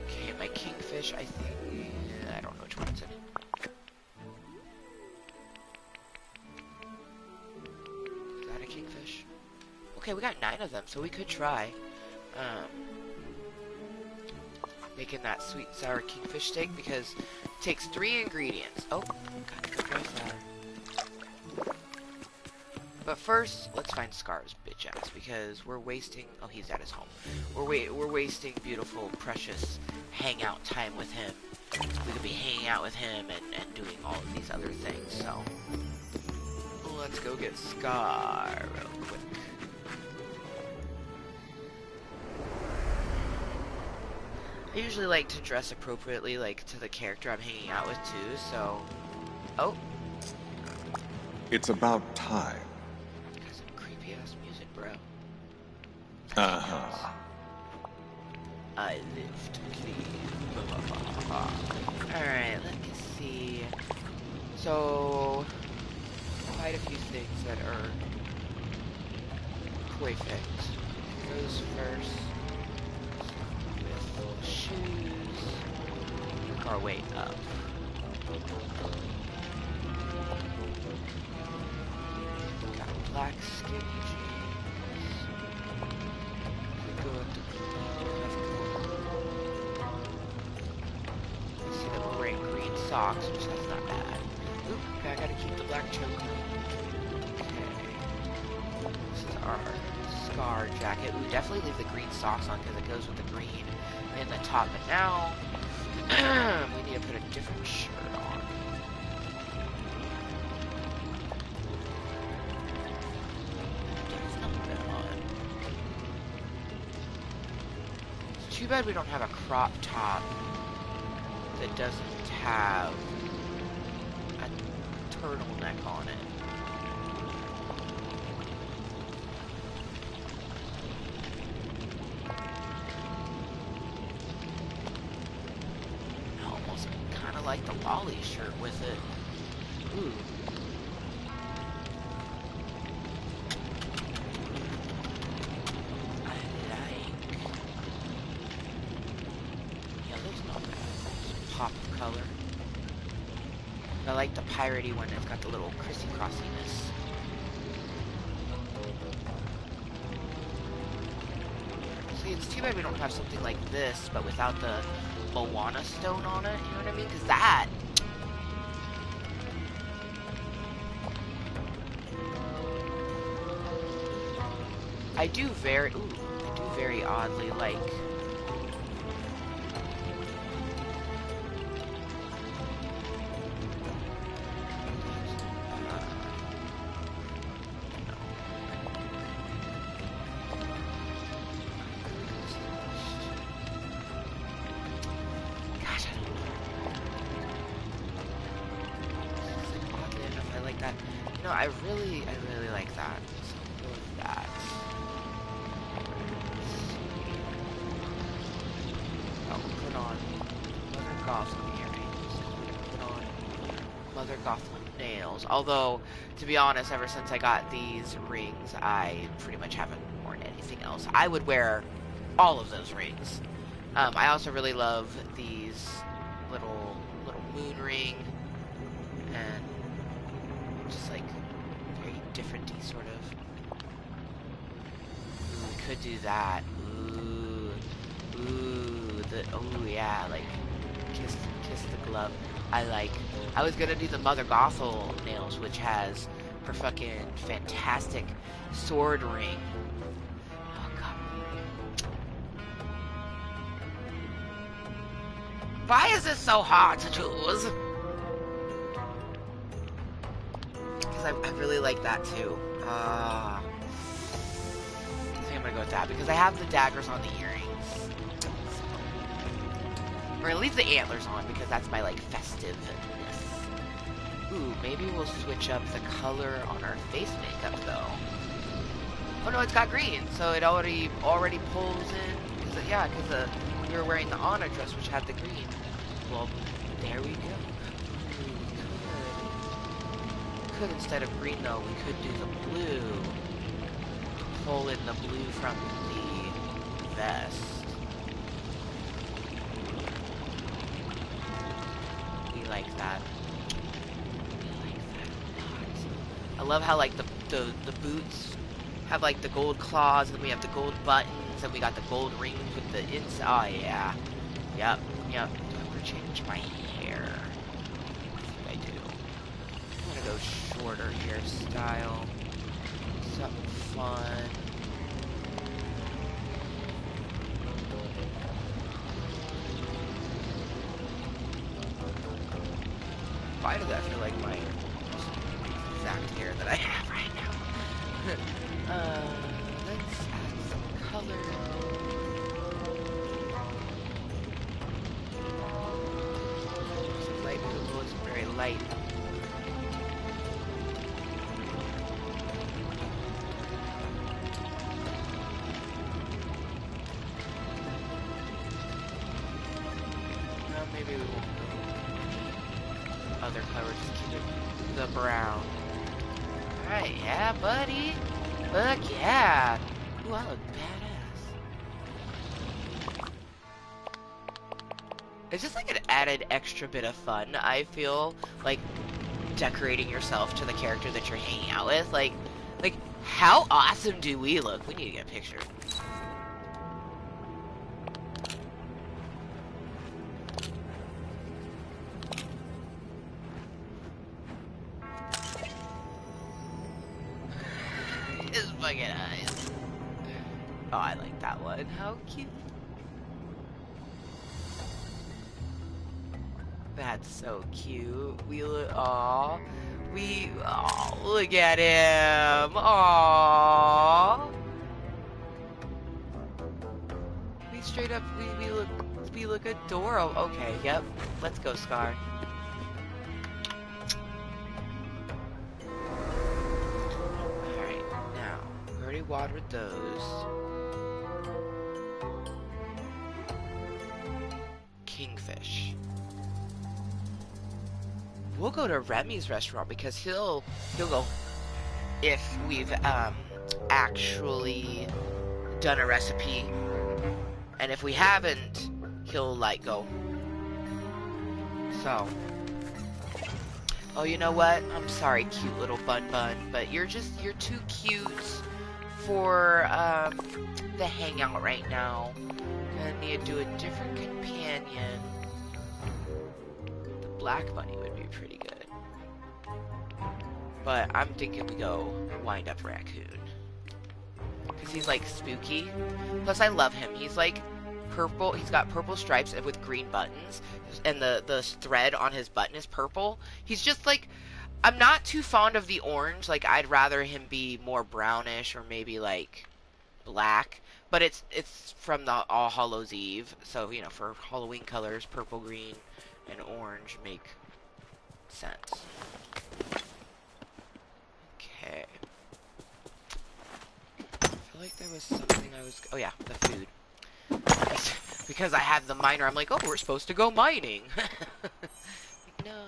Okay, my kingfish, I think, I don't know which one it's in. Is that a kingfish? Okay, we got 9 of them, so we could try making that sweet and sour kingfish steak, because it takes 3 ingredients. Oh, got the dry flour. But first, let's find Scar's bitch ass, because we're wasting... Oh, he's at his home. We're wasting beautiful, precious hangout time with him. We could be hanging out with him and doing all of these other things, so... Let's go get Scar real quick. I usually like to dress appropriately, like, to the character I'm hanging out with, too, so... Oh. It's about time. Got some creepy-ass music, bro. Uh-huh. I live to please. Alright, let me see. So... quite a few things that are... perfect. Goes first. With shoes. Work our way up. Got black skinny jeans. Go up to see them wearing green socks, which that's not bad. Oop, okay, I gotta keep the black choker. Okay. This is our Scar jacket. We definitely leave the green socks on because it goes with the green in the top. But now we need to put a different shirt on. It's too bad we don't have a crop top that doesn't have a turtleneck on it. Like the Lolly shirt with it. Ooh. I like. Yellow's not bad. Just pop of color. I like the piratey one that's got the little crissy-crossiness. See, it's too bad we don't have something like this, but without the Moana stone on it, you know what I mean? Because that... I do very oddly like... I really like that. So I'll go with that. Oh, put on Mother Gotham earrings. Put on Mother Gotham nails. Although, to be honest, ever since I got these rings, I pretty much haven't worn anything else. I would wear all of those rings. I also really love these little moon ring and just like very different-y sort of. Ooh, we could do that. Ooh, yeah, like kiss the glove. I was gonna do the Mother Gothel nails, which has her fucking fantastic sword ring. Oh god. Why is this so hard to choose? Because I really like that too. I think I'm gonna go with that because I have the daggers on the earrings. We're gonna leave the antlers on because that's my, like, festiveness. Ooh, maybe we'll switch up the color on our face makeup, though. Oh no, it's got green, so it already pulls in. Because we were wearing the Anna dress, which had the green. Well, there we go. We could instead of green, though, we could do the blue. Pull in the blue from the vest. Like that. I love how, like, the boots have, like, the gold claws, and we have the gold buttons, and we got the gold rings with the inside. Oh, yeah. Yep. Do I want to change my hair? I think I do. I'm gonna go shorter hairstyle. Something fun. Why does that feel like my exact hair that I have right now? Let's add some color. Some light blue, it's very light. Well, maybe we won't go other colors, just keep it the brown. Alright, yeah, buddy. Fuck yeah. Ooh, I look badass. It's just like an added extra bit of fun, I feel, like decorating yourself to the character that you're hanging out with. Like how awesome do we look? We need to get a picture. Eyes. Oh, I like that one. How cute. That's so cute. We look. Aw. Oh, look at him. Aw. We straight up. We look adorable. Okay. Yep. Let's go, Scar. Watered those. Kingfish. We'll go to Remy's restaurant because he'll go if we've actually done a recipe, and if we haven't, he'll like go. So, oh, you know what? I'm sorry, cute little bun, but you're too cute for the hangout right now. Gonna need to do a different companion. The black bunny would be pretty good, but I'm thinking we go wind up raccoon because he's like spooky. Plus I love him. He's like purple. He's got purple stripes with green buttons, and the thread on his button is purple. He's just like, I'm not too fond of the orange. Like, I'd rather him be more brownish or maybe like black. But it's from the All Hallows Eve, so you know, for Halloween colors, purple, green, and orange make sense. Okay. I feel like there was something I was. Oh yeah, the food. Because I had the miner, I'm like, oh, we're supposed to go mining. Like, no,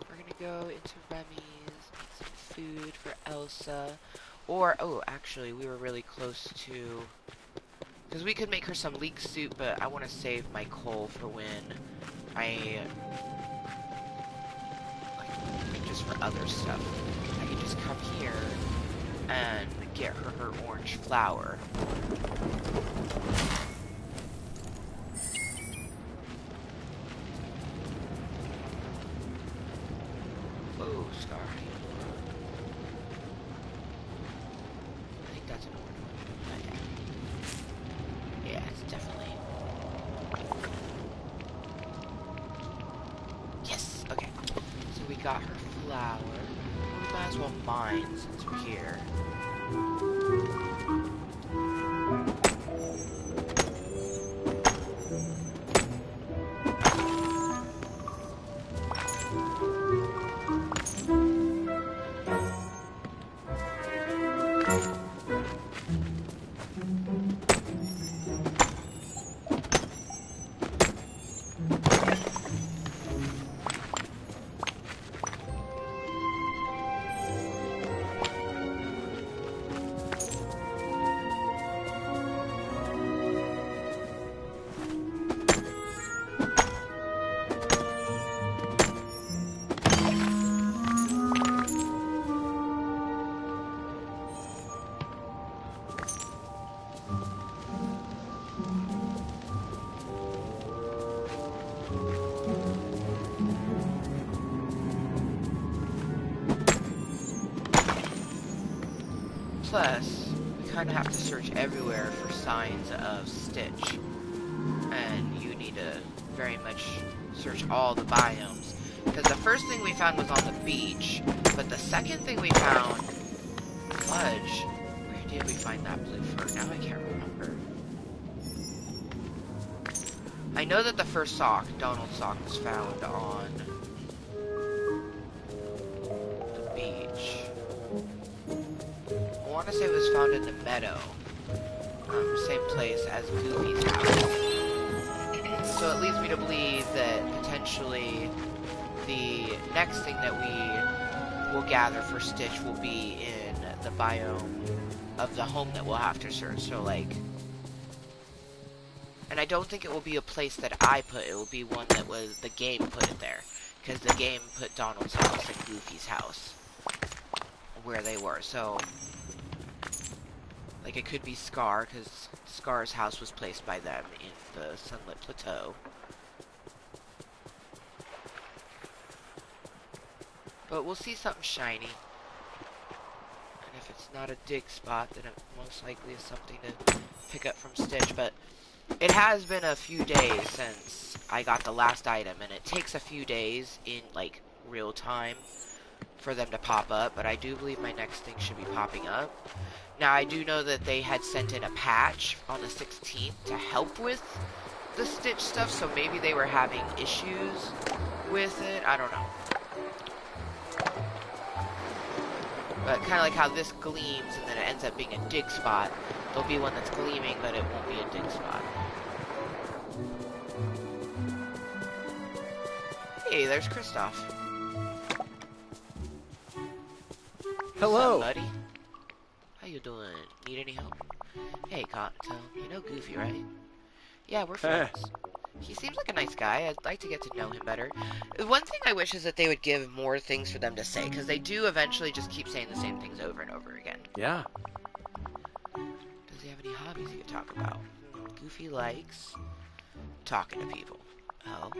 we're gonna go into Remy's, make some food for Elsa. Or, oh, actually, we were really close to... Because we could make her some leek soup, but I want to save my coal for when I... like, just for other stuff. I can just come here and get her orange flour. Whoa, Scar. I think that's an orange. Yeah, it's definitely. Yes, okay. So we got her flour. We might as well mine since we're here. Plus, we kind of have to search everywhere for signs of Stitch. And you need to very much search all the biomes. Because the first thing we found was on the beach, but the second thing we found... Fudge. Where did we find that blue fur? Now I can't remember. I know that the first sock, Donald's sock, was found on the beach. I want to say it was found in the meadow. Same place as Goofy's house. So it leads me to believe that potentially the next thing that we will gather for Stitch will be in the biome of the home that we'll have to search. So like, and I don't think it will be a place that I put. It will be one that was the game put it there, because the game put Donald's house and Goofy's house where they were. So like it could be Scar, because Scar's house was placed by them in the Sunlit Plateau. But we'll see something shiny. And if it's not a dig spot, then it most likely is something to pick up from Stitch. But it has been a few days since I got the last item, and it takes a few days in, like, real time for them to pop up. But I do believe my next thing should be popping up. Now, I do know that they had sent in a patch on the 16th to help with the Stitch stuff, so maybe they were having issues with it. I don't know. But kind of like how this gleams and then it ends up being a dig spot. There'll be one that's gleaming, but it won't be a dig spot. Hey, there's Kristoff. Hello. What's up, buddy? How you doing? Need any help? Hey, Kottontale. You know Goofy, right? Yeah, we're friends. He seems like a nice guy. I'd like to get to know him better. One thing I wish is that they would give more things for them to say, because they do eventually just keep saying the same things over and over again. Yeah. Does he have any hobbies he could talk about? Goofy likes talking to people. Oh.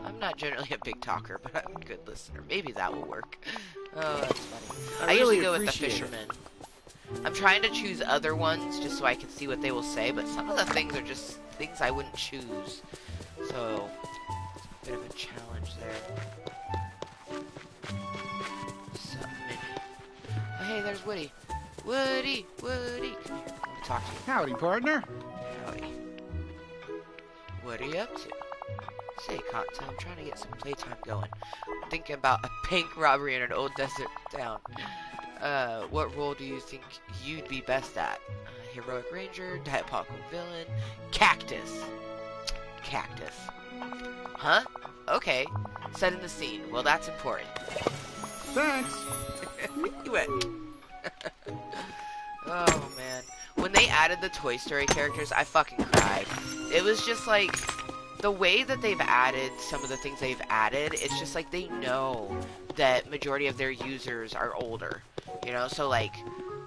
I'm not generally a big talker, but I'm a good listener. Maybe that will work. Oh, that's funny. I usually go with the fisherman. I'm trying to choose other ones just so I can see what they will say, but some of the things are just things I wouldn't choose. So, it's a bit of a challenge there. Sup, Minnie? Oh, hey, there's Woody. Woody! Woody! Come here. I want to talk to you. Howdy, partner. Howdy. What are you up to? Say, Kottontale, I'm trying to get some playtime going. I'm thinking about a bank robbery in an old desert town. What role do you think you'd be best at? Heroic Ranger, Diabolical Villain, Cactus. Cactus. Huh? Okay. Setting the scene. Well, that's important. Thanks. You went. Oh, man. When they added the Toy Story characters, I fucking cried. It was just like, the way that they've added some of the things they've added, it's just like they know that majority of their users are older. You know, so like,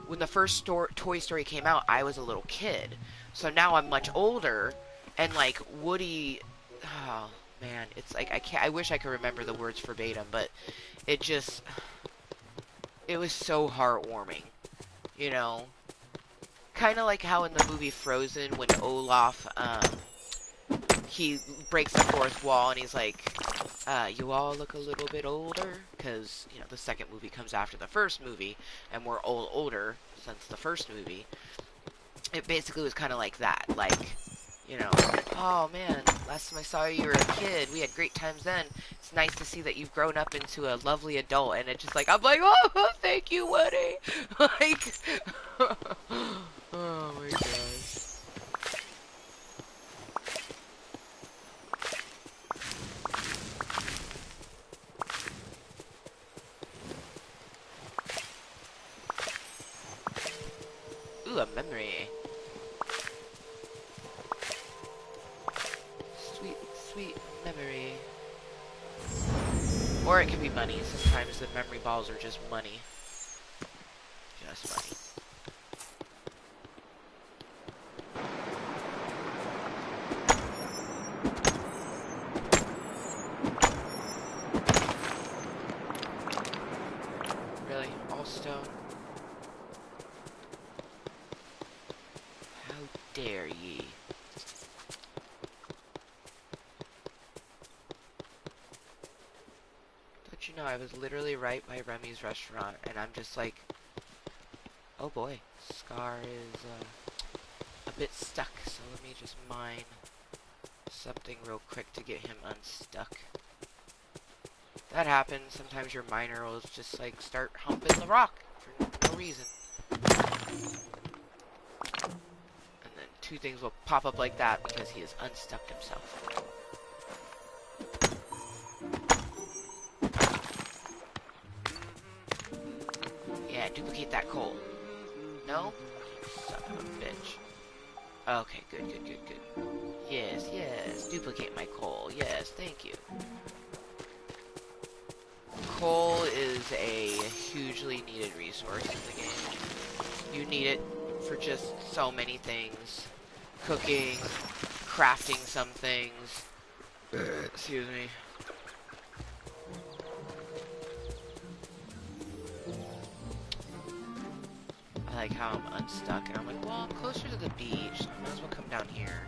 when the first Toy Story came out, I was a little kid. So now I'm much older, and like, Woody... Oh, man. It's like, I wish I could remember the words verbatim, but it just... It was so heartwarming. You know? Kind of like how in the movie Frozen, when Olaf, he breaks the fourth wall and he's like, you all look a little bit older, because, you know, the second movie comes after the first movie, and we're all older since the first movie. It basically was kind of like that, like, you know, oh man, last time I saw you were a kid, we had great times then, it's nice to see that you've grown up into a lovely adult, and it's just like, I'm like, oh, thank you, Woody, like, oh my gosh. Ooh, a memory. Sweet, sweet memory. Or it can be money. Sometimes the memory balls are just money. Just money. Really? All stone? How dare ye? Don't you know I was literally right by Remy's restaurant, and I'm just like, oh boy, Scar is a bit stuck, so let me just mine something real quick to get him unstuck. That happens. Sometimes your miner will just like start humping the rock for no reason. And then two things will pop up like that because he has unstuck himself. Yeah, duplicate that coal. No? Son of a bitch. Okay, good, good, good, good. Yes, yes, duplicate my coal. Yes, thank you. Coal is a hugely needed resource in the game. You need it for just so many things. Cooking, crafting some things. Excuse me. I like how I'm unstuck, and I'm like, well, I'm closer to the beach, so I might as well come down here.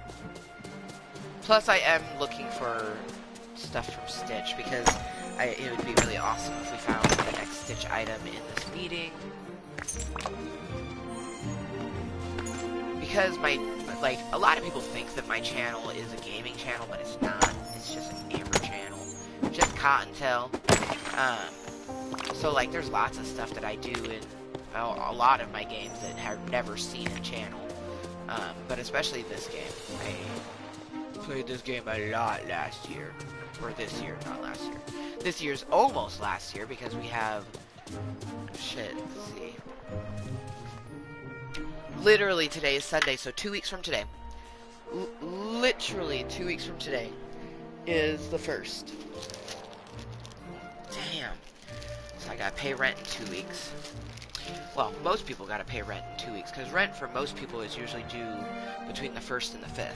Plus, I am looking for stuff from Stitch, because it would be really awesome if we found the next Stitch item in this meeting. Because like, a lot of people think that my channel is a gaming channel, but it's not. It's just an Amber channel. Just Kottontale. So, like, there's lots of stuff that I do in a lot of my games that have never seen a channel. But especially this game. I played this game a lot last year. Or this year, not last year. This year's almost last year because we have... Shit, let's see. Literally today is Sunday, so 2 weeks from today. Literally 2 weeks from today is the 1st. Damn. So I gotta pay rent in 2 weeks. Well, most people gotta pay rent in 2 weeks, because rent for most people is usually due between the 1st and the 5th.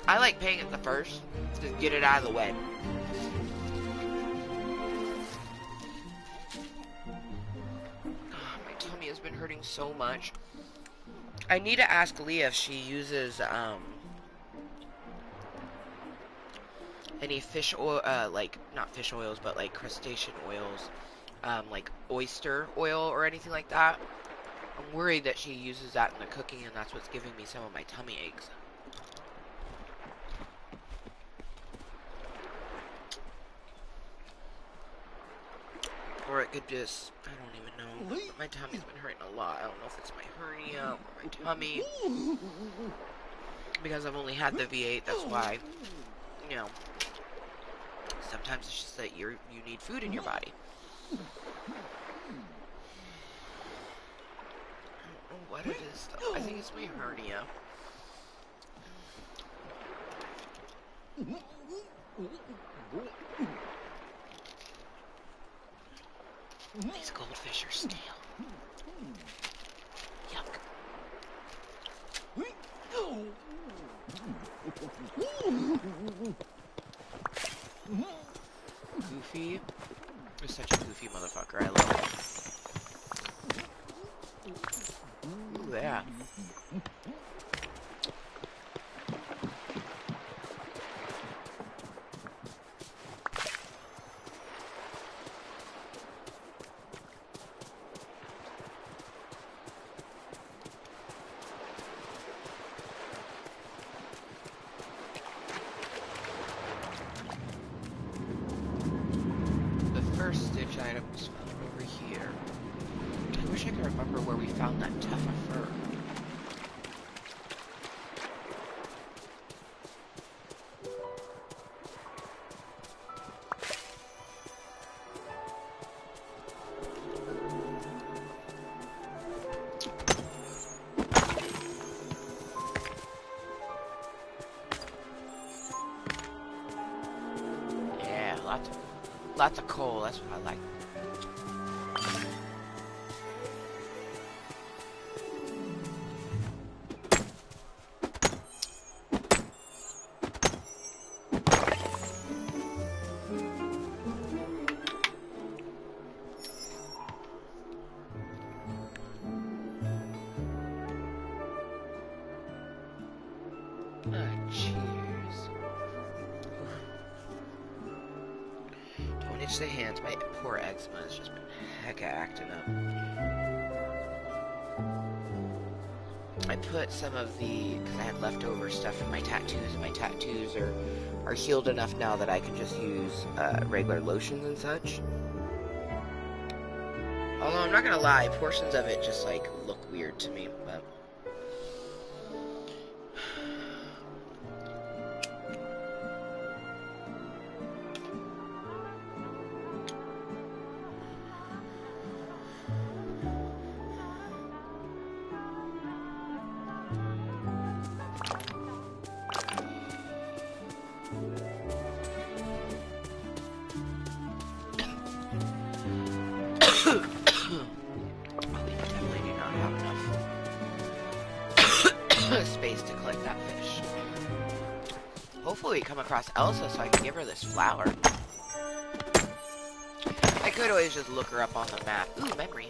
I like paying it the 1st, to get it out of the way. My tummy has been hurting so much. I need to ask Leah if she uses, any fish oil, like, not fish oils, but like crustacean oils, like oyster oil or anything like that. I'm worried that she uses that in the cooking and that's what's giving me some of my tummy aches. Or it could just, I don't even know. My tummy's been hurting a lot. I don't know if it's my hernia or my tummy. because I've only had the V8. That's why, you know, sometimes it's just that you need food in your body. I don't know what it is, though. I think it's my hernia. These goldfish are stale. Yuck. Goofy is such a goofy motherfucker. I love it. Ooh, yeah. Stitch items found over here. I wish I could remember where we found that tuft of fur. Yeah, lots of coal, that's what I like. Cheers. Don't itch the hands, my poor eczema has just been hecka acting up. I put some of the, because I had leftover stuff from my tattoos, and my tattoos are healed enough now that I can just use regular lotions and such. Although I'm not gonna lie, portions of it just like look weird to me, but space to collect that fish. Hopefully we come across Elsa so I can give her this flower. I could always just look her up on the map. Ooh, memory.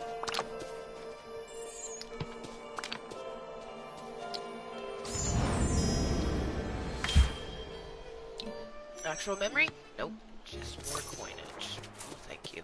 Actual memory? Nope. Just more coinage. Oh, thank you.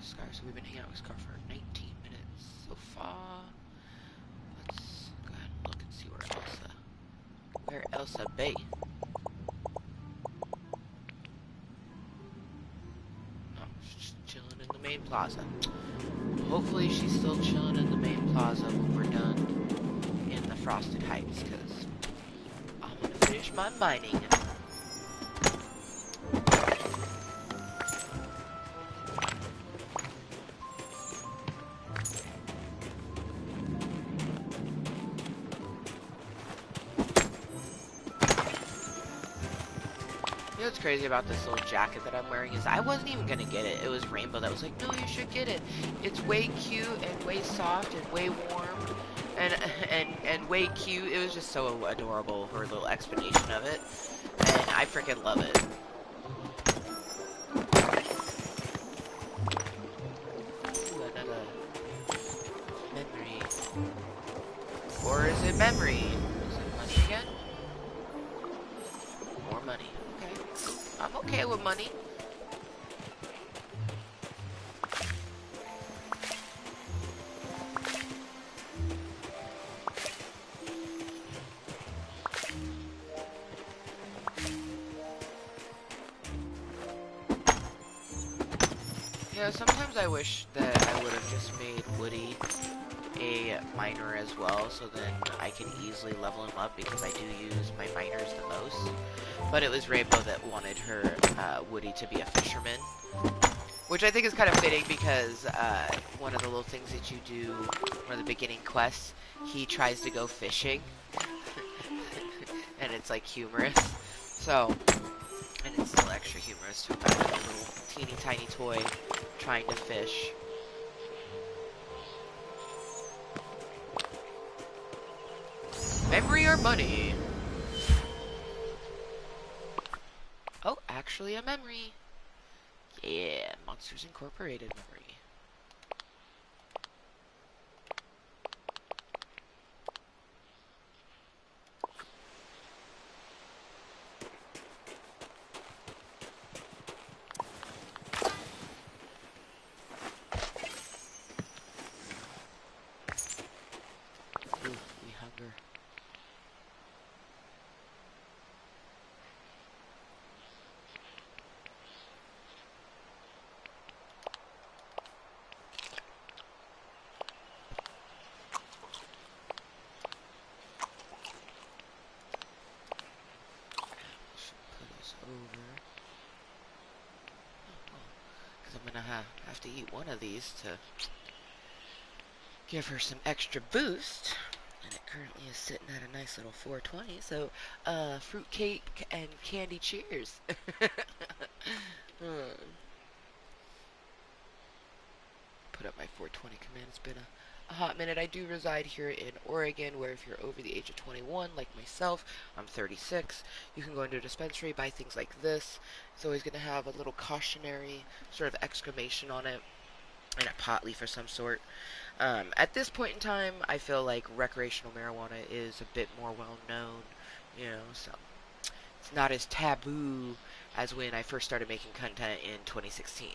Scar. So we've been hanging out with Scar for 19 minutes so far. Let's go ahead and look and see where Elsa be. Oh, she's just chilling in the main plaza. Hopefully she's still chilling in the main plaza when we're done in the Frosted Heights, because I'm gonna finish my mining. You know what's crazy about this little jacket that I'm wearing is I wasn't even gonna get it. It was Rainbow that was like, no, you should get it. It's way cute and way soft and way warm and way cute. It was just so adorable, her little explanation of it. And I freaking love it. Ooh, another memory. Or is it memory? Is it money again? More money. Okay. I'm okay with money. Yeah, sometimes I wish that I would have just made Woody a miner as well, so then I can easily level him up because I do use my miners the most. But it was Rainbow that wanted her Woody to be a fisherman, which I think is kind of fitting because one of the little things that you do, one of the beginning quests, he tries to go fishing, and it's like humorous. So, and it's still extra humorous to about a little teeny tiny toy trying to fish. Memory or money? Oh, actually a memory. Yeah, Monsters Incorporated memory. Ooh, we hunger. Over. Because I'm gonna have to eat one of these to give her some extra boost. And it currently is sitting at a nice little 420. So, fruit cake and candy cheers. Put up my 420 command. It's been a hot minute. I do reside here in Oregon, where if you're over the age of 21, like myself, I'm 36, you can go into a dispensary, buy things like this. It's always going to have a little cautionary sort of exclamation on it, and a pot leaf of some sort. At this point in time, I feel like recreational marijuana is a bit more well known, you know, so it's not as taboo as when I first started making content in 2016.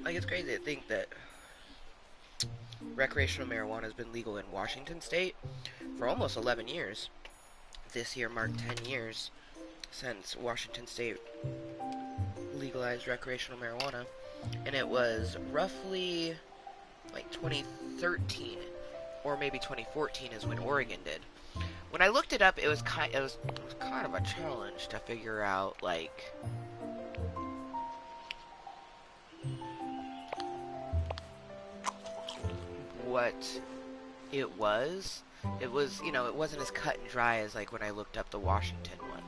Like, it's crazy to think that recreational marijuana has been legal in Washington state for almost 11 years. This year marked 10 years since Washington state legalized recreational marijuana, and it was roughly like 2013 or maybe 2014 is when Oregon did. When I looked it up, it was kind of a challenge to figure out like what it was. It was, you know, it wasn't as cut and dry as like when I looked up the Washington one.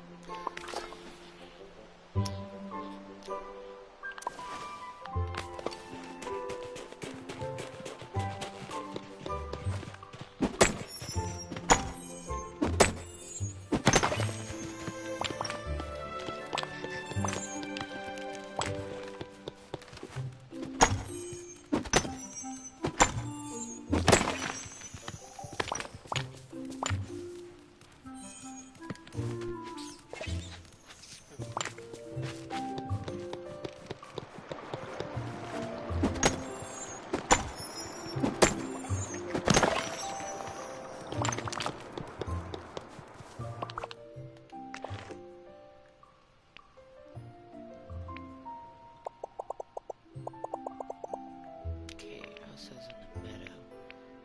says in the meadow.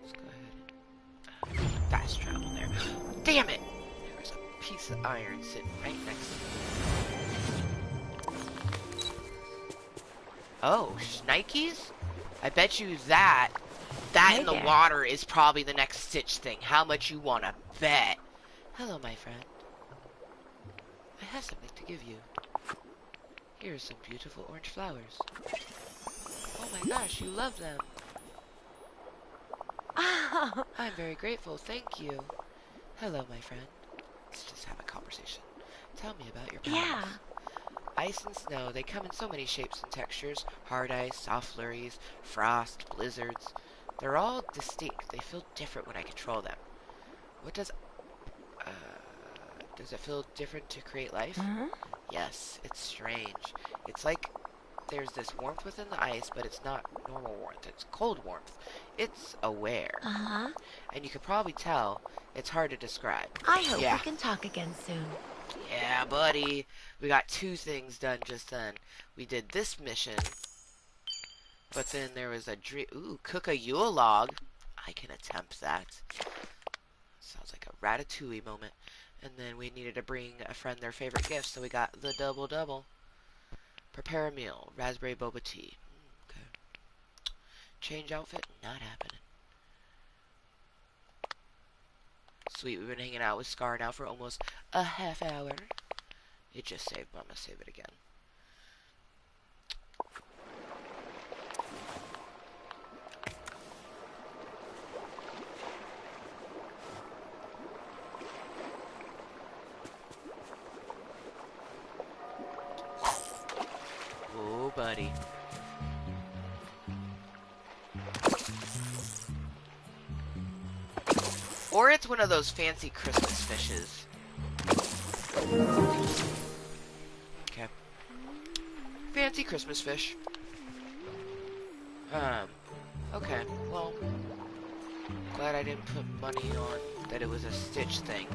Let's go ahead and fast travel there. Damn it! There was a piece of iron sitting right next to me. Oh, shnikes? I bet you that in the water is probably the next stitch thing. How much you wanna bet? Hello, my friend. I have something to give you. Here are some beautiful orange flowers. Oh my gosh, you love them. I'm very grateful, thank you. Hello, my friend. Let's just have a conversation. Tell me about your powers. Yeah. Ice and snow, they come in so many shapes and textures. Hard ice, soft flurries, frost, blizzards. They're all distinct. They feel different when I control them. What does it feel different to create life? Yes, it's strange. It's like there's this warmth within the ice, but it's not normal warmth. It's cold warmth. It's aware. And you can probably tell it's hard to describe. I hope we can talk again soon. Yeah, buddy. We got 2 things done just then. We did this mission, but then there was a dream. Ooh, cook a Yule log. I can attempt that. Sounds like a Ratatouille moment. And then we needed to bring a friend their favorite gift, so we got the double. Prepare a meal. Raspberry boba tea. Okay. Change outfit. Not happening. Sweet, we've been hanging out with Scar now for almost a half hour. It just saved, but I'm gonna save it again. Oh, buddy. Or it's one of those fancy Christmas fishes. Okay. Fancy Christmas fish. Okay, well, glad I didn't put money on that it was a Stitch thing.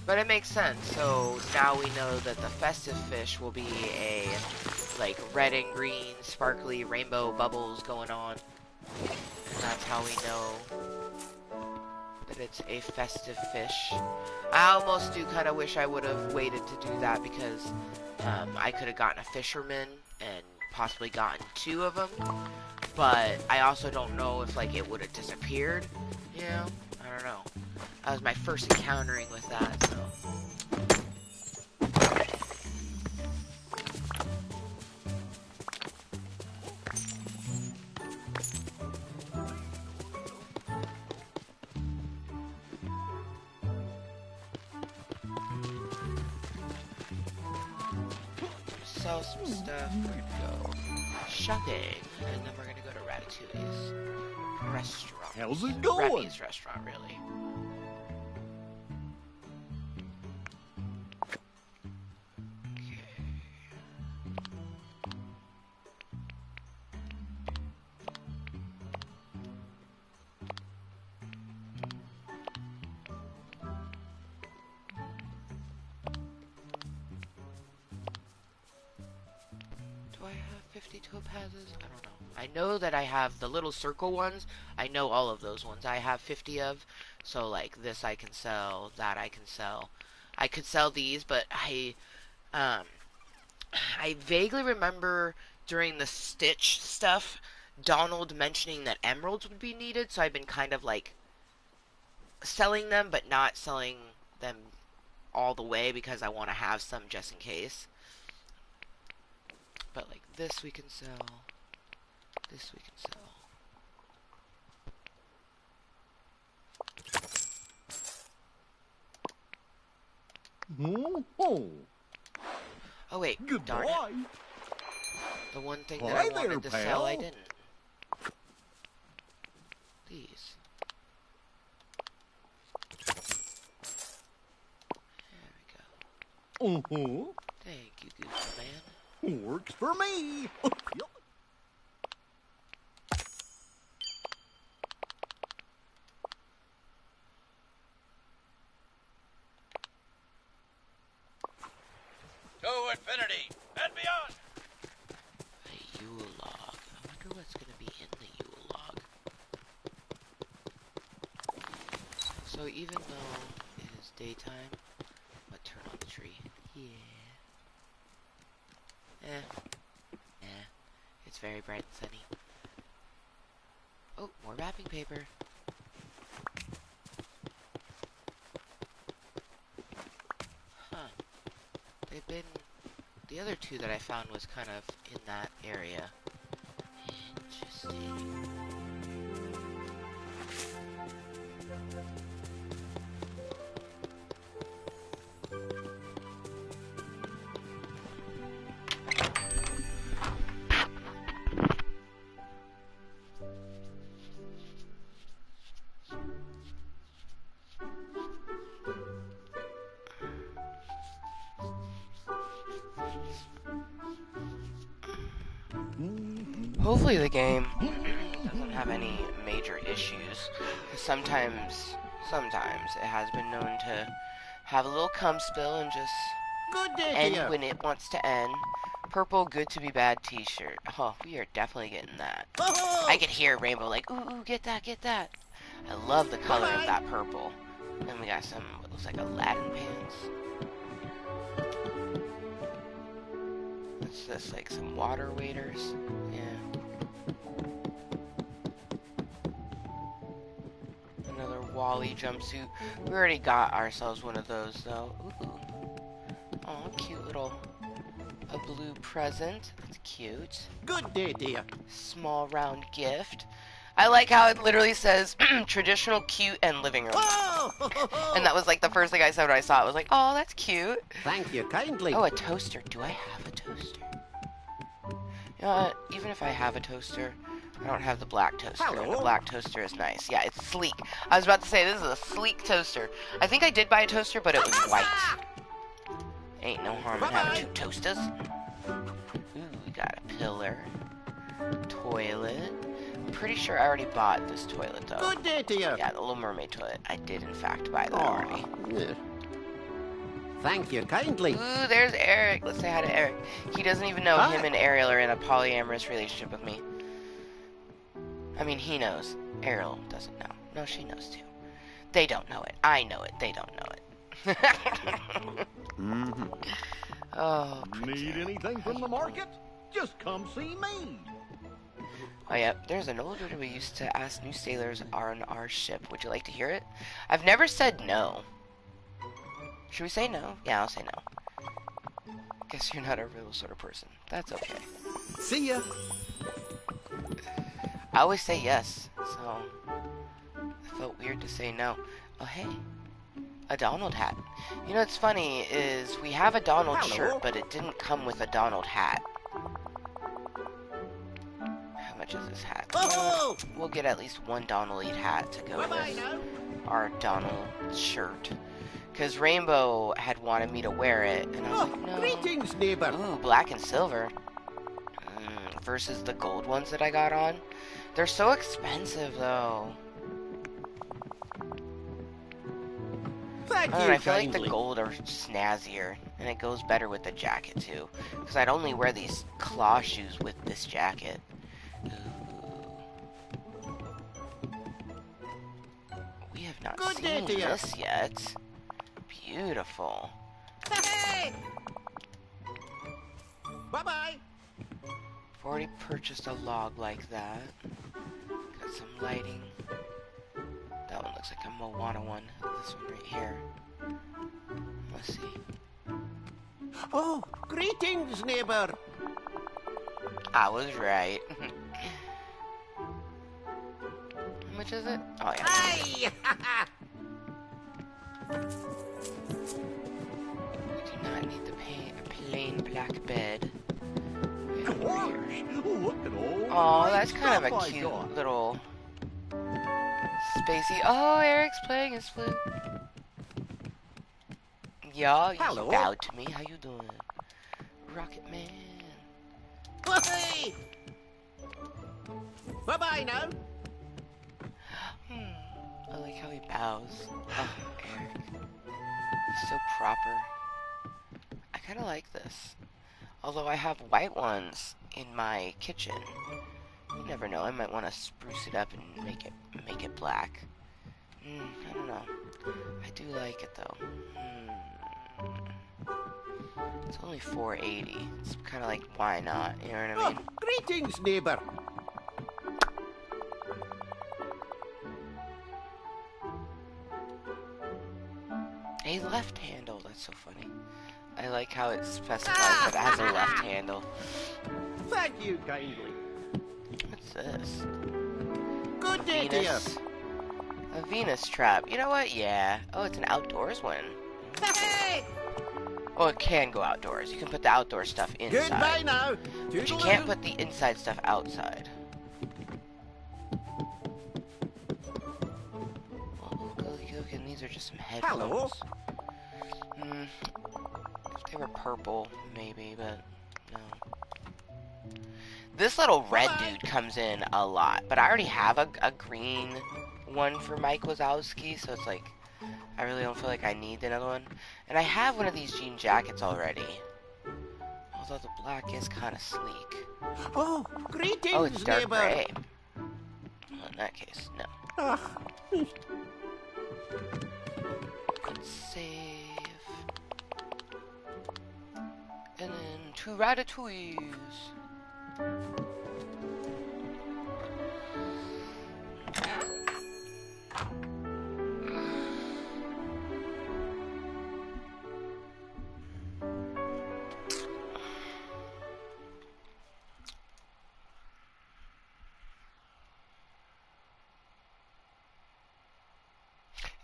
But it makes sense, so now we know that the festive fish will be a, like, red and green, sparkly rainbow bubbles going on. And that's how we know that it's a festive fish. I almost do kind of wish I would have waited to do that because I could have gotten a fisherman and possibly gotten 2 of them. But I also don't know if, like, it would have disappeared, you know? I don't know. That was my first encountering with that, so. Sell some stuff. We're gonna go shopping, and then we're gonna go to Ratatouille's restaurant. How's it going? Remy's restaurant, really. Do I have 50 topazes? I don't know. I know that I have the little circle ones. I know all of those ones I have 50 of. So, like, this I can sell, that I can sell. I could sell these, but I vaguely remember during the Stitch stuff, Donald mentioning that emeralds would be needed, so I've been kind of, like, selling them, but not selling them all the way because I want to have some just in case. But, like, this we can sell. This we can sell. Oh, wait. Darn it. The one thing that I wanted to sell, I didn't. These. There we go. Thank you, Goofy Man. Works for me. To infinity and beyond. what's gonna be in the Yule log. So even though it is daytime, I'm gonna turn on the tree. Yeah. It's very bright and sunny. Oh, more wrapping paper. Huh. They've been... The other two that I found was kind of in that area. Interesting. Hopefully the game doesn't have any major issues. Sometimes it has been known to have a little cum spill and just end when it wants to end. Purple, good to be bad t-shirt. Oh, we are definitely getting that. I can hear Rainbow like, ooh, get that, get that. I love the color of that purple. Then we got some, what looks like Aladdin pants. What's this, like some water waders? Yeah. Another Wally jumpsuit. We already got ourselves one of those though. Ooh. Oh, cute little, a blue present. That's cute. Good day, dear. Small round gift. I like how it literally says traditional, cute, and living room. Oh! And that was like the first thing I said when I saw it. I was like, oh, that's cute. Thank you kindly. Oh, a toaster. Do I have a toaster? You know what? Even if I have a toaster, I don't have the black toaster. Hello. And the black toaster is nice. Yeah, it's sleek. I was about to say, this is a sleek toaster. I think I did buy a toaster, but it was white. Ain't no harm in having two toasters. Ooh, we got a pillar. Toilet. I'm pretty sure I already bought this toilet, though. Good day to you. Yeah, the Little Mermaid toilet. I did, in fact, buy that already. Yeah. Thank you kindly. Ooh, there's Eric. Let's say hi to Eric. He doesn't even know him and Ariel are in a polyamorous relationship with me. I mean, he knows. Ariel doesn't know. No, she knows too. They don't know it. I know it. They don't know it. Oh, Need anything from the market? Just come see me. Oh, yeah. There's an old order we used to ask new sailors on our ship. Would you like to hear it? I've never said no. Should we say no? Yeah, I'll say no. Guess you're not a real sort of person. That's okay. See ya. I always say yes, so it felt weird to say no. Oh, hey. A Donald hat. You know what's funny is we have a Donald shirt, but it didn't come with a Donald hat. How much is this hat? Oh! We'll get at least one Donald hat to go with our Donald shirt. Because Rainbow had wanted me to wear it, and I was like, no. Greetings, neighbor. Ooh, black and silver. Versus the gold ones that I got on. They're so expensive, though. Thank you I feel like kindly. the gold are snazzier, and it goes better with the jacket, too. Because I'd only wear these claw shoes with this jacket. Ooh. We have not seen this yet. Beautiful. Hey! Bye-bye. I've already purchased a log like that. Got some lighting. That one looks like a Moana one. This one right here. Let's see. Oh, greetings, neighbor. I was right. How much is it? Oh, yeah. Hey! We do not need the plain black bed. Look at all Oh, the that's kind of stuff a I cute got. little spacey. Oh, Eric's playing his flute. Y'all, you Hello. bowed to me. How you doing? Rocket Man. Hey! Bye-bye now. I like how he bows. Oh, Eric. He's so proper. I kind of like this. Although I have white ones in my kitchen. You never know. I might want to spruce it up and make it black. I don't know. I do like it though. It's only $4.80. It's kind of like, why not? You know what I mean? Oh, greetings, neighbor. A left handle. That's so funny. I like how it specifies that it has a left handle. Thank you kindly. What's this? Good day to you. A Venus trap. You know what? Yeah. Oh, it's an outdoors one. Hey! Oh, it can go outdoors. You can put the outdoor stuff inside. Goodbye now. But you can't put the inside stuff outside. And these are just some headphones. Hello. If they were purple, maybe, but no. This little red dude comes in a lot, but I already have a green one for Mike Wazowski, so it's like, I really don't feel like I need another one. And I have one of these jean jackets already. Although the black is kind of sleek. Oh, greetings, Oh, it's dark neighbor. gray. Well, in that case, no. Let's save. And then 2 ratatouilles.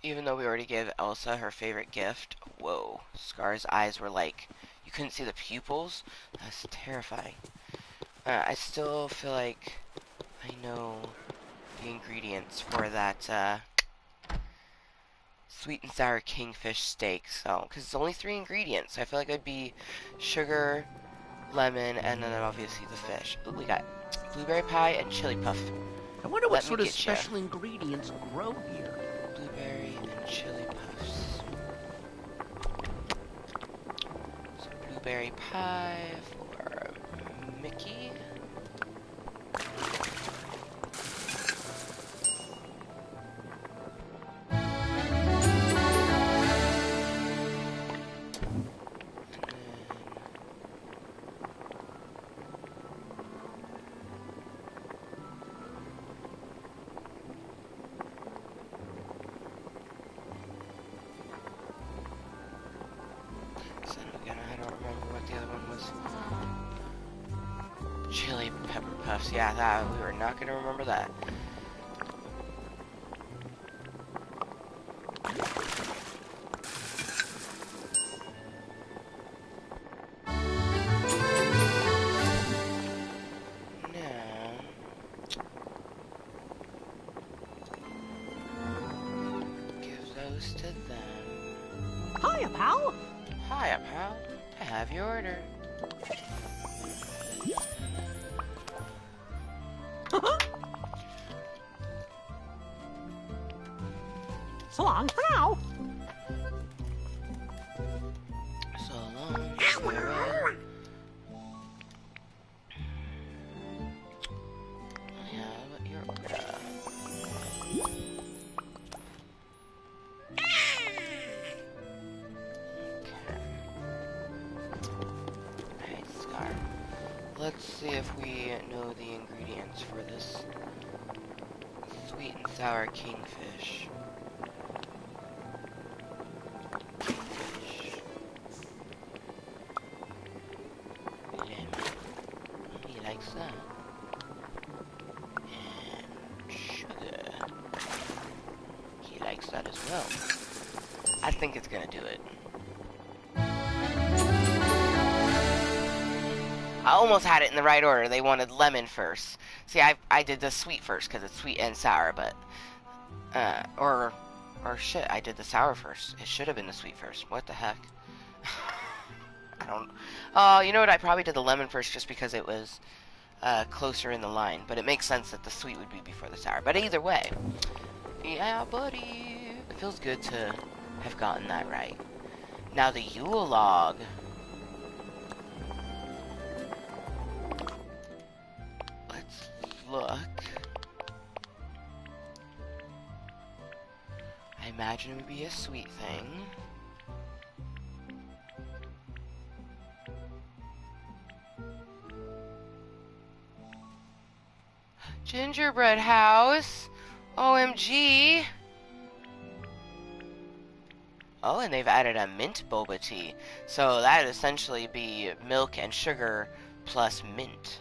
Even though we already gave Elsa her favorite gift, whoa, Scar's eyes were like, you couldn't see the pupils? That's terrifying. I still feel like I know the ingredients for that sweet and sour kingfish steak, so, because it's only 3 ingredients, I feel like it'd be sugar, lemon, and then obviously the fish. Ooh, we got blueberry pie and chili puff. I wonder what Let me sort of get special ingredients grow here. Blueberry and chili puffs. So blueberry pie for Mickey. Chili pepper puffs. Yeah, that we were not gonna remember that. Now, give those to them. Hiya, pal. Hiya, pal. I have your order. So long for now. So long, farewell. I have your order. Okay, Scar. Let's see if we know the ingredients for this sweet and sour kingfish. He likes that. And sugar. He likes that as well. I think it's gonna do it. I almost had it in the right order. They wanted lemon first. See, I did the sweet first because it's sweet and sour, but or shit, I did the sour first. It should have been the sweet first. What the heck? I don't. You know what? I probably did the lemon first just because it was closer in the line. But it makes sense that the sweet would be before the sour. But either way, yeah, buddy, it feels good to have gotten that right. Now the Yule log. look. I imagine it would be a sweet thing. Gingerbread house. OMG. Oh, and they've added a mint boba tea. So that would essentially be milk and sugar plus mint.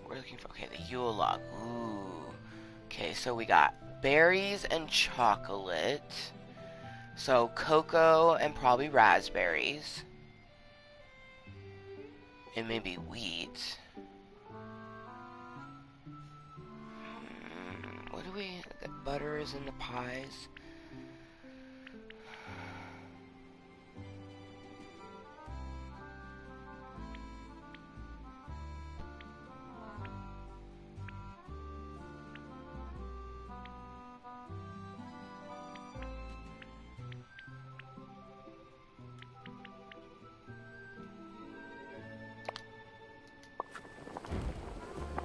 We're looking for, okay, the Yule log. Ooh. Okay, so we got berries and chocolate. So cocoa and probably raspberries. And maybe wheat. What do we... The butter is in the pies.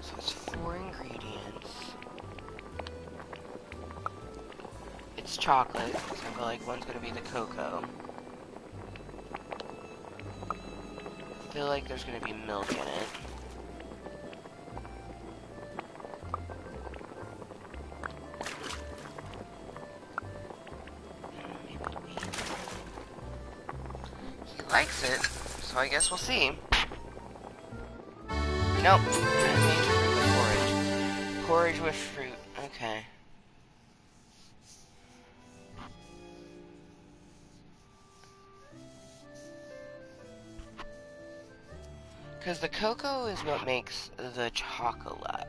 So it's 4 ingredients. It's chocolate, so I feel like one's gonna be the cocoa. I feel like there's gonna be milk in it. Maybe wheat. He likes it, so I guess we'll see. Nope. Porridge. Porridge with fruit. Okay. Because the cocoa is what makes the chocolate.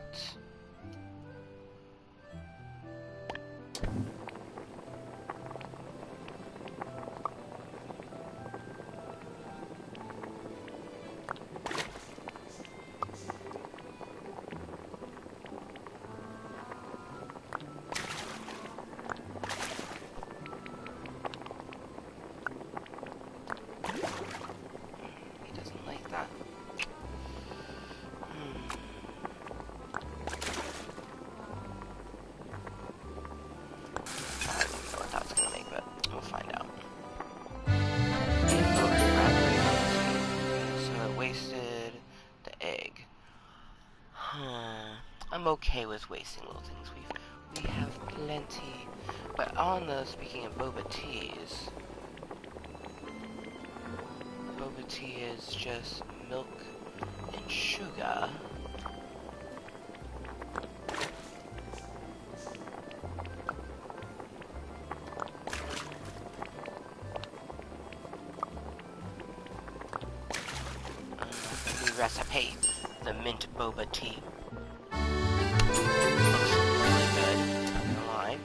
I'm okay with wasting little things. We have plenty. But on the, speaking of boba teas, boba tea is just milk and sugar. The new recipe, the mint boba tea. Looks really good, not gonna lie.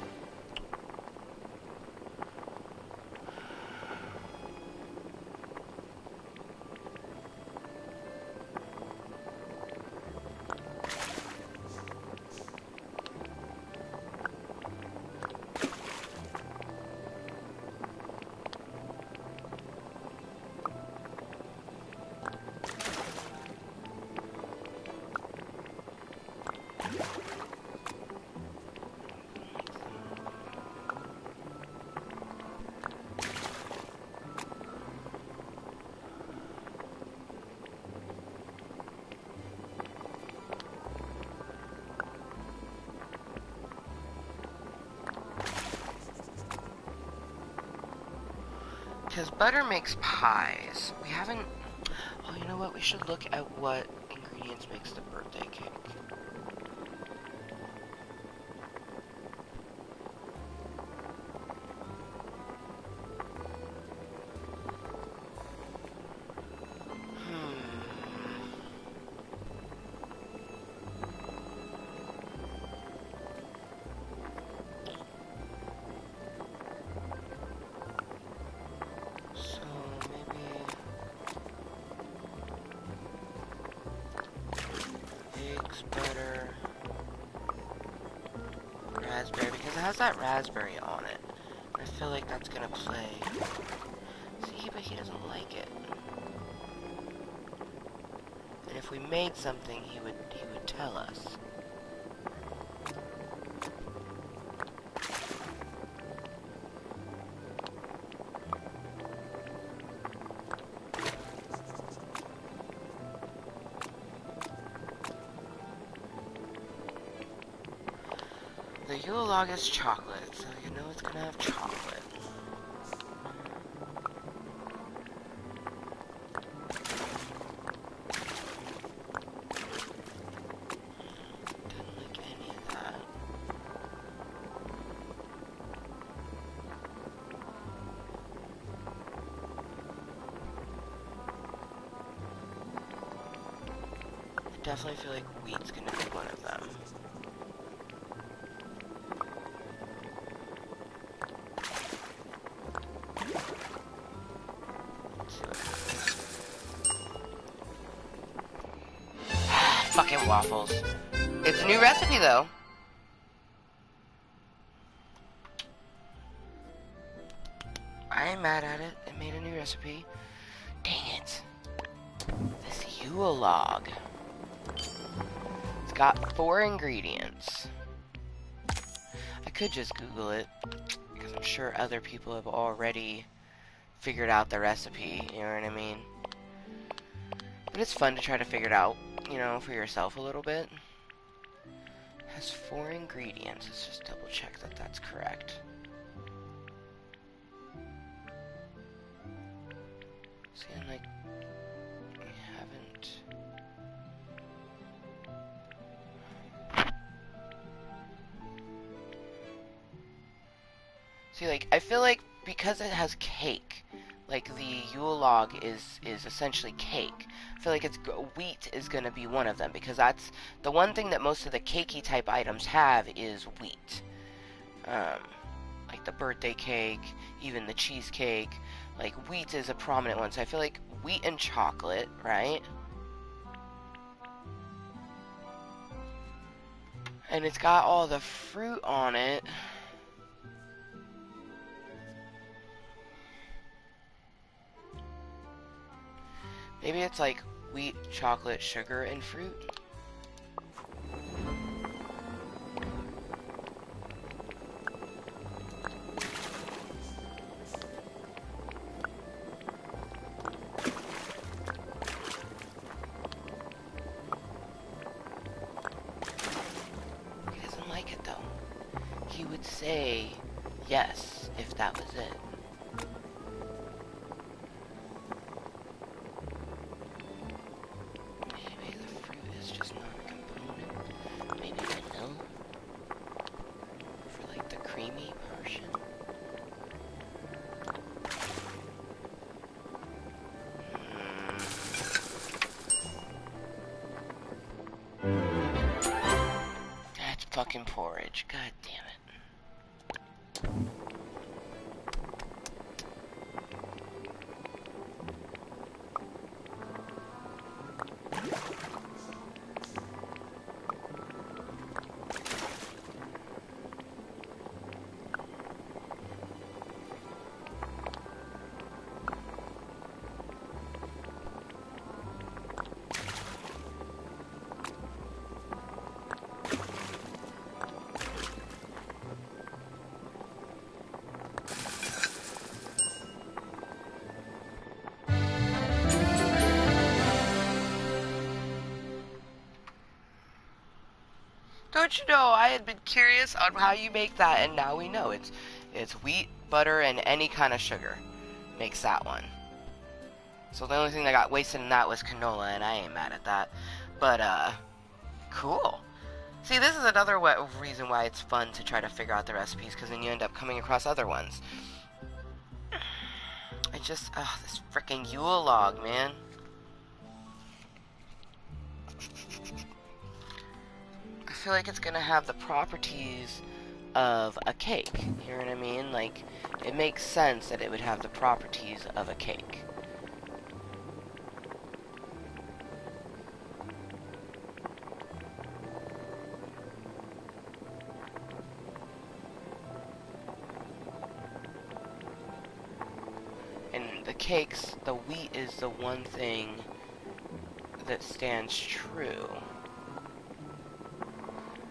Because butter makes pies. We haven't... Oh, you know what? We should look at what ingredients makes the birthday cake. Butter, raspberry, because it has that raspberry on it. I feel like that's gonna play. See, but he doesn't like it. And if we made something, he would tell us. The Yule log is chocolate, so you know it's gonna have chocolate. Didn't like any of that. I definitely feel like wheat's gonna be one of them. Fucking waffles. It's a new recipe though. I ain't mad at it. It made a new recipe. Dang it. This Yule log. It's got 4 ingredients. I could just Google it, because I'm sure other people have already figured out the recipe, you know what I mean? But it's fun to try to figure it out, you know, for yourself a little bit. It has 4 ingredients. Let's just double check that that's correct. See, I'm like, I haven't. See, like, I feel like because it has cake, like the Yule log is essentially cake. I feel like wheat is gonna be one of them, because that's the one thing that most of the cakey type items have is wheat. Like the birthday cake, even the cheesecake, like wheat is a prominent one. So I feel like wheat and chocolate, right? And it's got all the fruit on it. Maybe it's like wheat, chocolate, sugar, and fruit. He doesn't like it though. He would say yes if that was it. Fucking porridge, god damn it. Don't you know, I had been curious on how you make that, and now we know. It's wheat, butter, and any kind of sugar makes that one. So the only thing that got wasted in that was canola, and I ain't mad at that. But, cool. See, this is another reason why it's fun to try to figure out the recipes, because then you end up coming across other ones. I just, this frickin' Yule log, man. I feel like it's gonna have the properties of a cake. You know what I mean? Like, it makes sense that it would have the properties of a cake. And the cakes, the wheat is the one thing that stands true.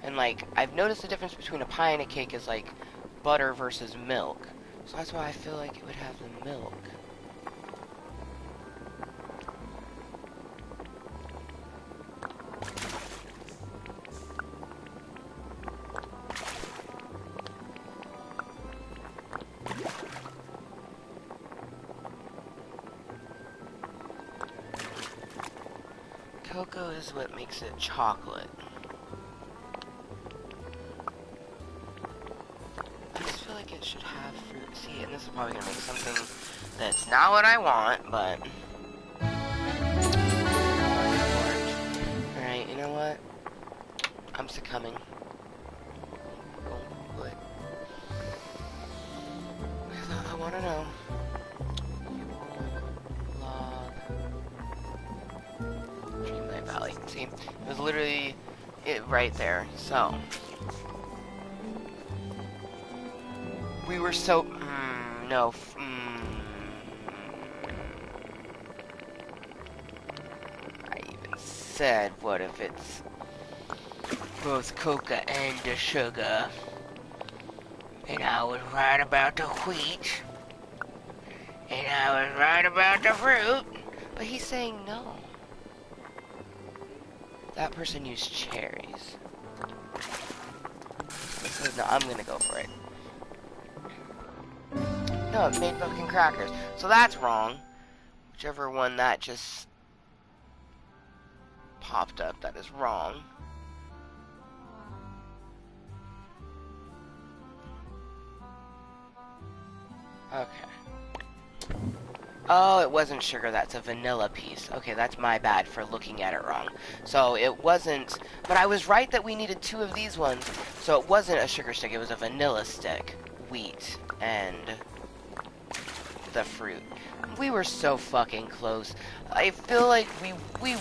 And, like, I've noticed the difference between a pie and a cake is, like, butter versus milk. So that's why I feel like it would have the milk. Cocoa is what makes it chocolate. I just feel like it should have fruit. See, and this is probably gonna make something that's not what I want, but... Alright, you know what? I'm succumbing. I wanna know. Valley. See, it was literally it right there. So we were so no. I even said, what if it's both coca and the sugar? And I was right about the wheat, and I was right about the fruit. But he's saying no. That person used cherries. So no, I'm gonna go for it. No, it made fucking crackers. So that's wrong. Whichever one that just popped up, that is wrong. Okay. Oh, it wasn't sugar, that's a vanilla piece. Okay, that's my bad for looking at it wrong. So it wasn't, but I was right that we needed 2 of these ones. So it wasn't a sugar stick, it was a vanilla stick. Wheat and the fruit. We were so fucking close. I feel like we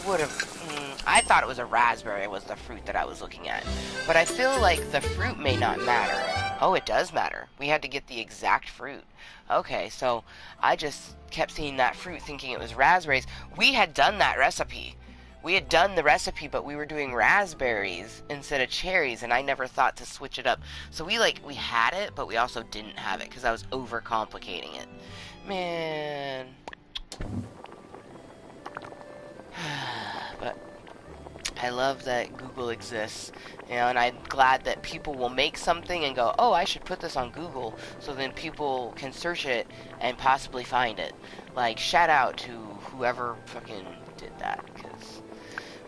would have, I thought it was a raspberry was the fruit that I was looking at. But I feel like the fruit may not matter. Oh, it does matter. We had to get the exact fruit. Okay, so I just kept seeing that fruit thinking it was raspberries. We had done that recipe. We had done the recipe, but we were doing raspberries instead of cherries, and I never thought to switch it up. So we had it, but we also didn't have it because I was overcomplicating it. Man. But I love that Google exists, you know, and I'm glad that people will make something and go, oh, I should put this on Google, so then people can search it and possibly find it. Like, shout out to whoever fucking did that, because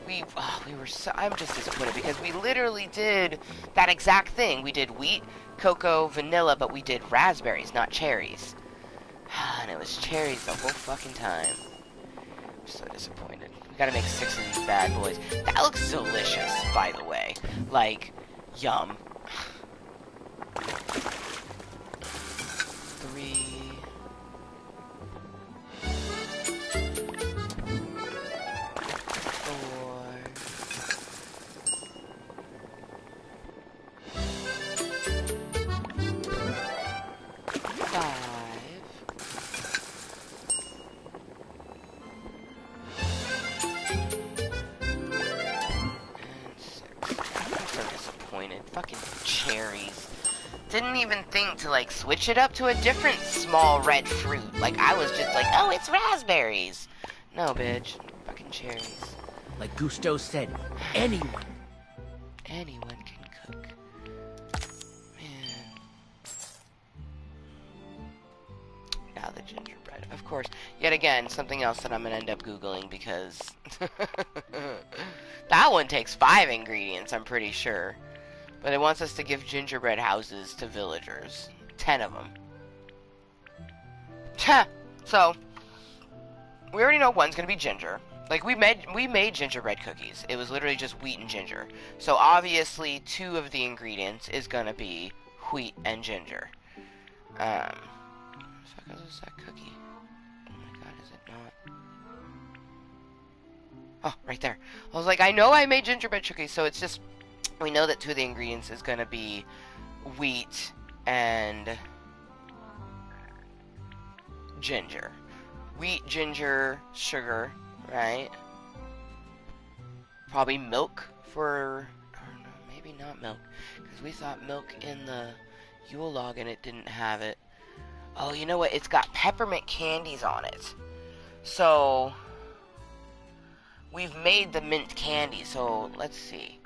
we were so, I'm just disappointed, because we literally did that exact thing. We did wheat, cocoa, vanilla, but we did raspberries, not cherries. And it was cherries the whole fucking time. I'm so disappointed. We gotta make 6 of these bad boys. That looks delicious, by the way. Like, yum. 3. 5. Fucking cherries. Didn't even think to, like, switch it up to a different small red fruit. Like, I was just like, oh, it's raspberries. No, bitch. Fucking cherries. Like Gusto said, anyone can cook. Man. Now the gingerbread. Of course. Yet again, something else that I'm gonna end up Googling, because that one takes 5 ingredients, I'm pretty sure. But it wants us to give gingerbread houses to villagers. 10 of them. So, we already know one's gonna be ginger. Like, we made gingerbread cookies. It was literally just wheat and ginger. So, obviously, 2 of the ingredients is gonna be wheat and ginger. Fuck is that cookie? Oh my god, is it not? Oh, right there. I was like, I know I made gingerbread cookies, so it's just... We know that 2 of the ingredients is going to be wheat and ginger. Wheat, ginger, sugar, right? Probably milk for, or no, maybe not milk, because we thought milk in the Yule log and it didn't have it. Oh, you know what? It's got peppermint candies on it. So, we've made the mint candy, so let's see.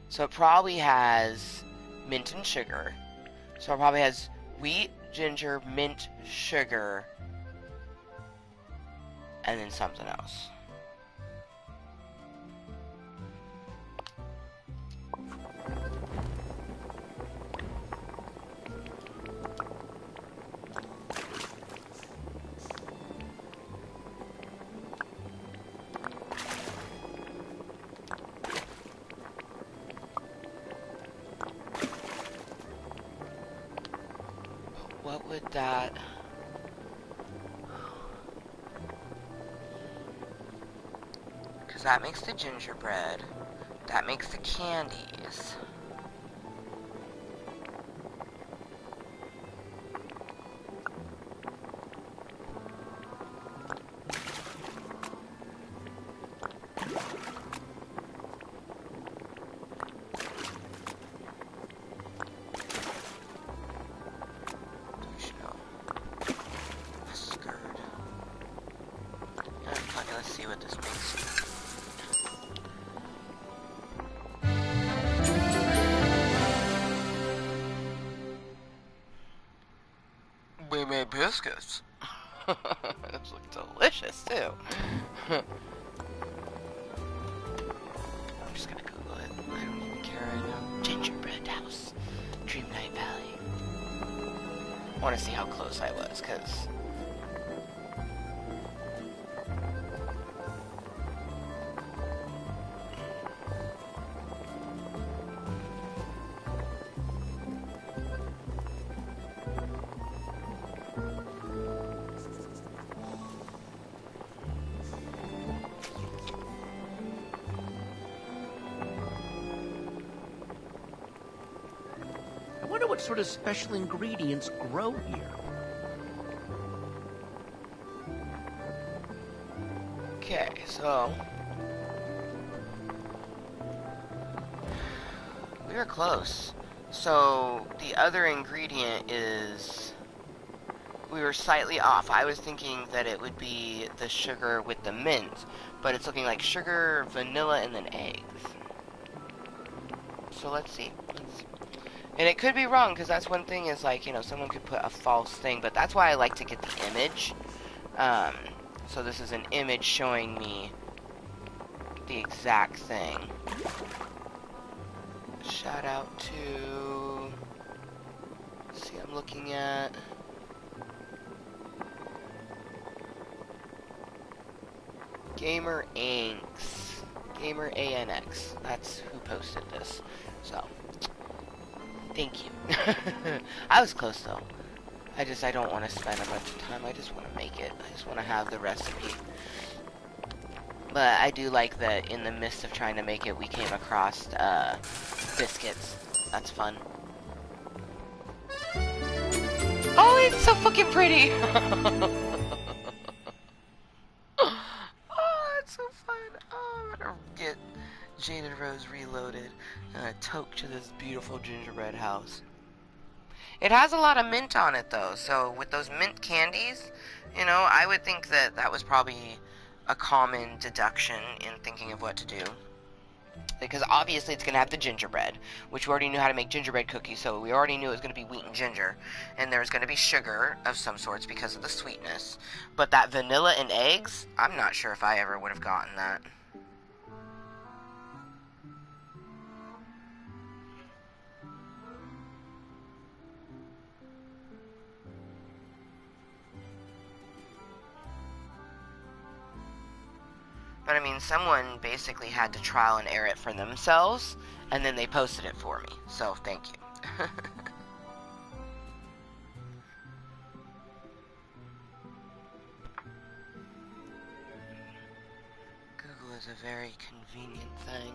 So it probably has mint and sugar. So it probably has wheat, ginger, mint, sugar, and then something else. What would that... Because that makes the gingerbread. That makes the candies. We made biscuits. Those look delicious too. I'm just gonna Google it. I don't even care right now. Gingerbread house, Dreamlight Valley. I want to see how close I was, cause what sort of special ingredients grow here. okay, so we were close. So the other ingredient is, we were slightly off. I was thinking that it would be the sugar with the mint, but it's looking like sugar, vanilla, and then eggs. So let's see. And it could be wrong, because that's one thing is, like, you know, someone could put a false thing, but that's why I like to get the image. So this is an image showing me the exact thing. Shout out to, let's see, I'm looking at Gamer Anx. Gamer ANX. That's who posted this. So, thank you. I was close though. I don't want to spend a bunch of time. I just want to make it. I just want to have the recipe. But I do like that in the midst of trying to make it, we came across biscuits. That's fun. Oh, it's so fucking pretty! Oh, it's so fun. Oh, I'm gonna get Jaded Rose reloaded and toke to this beautiful gingerbread house. It has a lot of mint on it though, so with those mint candies, you know, I would think that that was probably a common deduction in thinking of what to do. Because obviously it's going to have the gingerbread, which we already knew how to make gingerbread cookies, so we already knew it was going to be wheat and ginger. And there's going to be sugar of some sorts because of the sweetness. But that vanilla and eggs, I'm not sure if I ever would have gotten that. But I mean, someone basically had to trial and error it for themselves, and then they posted it for me. So, thank you. Google is a very convenient thing.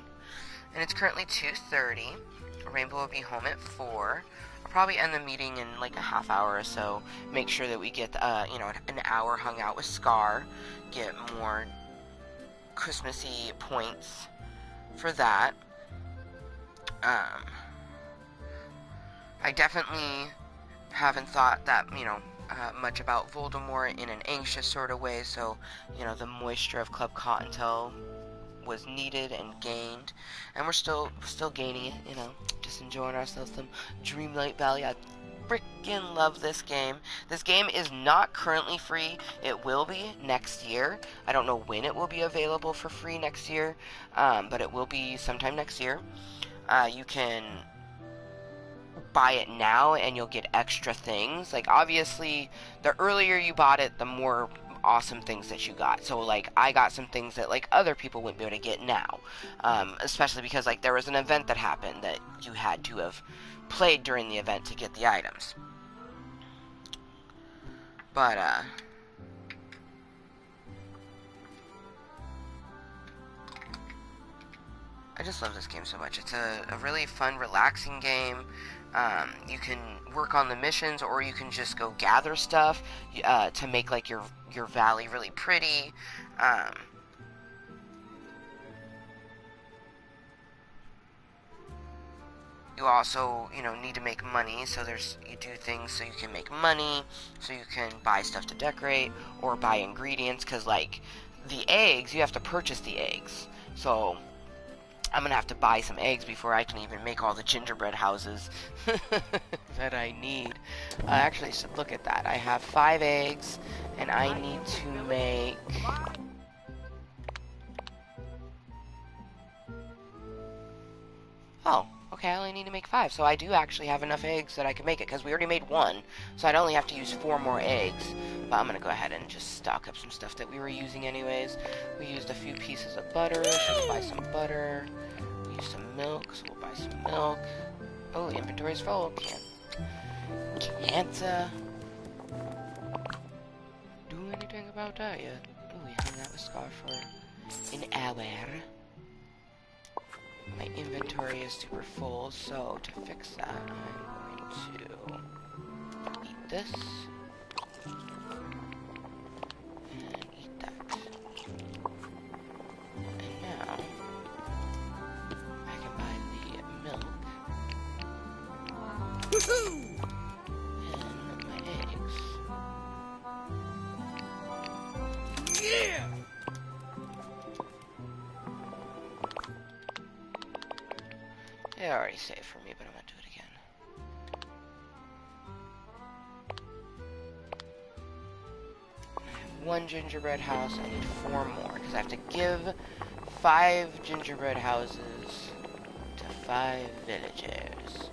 And it's currently 2:30. Rainbow will be home at 4. I'll probably end the meeting in like a half hour or so. Make sure that we get, you know, an hour hung out with Scar. Get more Christmassy points for that. I definitely haven't thought that, much about Voldermort in an anxious sort of way, so, the moisture of Club Cottontale was needed and gained, and we're still gaining it, just enjoying ourselves some Dreamlight Valley. I freaking love this game. This game is not currently free. It will be next year. I don't know when it will be available for free next year, but it will be sometime next year. You can buy it now and you'll get extra things. Like, obviously, the earlier you bought it, the more awesome things that you got. So, like, I got some things that, like, other people wouldn't be able to get now. Especially because, like, there was an event that happened that you had to have played during the event to get the items. But, I just love this game so much. It's a really fun, relaxing game. You can work on the missions, or you can just go gather stuff to make, like, your valley really pretty. You also, need to make money, so you do things so you can make money, so you can buy stuff to decorate, or buy ingredients, because, like, the eggs, you have to purchase the eggs. So I'm gonna have to buy some eggs before I can even make all the gingerbread houses that I need. Actually, so look at that. I have 5 eggs, and I need to make... Oh, okay, I only need to make 5. So I do actually have enough eggs that I can make it, because we already made 1. So I'd only have to use 4 more eggs. But I'm gonna go ahead and just stock up some stuff that we were using anyways. We used a few pieces of butter, so we'll buy some butter. We used some milk, so we'll buy some milk. Oh, the inventory's full. Can't do anything about that yet. Oh, we hung out with Scar for an hour. My inventory is super full, so to fix that, I'm going to eat this. And eat that. And now, I can buy the milk. And my eggs. Yeah! It already saved for me, but I'm gonna do it again. I have 1 gingerbread house. I need 4 more, because I have to give 5 gingerbread houses to 5 villagers.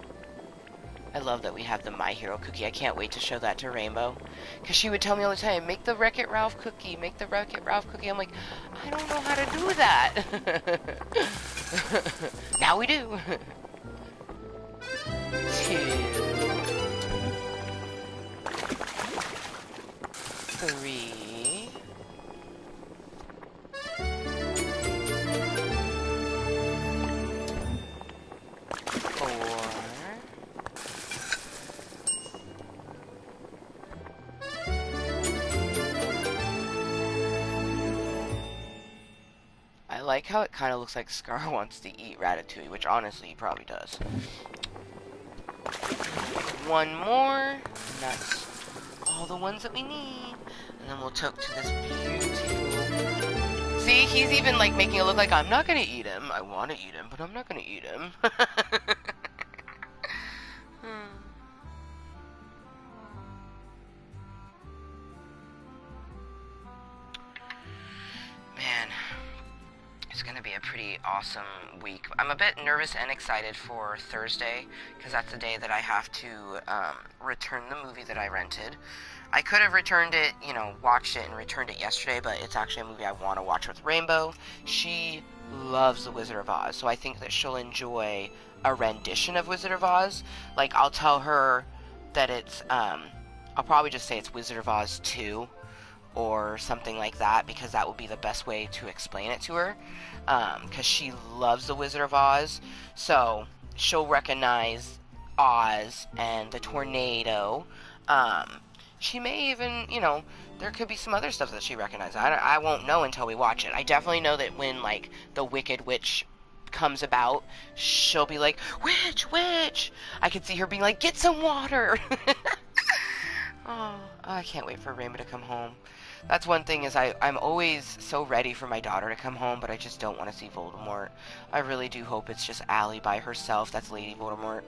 I love that we have the My Hero cookie. I can't wait to show that to Rainbow, because she would tell me all the time, make the Wreck-It Ralph cookie, make the Wreck-It Ralph cookie. I'm like, I don't know how to do that. Now we do. 2, 3, 4, I like how it kind of looks like Scar wants to eat Ratatouille, which honestly he probably does. 1 more, and that's all the ones that we need. And then we'll toke to this beautiful... See, he's even, like, making it look like I'm not gonna eat him. I want to eat him, but I'm not gonna eat him. Man, it's gonna be a pretty awesome week. I'm a bit nervous and excited for Thursday, because that's the day that I have to return the movie that I rented. I could have returned it, watched it and returned it yesterday, but it's actually a movie I want to watch with Rainbow. She loves The Wizard of Oz, so I think that she'll enjoy a rendition of Wizard of Oz. Like, I'll tell her that it's, I'll probably just say it's Wizard of Oz 2, or something like that, because that would be the best way to explain it to her, because she loves The Wizard of Oz, so she'll recognize Oz and the tornado. She may even, there could be some other stuff that she recognizes. I won't know until we watch it. I definitely know that when, like, the Wicked Witch comes about, she'll be like, witch, witch. I can see her being like, get some water. Oh, I can't wait for Rainbow to come home. That's one thing, is I'm always so ready for my daughter to come home, but I just don't want to see Voldemort. I really do hope it's just Allie by herself. That's Lady Voldemort,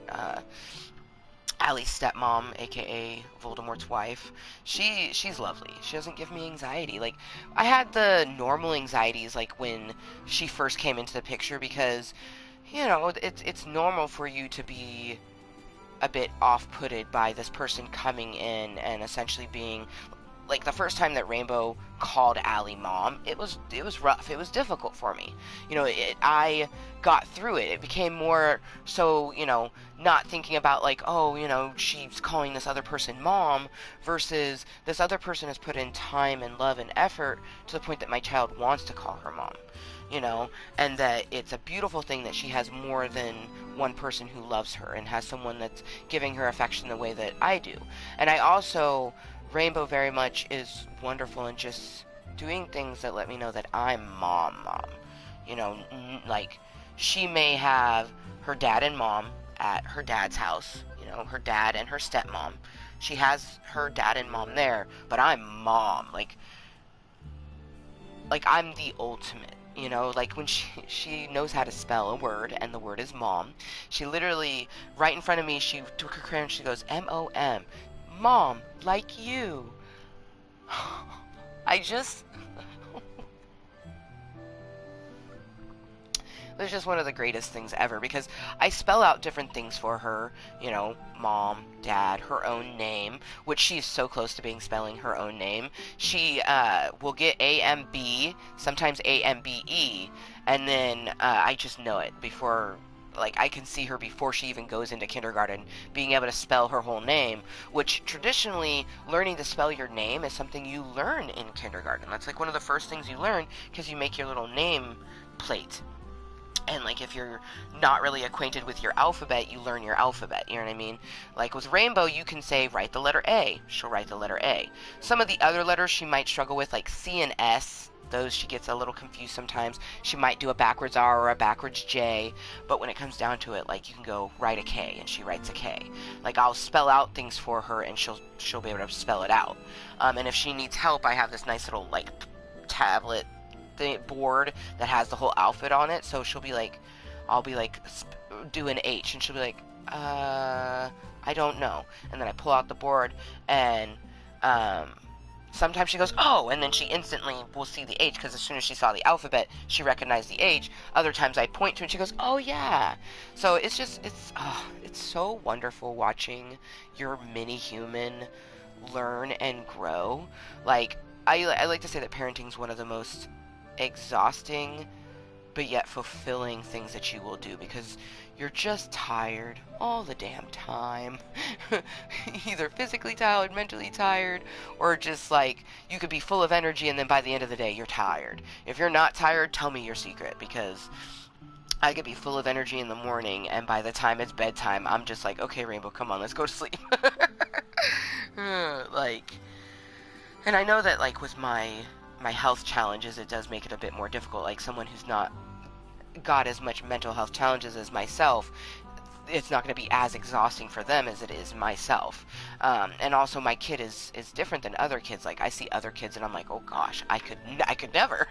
Allie's stepmom, aka Voldemort's wife. She's lovely. She doesn't give me anxiety. Like, I had the normal anxieties, like, when she first came into the picture, because, you know, it's normal for you to be a bit off-putted by this person coming in and essentially being, like, the first time that Rainbow called Allie mom, it was rough. It was difficult for me. You know, I got through it. It became more so, you know, not thinking about, like, oh, you know, she's calling this other person mom, versus this other person has put in time and love and effort to the point that my child wants to call her mom. You know, and that it's a beautiful thing that she has more than one person who loves her and has someone that's giving her affection the way that I do. And I also, Rainbow very much is wonderful in just doing things that let me know that I'm mom. You know, like, she may have her dad and mom at her dad's house, you know, her dad and her stepmom. She has her dad and mom there, but I'm mom. Like I'm the ultimate. You know, like, when she knows how to spell a word, and the word is mom. She literally, right in front of me, she took her crayon and she goes, M-O-M. Mom, like you. I just... It's just one of the greatest things ever, because I spell out different things for her, you know, mom, dad, her own name, which she's so close to being spelling her own name. She will get A-M-B, sometimes A-M-B-E, and then I just know it before, like, I can see her before she even goes into kindergarten, being able to spell her whole name, which traditionally, learning to spell your name is something you learn in kindergarten. That's like one of the first things you learn, because you make your little name plate. And, like, if you're not really acquainted with your alphabet, you learn your alphabet, you know what I mean? Like, with Rainbow, you can say, write the letter A. She'll write the letter A. Some of the other letters she might struggle with, like C and S, those she gets a little confused sometimes. She might do a backwards R or a backwards J, but when it comes down to it, like, you can go, write a K, and she writes a K. Like, I'll spell out things for her, and she'll be able to spell it out. And if she needs help, I have this nice little, like, tablet board that has the whole outfit on it, so she'll be like, I'll be like, do an H, and she'll be like, I don't know, and then I pull out the board, and sometimes she goes, oh, and then she instantly will see the H, because as soon as she saw the alphabet, she recognized the H. Other times I point to her and she goes, oh yeah. So it's just, it's so wonderful watching your mini human learn and grow. Like, I like to say that parenting is one of the most exhausting but yet fulfilling things that you will do, because you're just tired all the damn time. Either physically tired, mentally tired, or just like you could be full of energy and then by the end of the day you're tired. If you're not tired, tell me your secret, because I could be full of energy in the morning and by the time it's bedtime I'm just like, okay, Rainbow, come on, let's go to sleep. Like, and I know that, like, with my health challenges, it does make it a bit more difficult. Like, someone who's not got as much mental health challenges as myself, it's not going to be as exhausting for them as it is myself. And also, my kid is different than other kids. Like, I see other kids and I'm like, oh gosh, I could never.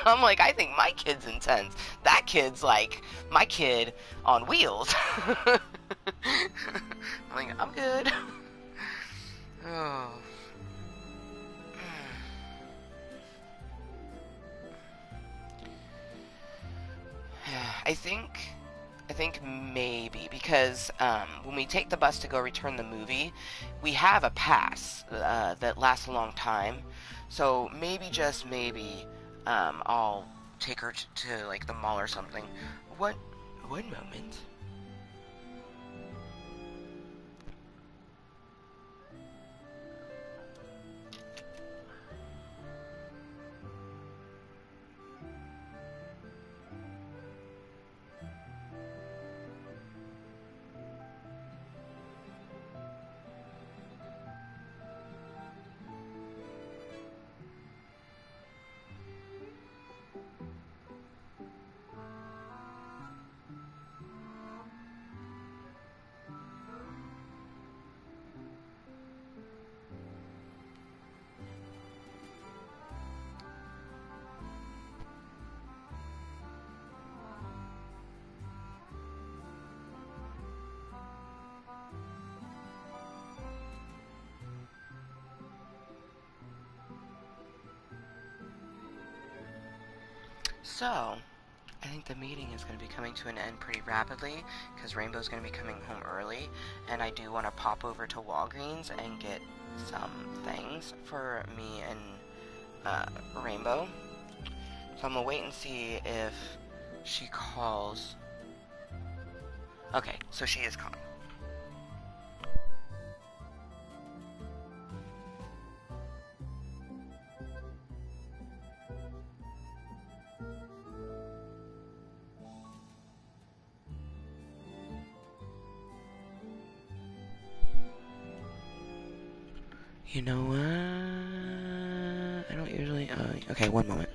I'm like, I think my kid's intense. That kid's like my kid on wheels. I'm like, I'm good. Oh. I think maybe, because when we take the bus to go return the movie, we have a pass that lasts a long time. So maybe, just maybe, I'll take her to like the mall or something. One moment. So, I think the meeting is going to be coming to an end pretty rapidly because Rainbow's going to be coming home early, and I do want to pop over to Walgreens and get some things for me and Rainbow. So I'm going to wait and see if she calls. Okay, so she is calling. You know what? I don't usually... okay, one moment.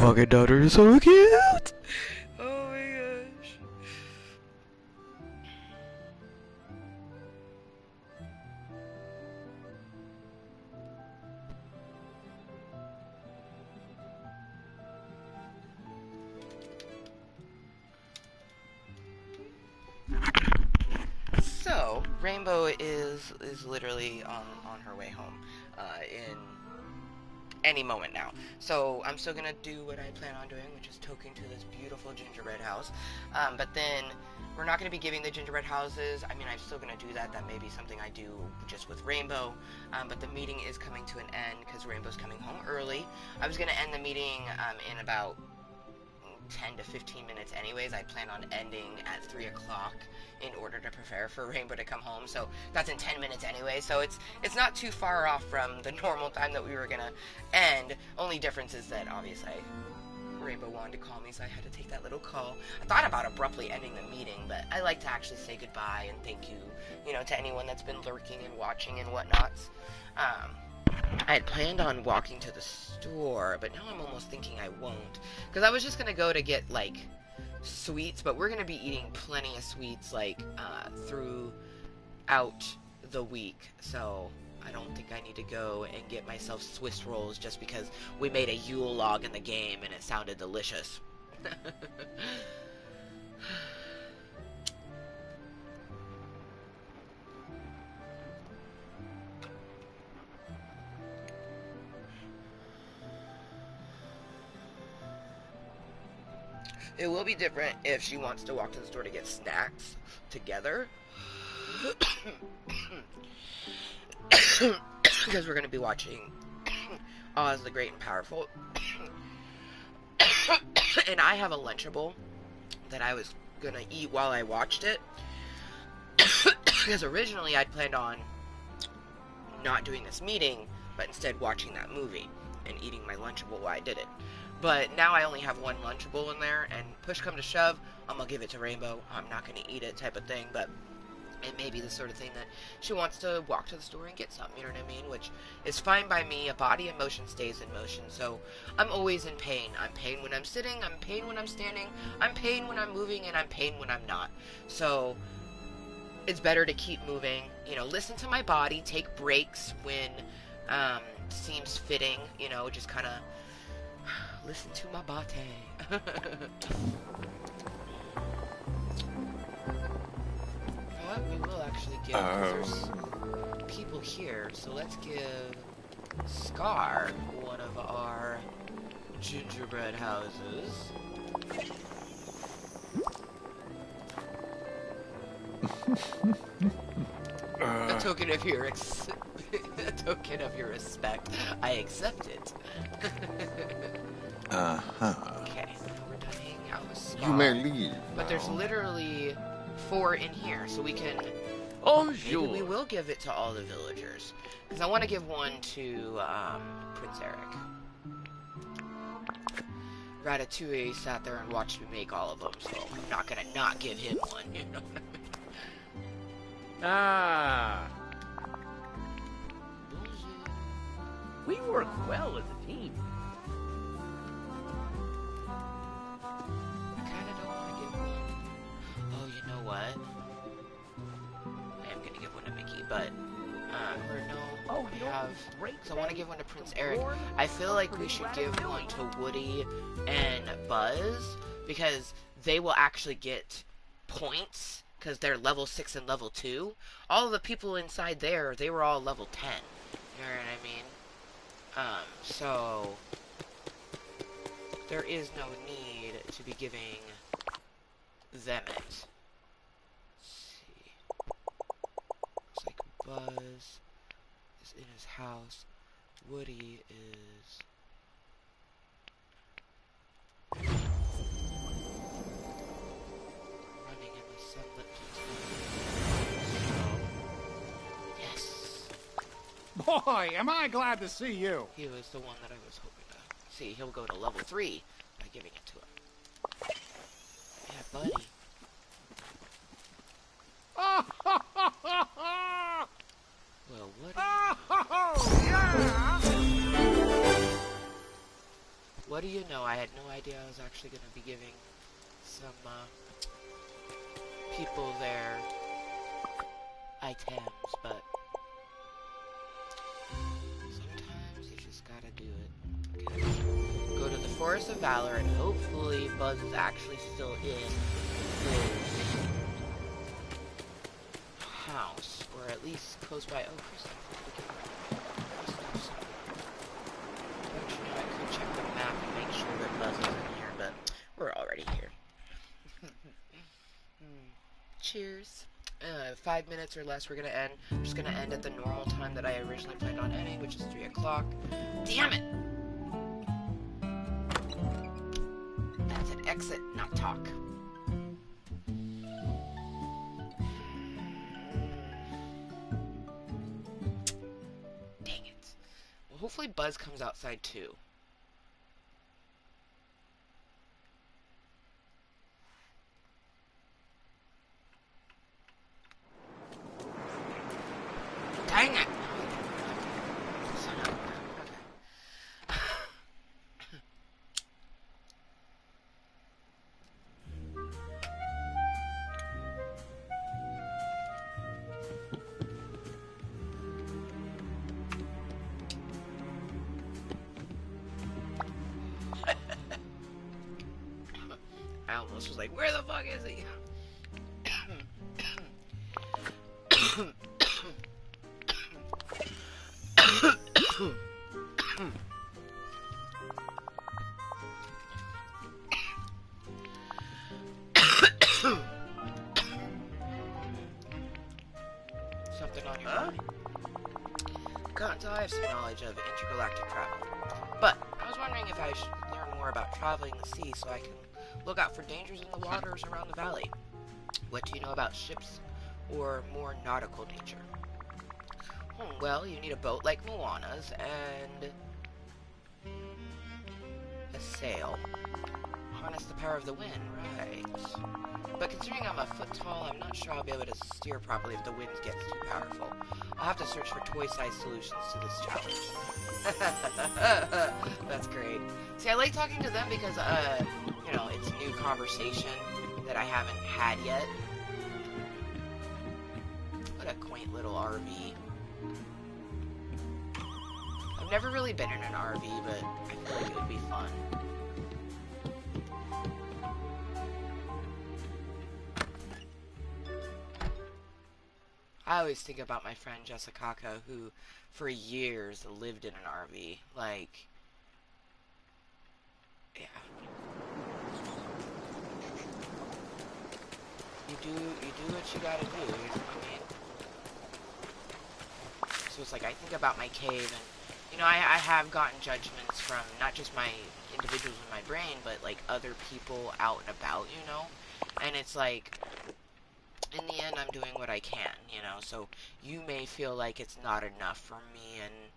fucking daughter is so cute! Oh my gosh. So, Rainbow is literally on her way home in any moment now. So I'm still gonna do what I plan on doing, which is toking to this beautiful gingerbread house. But then we're not gonna be giving the gingerbread houses. I mean, I'm still gonna do that. That may be something I do just with Rainbow. But the meeting is coming to an end because Rainbow's coming home early. I was gonna end the meeting in about 10 to 15 minutes anyways. I plan on ending at 3 o'clock in order to prepare for Rainbow to come home, so that's in 10 minutes anyway, so it's not too far off from the normal time that we were gonna end. Only difference is that obviously Rainbow wanted to call me, so I had to take that little call. I thought about abruptly ending the meeting, but I like to actually say goodbye and thank you, to anyone that's been lurking and watching and whatnots. I had planned on walking to the store, but now I'm almost thinking I won't. Because I was just going to go to get, like, sweets, but we're going to be eating plenty of sweets, like, throughout the week. So I don't think I need to go and get myself Swiss rolls just because we made a Yule log in the game and it sounded delicious. It will be different if she wants to walk to the store to get snacks together. Because we're going to be watching Oz the Great and Powerful. And I have a Lunchable that I was going to eat while I watched it. Because originally I'd planned on not doing this meeting, but instead watching that movie and eating my Lunchable while I did it. But now I only have one Lunchable in there, and push come to shove, I'm going to give it to Rainbow. I'm not going to eat it type of thing, but it may be the sort of thing that she wants to walk to the store and get something, you know what I mean? Which is fine by me. A body in motion stays in motion, so I'm always in pain. I'm pain when I'm sitting, I'm pain when I'm standing, I'm pain when I'm moving, and I'm pain when I'm not. So it's better to keep moving, listen to my body, take breaks when seems fitting, just kind of listen to my body. But we will actually give, there's people here, so let's give Scar one of our gingerbread houses. A token of your a token of your respect. I accept it. Okay, we're done hanging out with Scar. You may leave. But there's literally 4 in here, so we can. Bonjour. Maybe we will give it to all the villagers, because I want to give one to Prince Eric. Ratatouille sat there and watched me make all of them, so I'm not gonna not give him one. You know what I mean? Ah. We work well as a team. I kind of don't want to give one. Oh, you know what? I am gonna give one to Mickey, but we have. So I want to give one to Prince Eric. I feel like we should give one to Woody and Buzz because they will actually get points because they're level 6 and level 2. All of the people inside there, they were all level 10. You know what I mean? So there is no need to be giving them it. Let's see. Looks like Buzz is in his house. Woody is running in the sunlit so, yes. Boy, am I glad to see you. He was the one that I was hoping to see. He'll go to level 3 by giving it to him. Yeah, buddy. Well, what are you you know, I had no idea I was actually going to be giving some people their items, but sometimes you just gotta do it. Okay. Go to the Forest of Valor, and hopefully Buzz is actually still in his house, or at least close by. Oh, Kristoff, actually, I could check the map and make sure that Buzz isn't here, but we're already here. Cheers. 5 minutes or less, we're gonna end. I'm just gonna end at the normal time that I originally planned on ending, which is 3 o'clock. Damn it! That's an exit, not talk. Dang it. Well, hopefully Buzz comes outside too. Dang it! I almost was like, where the fuck is he? Something on your mind? Cuntent, I have some knowledge of intergalactic travel, but I was wondering if I should learn more about traveling the sea so I can look out for dangers in the waters around the valley. What do you know about ships or more nautical nature? Well, you need a boat like Moana's and a sail. Harness the power of the wind, right. But considering I'm a foot tall, I'm not sure I'll be able to steer properly if the wind gets too powerful. I'll have to search for toy-sized solutions to this challenge. That's great. See, I like talking to them because, you know, it's new conversation that I haven't had yet. What a quaint little RV. I've never really been in an RV, but I feel like it would be fun. I always think about my friend Jessica, who for years lived in an RV. Like, yeah. You do what you gotta do, you know what I mean? So it's like, I think about my cave, and, you know, I have gotten judgments from not just my individuals in my brain, but, like, other people out and about, you know? And it's like, in the end, I'm doing what I can, you know? So you may feel like it's not enough for me and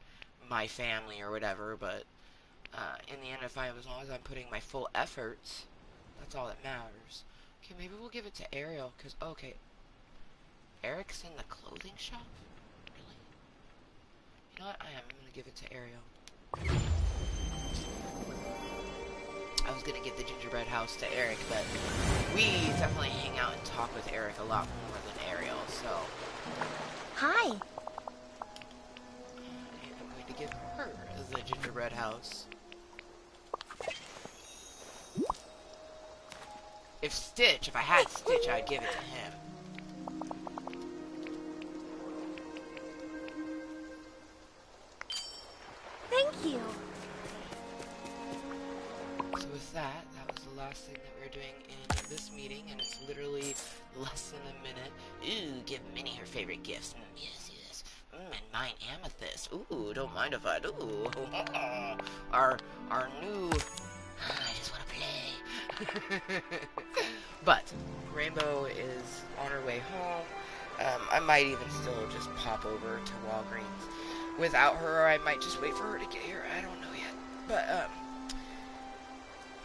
my family or whatever, but in the end, as long as I'm putting my full efforts, that's all that matters. Okay, maybe we'll give it to Ariel, because, okay, Eric's in the clothing shop? Really? You know what? I'm going to give it to Ariel. I was going to give the gingerbread house to Eric, but we definitely hang out and talk with Eric a lot more than Ariel, so... Hi. I'm going to give her the gingerbread house. If I had Stitch, I'd give it to him. Thank you. So with that was the last thing that we were doing in this meeting, and it's literally less than a minute. Ooh, give Minnie her favorite gifts. Yes, yes. And mine amethyst. Ooh, don't mind if I do. Our new... I just want to play. But Rainbow is on her way home. I might even still just pop over to Walgreens without her, or I might just wait for her to get here. I don't know yet. But,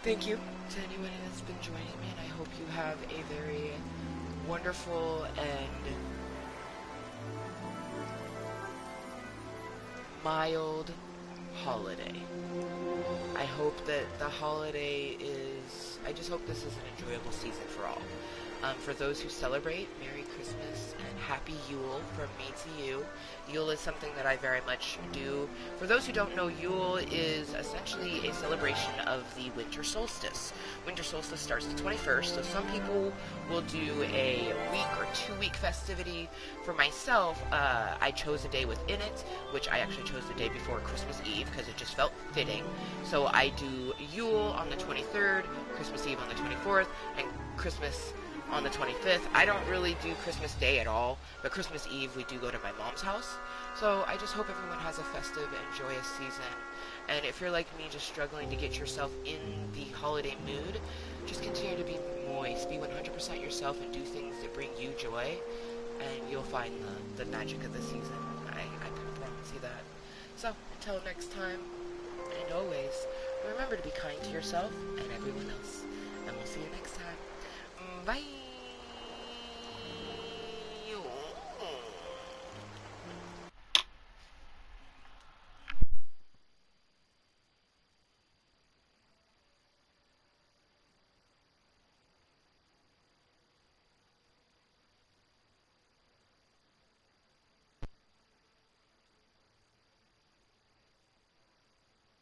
thank you to anyone that's been joining me, and I hope you have a very wonderful and mild holiday. I hope that the holiday is... I just hope this is an enjoyable season for all. For those who celebrate, Merry Christmas and Happy Yule from me to you. Yule is something that I very much do. For those who don't know, Yule is essentially a celebration of the winter solstice. Winter solstice starts the 21st, so some people will do a week or 2-week festivity. For myself, I chose a day within it, which I actually chose the day before Christmas Eve because it just felt fitting. So I do Yule on the 23rd, Christmas Eve on the 24th, and Christmas on the 25th. I don't really do Christmas Day at all, but Christmas Eve we do go to my mom's house. So I just hope everyone has a festive and joyous season. And if you're like me, just struggling to get yourself in the holiday mood, just continue to be moist, be 100% yourself, and do things that bring you joy, and you'll find the magic of the season. I can promise you that. So until next time, and always, remember to be kind to yourself and everyone else. And we'll see you next time. Bye!